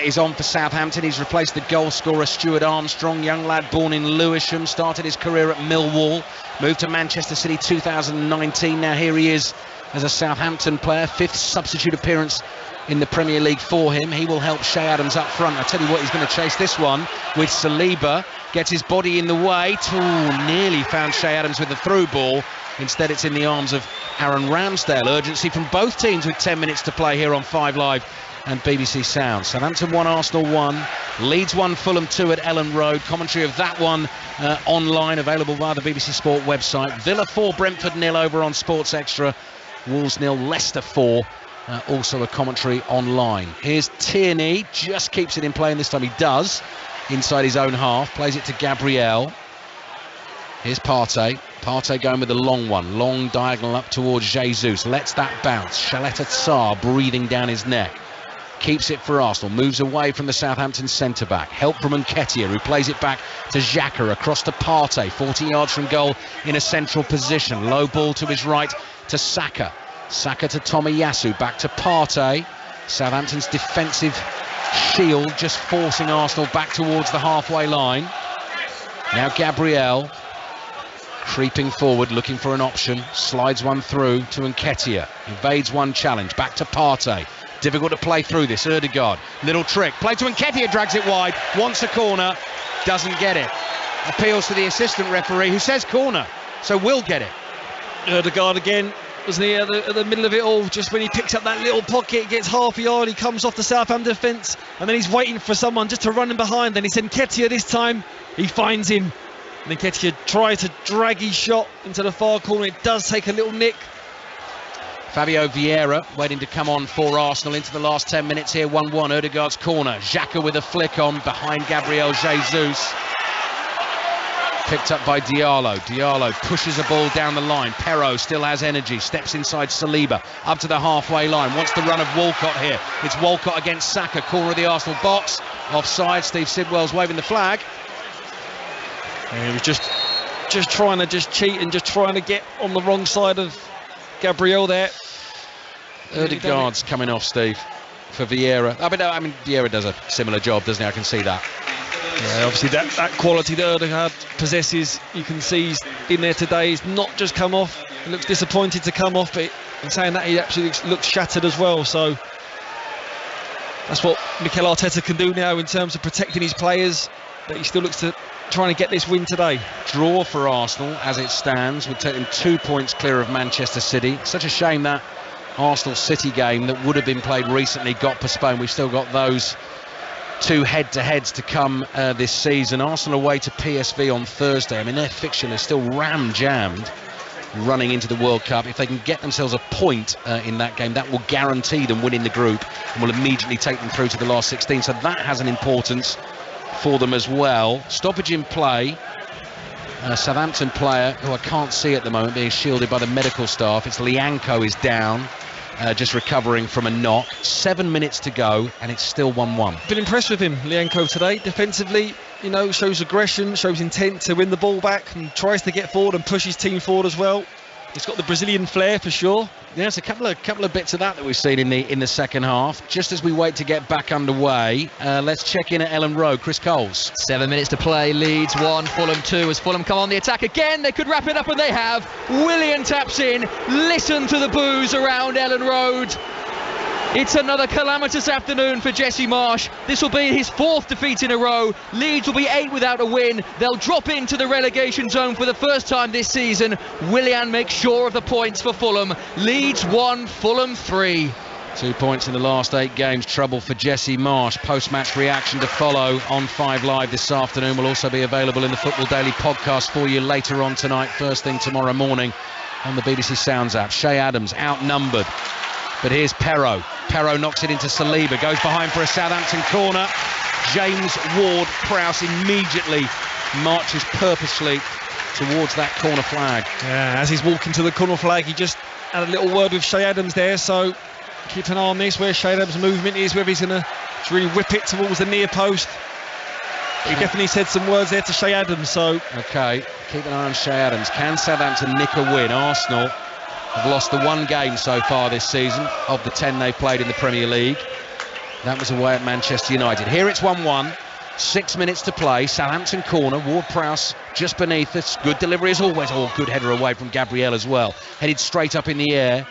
is on for Southampton. He's replaced the goal scorer Stuart Armstrong, young lad born in Lewisham, started his career at Millwall, moved to Manchester City 2019. Now here he is as a Southampton player, 5th substitute appearance in the Premier League for him. He will help Shea Adams up front. I tell you what, he's going to chase this one with Saliba. Gets his body in the way. Nearly found Shea Adams with the through ball. Instead, it's in the arms of Aaron Ramsdale. Urgency from both teams with 10 minutes to play here on 5 Live and BBC Sound. Southampton 1, Arsenal 1. Leeds 1, Fulham 2 at Ellen Road. Commentary of that one online, available via the BBC Sport website. Villa 4, Brentford 0 over on Sports Extra. Wolves 0, Leicester 4. Also a commentary online. Here's Tierney, just keeps it in play, and this time he does. Inside his own half, plays it to Gabriel. Here's Partey. Partey going with the long one. Long diagonal up towards Jesus. Lets that bounce. Shaletta Tsar breathing down his neck. Keeps it for Arsenal. Moves away from the Southampton centre-back. Help from Nketiah, who plays it back to Xhaka. Across to Partey. 40 yards from goal in a central position. Low ball to his right to Saka. Saka to Tomiyasu. Back to Partey. Southampton's defensive shield just forcing Arsenal back towards the halfway line. Now Gabriel creeping forward, looking for an option. Slides one through to Nketiah. Evades one challenge. Back to Partey. Difficult to play through this. Ødegaard, little trick. Play to Nketiah, drags it wide. Wants a corner. Doesn't get it. Appeals to the assistant referee, who says corner. So will get it. Ødegaard again. Wasn't he at the middle of it all? Just when he picks up that little pocket, gets half a yard, he comes off the Southampton defence, and then he's waiting for someone just to run him behind. Then it's Nketiah this time. He finds him. And Nketiah tries to drag his shot into the far corner. It does take a little nick. Fabio Vieira waiting to come on for Arsenal into the last 10 minutes here. 1-1, Ødegaard's corner. Xhaka with a flick on behind Gabriel Jesus. Picked up by Diallo. Diallo pushes a ball down the line. Perraud still has energy. Steps inside Saliba. Up to the halfway line. Wants the run of Walcott here. It's Walcott against Saka. Corner of the Arsenal box. Offside. Steve Sidwell's waving the flag. Yeah, he was just trying to cheat and just trying to get on the wrong side of Gabriel there. Ødegaard's coming off, Steve, for Vieira. I mean, Vieira does a similar job, doesn't he? I can see that. Yeah, obviously that quality that Ødegaard possesses, you can see he's in there today. He's not just come off. He looks disappointed to come off, but in saying that, he absolutely looks shattered as well. So that's what Mikel Arteta can do now in terms of protecting his players. But he still looks to trying to get this win today. Draw for Arsenal as it stands would take them 2 points clear of Manchester City. Such a shame that Arsenal City game that would have been played recently got postponed. We've still got those 2 head-to-heads to come this season. Arsenal away to PSV on Thursday. I mean, their fixture is still ram-jammed running into the World Cup. If they can get themselves a point in that game, that will guarantee them winning the group and will immediately take them through to the last 16. So that has an importance for them as well. Stoppage in play. A Southampton player who I can't see at the moment, being shielded by the medical staff. It's Lianco is down, just recovering from a knock. 7 minutes to go, and it's still 1-1. Been impressed with him, Lianco, today. Defensively, you know, shows aggression, shows intent to win the ball back, and tries to get forward and push his team forward as well. He's got the Brazilian flair for sure. Yeah, there's a couple of bits of that we've seen in the second half. Just as we wait to get back underway, let's check in at Ellen Road. Chris Coles. 7 minutes to play. Leeds 1, Fulham 2. As Fulham come on the attack again, they could wrap it up, and they have. Willian taps in. Listen to the boos around Ellen Road. It's another calamitous afternoon for Jesse Marsch. This will be his 4th defeat in a row. Leeds will be 8 without a win. They'll drop into the relegation zone for the first time this season. Willian makes sure of the points for Fulham. Leeds 1, Fulham 3. 2 points in the last 8 games. Trouble for Jesse Marsch. Post-match reaction to follow on 5 Live this afternoon. Will also be available in the Football Daily podcast for you later on tonight, first thing tomorrow morning on the BBC Sounds app. Shea Adams outnumbered. But here's Perraud. Perraud knocks it into Saliba, goes behind for a Southampton corner. James Ward-Prowse immediately marches purposely towards that corner flag. Yeah, as he's walking to the corner flag, he just had a little word with Shea Adams there, so keep an eye on this, where Shea Adams' movement is, whether he's going to really whip it towards the near post. He definitely said some words there to Shea Adams, so... OK, keep an eye on Shea Adams. Can Southampton nick a win? Arsenal have lost the 1 game so far this season of the 10 they've played in the Premier League. That was away at Manchester United. Here it's 1-1, 6 minutes to play. Southampton corner, Ward-Prowse just beneath us. Good delivery as always. Oh, good header away from Gabriel as well. Headed straight up in the air.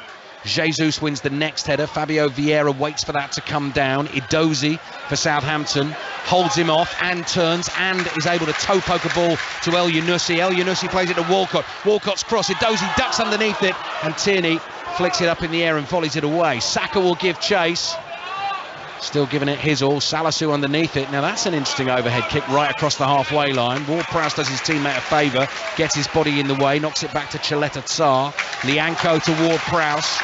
Jesus wins the next header. Fabio Vieira waits for that to come down. Edozie for Southampton holds him off and turns and is able to toe poke a ball to El Younousi. El Younousi plays it to Walcott. Walcott's cross. Edozie ducks underneath it and Tierney flicks it up in the air and volleys it away. Saka will give chase. Still giving it his all. Salisu underneath it. Now that's an interesting overhead kick right across the halfway line. Ward-Prowse does his teammate a favour, gets his body in the way, knocks it back to Cheleta Tsar. Lianco to Ward-Prowse.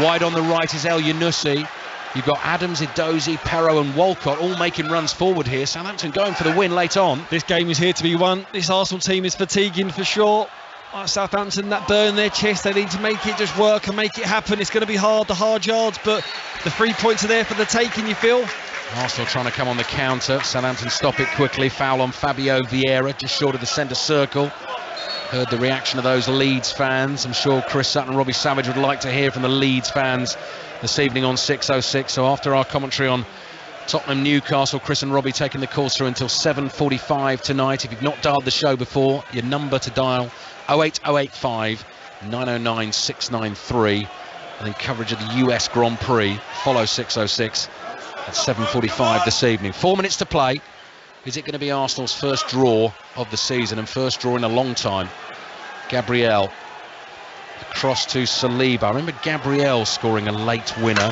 Wide on the right is El Younousi. You've got Adams, Edozie, Perro and Walcott all making runs forward here. Southampton going for the win late on. This game is here to be won. This Arsenal team is fatiguing for sure. Southampton, that burn in their chest, they need to make it just work and make it happen. It's going to be hard, the hard yards, but the 3 points are there for the taking, you feel? Arsenal trying to come on the counter. Southampton stop it quickly. Foul on Fabio Vieira, just short of the centre circle. Heard the reaction of those Leeds fans. I'm sure Chris Sutton and Robbie Savage would like to hear from the Leeds fans this evening on 6:06. So after our commentary on Tottenham Newcastle, Chris and Robbie taking the calls through until 7:45 tonight. If you've not dialed the show before, your number to dial 08085 909 693, and then coverage of the US Grand Prix. Follow 6:06 at 7:45 this evening. 4 minutes to play. Is it going to be Arsenal's first draw of the season and first draw in a long time? Gabriel across to Saliba. I remember Gabriel scoring a late winner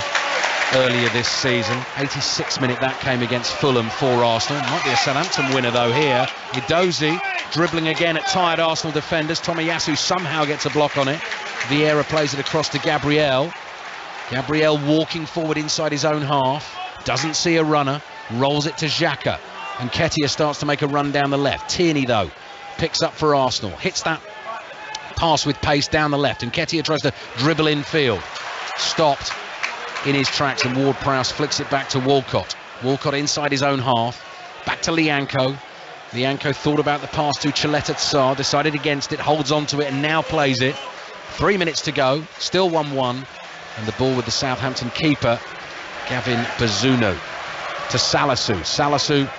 earlier this season. 86th minute that came against Fulham for Arsenal. Might be a Southampton winner though here. Edozie dribbling again at tired Arsenal defenders. Tomiyasu somehow gets a block on it. Vieira plays it across to Gabriel. Gabriel walking forward inside his own half. Doesn't see a runner. Rolls it to Xhaka. And Nketiah starts to make a run down the left. Tierney though picks up for Arsenal. Hits that pass with pace down the left. And Nketiah tries to dribble infield. Stopped in his tracks and Ward-Prowse flicks it back to Walcott. Walcott inside his own half. Back to Lianco. Lianco thought about the pass to Cheleta Tsar, decided against it, holds on to it and now plays it. 3 minutes to go, still 1-1. And the ball with the Southampton keeper, Gavin Bazunu. To Salisu. Salisu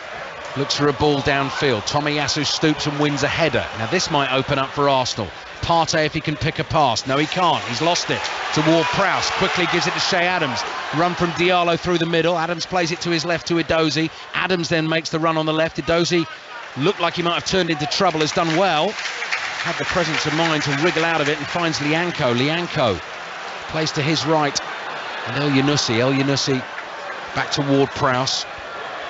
looks for a ball downfield. Tomiyasu stoops and wins a header. Now this might open up for Arsenal. Partey if he can pick a pass. No, he can't. He's lost it to Ward-Prowse. Quickly gives it to Shea Adams. Run from Diallo through the middle. Adams plays it to his left to Edozie. Adams then makes the run on the left. Edozie looked like he might have turned into trouble. Has done well. Had the presence of mind to wriggle out of it and finds Lianco. Lianco plays to his right. And El Younousi. El Younousi back to Ward-Prowse.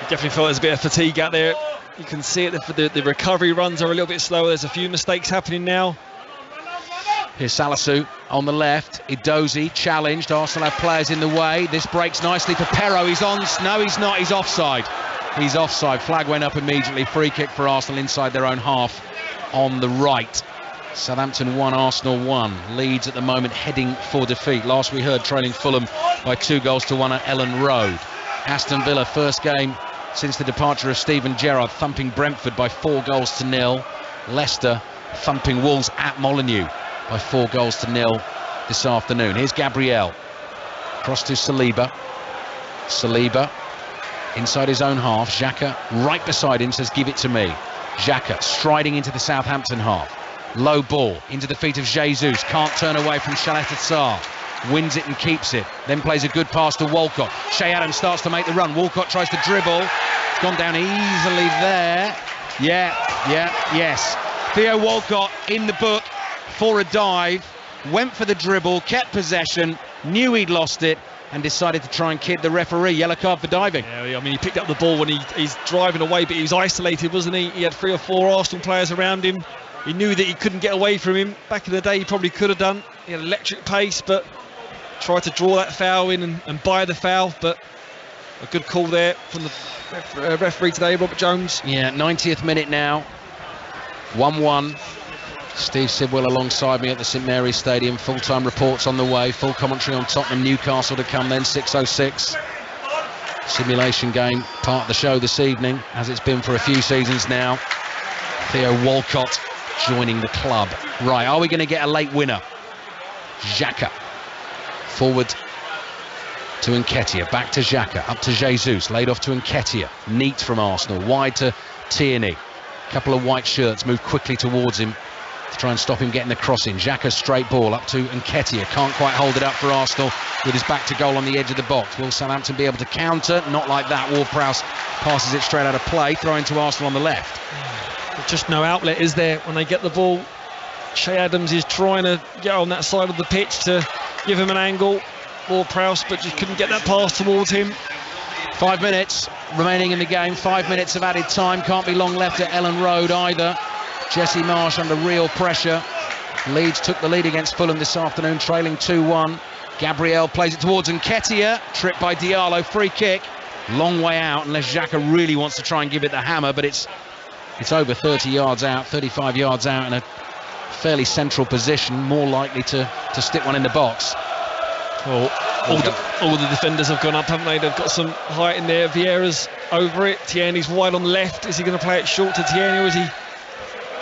You definitely felt there's a bit of fatigue out there. You can see it. The recovery runs are a little bit slower. There's a few mistakes happening now. Here's Salisu on the left. Edozie challenged. Arsenal have players in the way. This breaks nicely for Perro. He's on. No, he's not. He's offside. He's offside. Flag went up immediately. Free kick for Arsenal inside their own half on the right. Southampton 1, Arsenal 1. Leeds at the moment heading for defeat. Last we heard trailing Fulham by 2-1 at Ellen Road. Aston Villa, first game since the departure of Steven Gerrard, thumping Brentford by 4-0. Leicester thumping Wolves at Molineux by 4-0 this afternoon. Here's Gabriel. Cross to Saliba. Saliba inside his own half. Xhaka right beside him says, give it to me. Xhaka striding into the Southampton half. Low ball into the feet of Jesus. Can't turn away from Cheleta Tsar. Wins it and keeps it. Then plays a good pass to Walcott. Shea Adams starts to make the run. Walcott tries to dribble. It's gone down easily there. Yes. Theo Walcott in the book for a dive. Went for the dribble, kept possession, knew he'd lost it, and decided to try and kid the referee. Yellow card for diving. Yeah, I mean, he picked up the ball when he's driving away, but he was isolated, wasn't he? He had 3 or 4 Arsenal players around him. He knew that he couldn't get away from him. Back in the day, he probably could have done. He had electric pace, but tried to draw that foul in and buy the foul. But a good call there from the referee today, Robert Jones. Yeah, 90th minute now. 1-1. Steve Sidwell alongside me at the St Mary's Stadium. Full-time reports on the way. Full commentary on Tottenham Newcastle to come then. 6:06. Simulation game, part of the show this evening, as it's been for a few seasons now. Theo Walcott joining the club. Right, are we going to get a late winner? Xhaka forward to Nketiah, back to Xhaka, up to Jesus, laid off to Nketiah. Neat from Arsenal, wide to Tierney. Couple of white shirts move quickly towards him. to try and stop him getting the cross in. Xhaka straight ball up to Nketiah. Can't quite hold it up for Arsenal with his back to goal on the edge of the box. Will Southampton be able to counter? Not like that. Ward-Prowse passes it straight out of play, throwing to Arsenal on the left. Just no outlet, is there, when they get the ball? Che Adams is trying to get on that side of the pitch to give him an angle. Ward-Prowse, but just couldn't get that pass towards him. 5 minutes remaining in the game. 5 minutes of added time. Can't be long left at Ellen Road either. Jesse Marsh under real pressure. Leeds took the lead against Fulham this afternoon, trailing 2-1. Gabriel plays it towards Nketiah. Tripped by Diallo. Free kick. Long way out, unless Xhaka really wants to try and give it the hammer, but it's over 30 yards out, 35 yards out in a fairly central position, more likely to stick one in the box. Well, all the defenders have gone up, haven't they? They've got some height in there. Vieira's over it. Tierney's wide on the left. Is he going to play it short to Tierney, or is he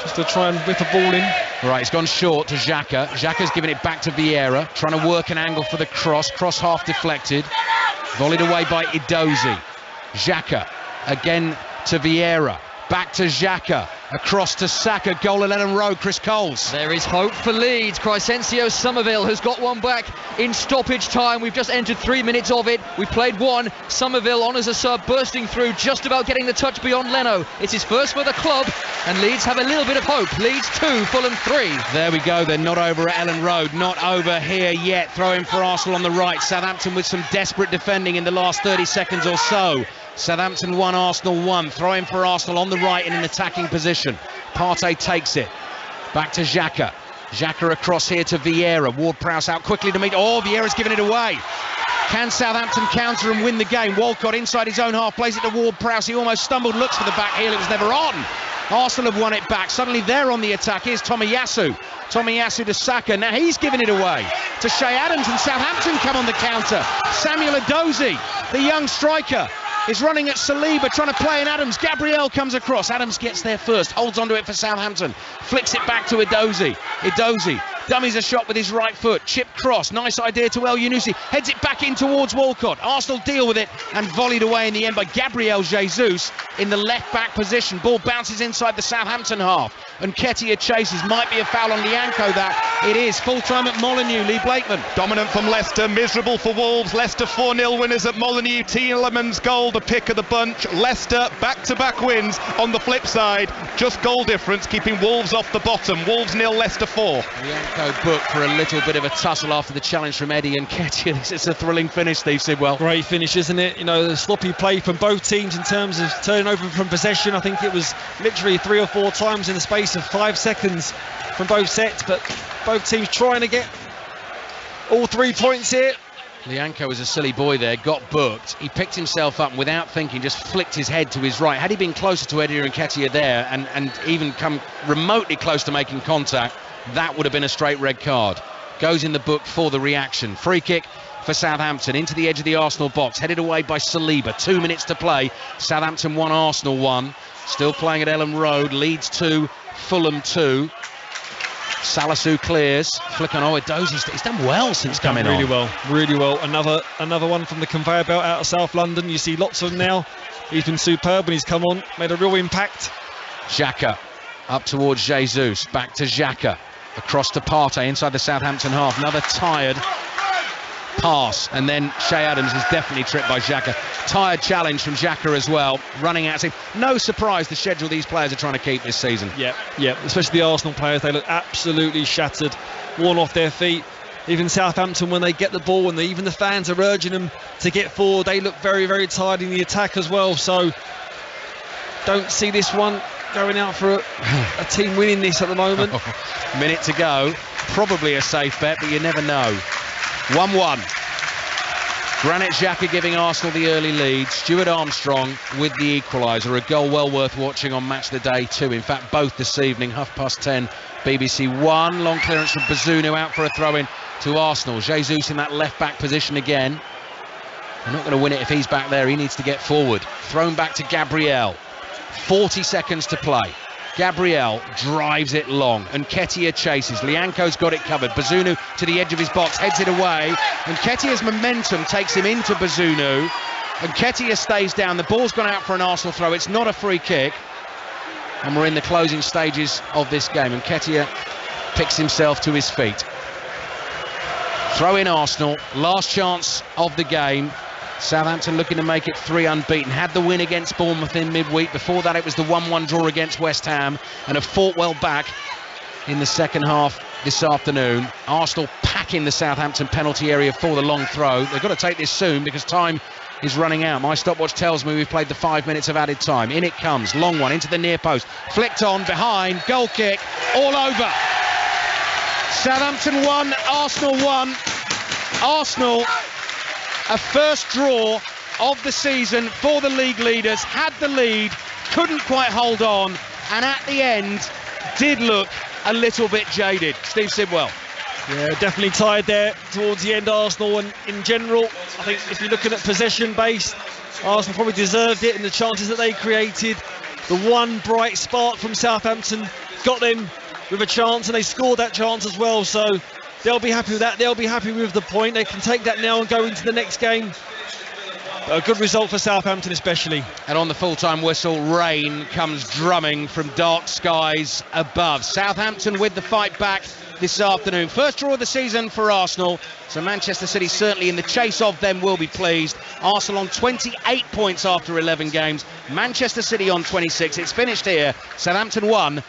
just to try and whip a ball in? Right, it's gone short to Xhaka. Xhaka's giving it back to Vieira, trying to work an angle for the cross. Cross half deflected. Volleyed away by Edozie. Xhaka again to Vieira. Back to Xhaka, across to Saka, goal at Ellen Road, Chris Coles. There is hope for Leeds. Crescencio Somerville has got one back in stoppage time. We've just entered 3 minutes of it. We played one. Somerville on as a sub, bursting through, just about getting the touch beyond Leno. It's his first for the club, and Leeds have a little bit of hope. Leeds 2, Fulham 3. There we go, they're not over at Ellen Road, not over here yet. Throwing for Arsenal on the right. Southampton with some desperate defending in the last 30 seconds or so. Southampton 1, Arsenal 1. Throwing for Arsenal on the right in an attacking position. Partey takes it. Back to Xhaka. Xhaka across here to Vieira. Ward-Prowse out quickly to meet. Oh, Vieira's given it away. Can Southampton counter and win the game? Walcott inside his own half, plays it to Ward-Prowse. He almost stumbled, looks for the back heel. It was never on. Arsenal have won it back. Suddenly they're on the attack. Here's Tomiyasu. Tomiyasu to Saka. Now he's giving it away to Che Adams, and Southampton come on the counter. Samuel Edozie, the young striker, is running at Saliba, trying to play in Adams. Gabriel comes across. Adams gets there first, holds onto it for Southampton. Flicks it back to Edozie. Edozie dummies a shot with his right foot. Chip cross. Nice idea to El Yunusi. Heads it back in towards Walcott. Arsenal deal with it and volleyed away in the end by Gabriel Jesus in the left back position. Ball bounces inside the Southampton half. And Nketiah chases. Might be a foul on Lianco, that. It is. Full time at Molineux. Lee Blakeman. Dominant from Leicester. Miserable for Wolves. Leicester 4-0 winners at Molineux. Tielemans' goal, the pick of the bunch. Leicester back-to-back wins on the flip side. Just goal difference, keeping Wolves off the bottom. Wolves 0, Leicester 4. Lianco booked for a little bit of a tussle after the challenge from Eddie and Nketiah. It's a thrilling finish, Steve Sidwell. Great finish, isn't it? You know, the sloppy play from both teams in terms of turning over from possession. I think it was literally 3 or 4 times in the space of 5 seconds from both sets, but both teams trying to get all 3 points here. Lianco was a silly boy there, got booked. He picked himself up and without thinking just flicked his head to his right. Had he been closer to Eddie and Nketiah there and even come remotely close to making contact, that would have been a straight red card. Goes in the book for the reaction. Free kick for Southampton into the edge of the Arsenal box, headed away by Saliba. 2 minutes to play. Southampton 1, Arsenal 1. Still playing at Ellen Road. Leeds 2, Fulham 2. Salisu clears. Flick on. Oh, Edozie's he's done well since coming really on. Really well. Another one from the conveyor belt out of South London. You see lots of them now. He's been superb when he's come on. Made a real impact. Xhaka up towards Jesus. Back to Xhaka. Across to Partey inside the Southampton half. Another tired pass, and then Che Adams is definitely tripped by Xhaka. Tired challenge from Xhaka as well, running out. No surprise the schedule these players are trying to keep this season. Yeah, especially the Arsenal players. They look absolutely shattered, worn off their feet. Even Southampton, when they get the ball and even the fans are urging them to get forward, they look very, very tired in the attack as well. So don't see this one going out for a team winning this at the moment. Minute to go, probably a safe bet, but you never know. 1-1. Granit Xhaka giving Arsenal the early lead. Stuart Armstrong with the equaliser. A goal well worth watching on Match of the Day 2. In fact, both this evening, 10:30, BBC 1. Long clearance from Bazunu out for a throw-in to Arsenal. Jesus in that left-back position again. They're not going to win it if he's back there. He needs to get forward. Thrown back to Gabriel. 40 seconds to play. Gabriel drives it long. Nketiah chases. Lianco's got it covered. Bazunu to the edge of his box, heads it away. Nketiah's momentum takes him into Bazunu. Nketiah stays down. The ball's gone out for an Arsenal throw. It's not a free kick. And we're in the closing stages of this game. And Nketiah picks himself to his feet. Throw in Arsenal, last chance of the game. Southampton looking to make it 3 unbeaten. Had the win against Bournemouth in midweek. Before that it was the 1-1 draw against West Ham, and have fought well back in the second half this afternoon. Arsenal packing the Southampton penalty area for the long throw. They've got to take this soon because time is running out. My stopwatch tells me we've played the 5 minutes of added time. In it comes, long one into the near post, flicked on, behind, goal kick, all over. Southampton 1, Arsenal 1. Arsenal, a first draw of the season for the league leaders, had the lead, couldn't quite hold on, and at the end did look a little bit jaded. Steve Sidwell. Yeah, definitely tired there towards the end, Arsenal, and in general, I think if you're looking at possession based, Arsenal probably deserved it in the chances that they created. The one bright spark from Southampton got them with a chance, and they scored that chance as well, so they'll be happy with that. They'll be happy with the point. They can take that now and go into the next game. A good result for Southampton especially. And on the full-time whistle, rain comes drumming from dark skies above. Southampton with the fight back this afternoon. First draw of the season for Arsenal, so Manchester City certainly in the chase of them will be pleased. Arsenal on 28 points after 11 games. Manchester City on 26. It's finished here. Southampton 1.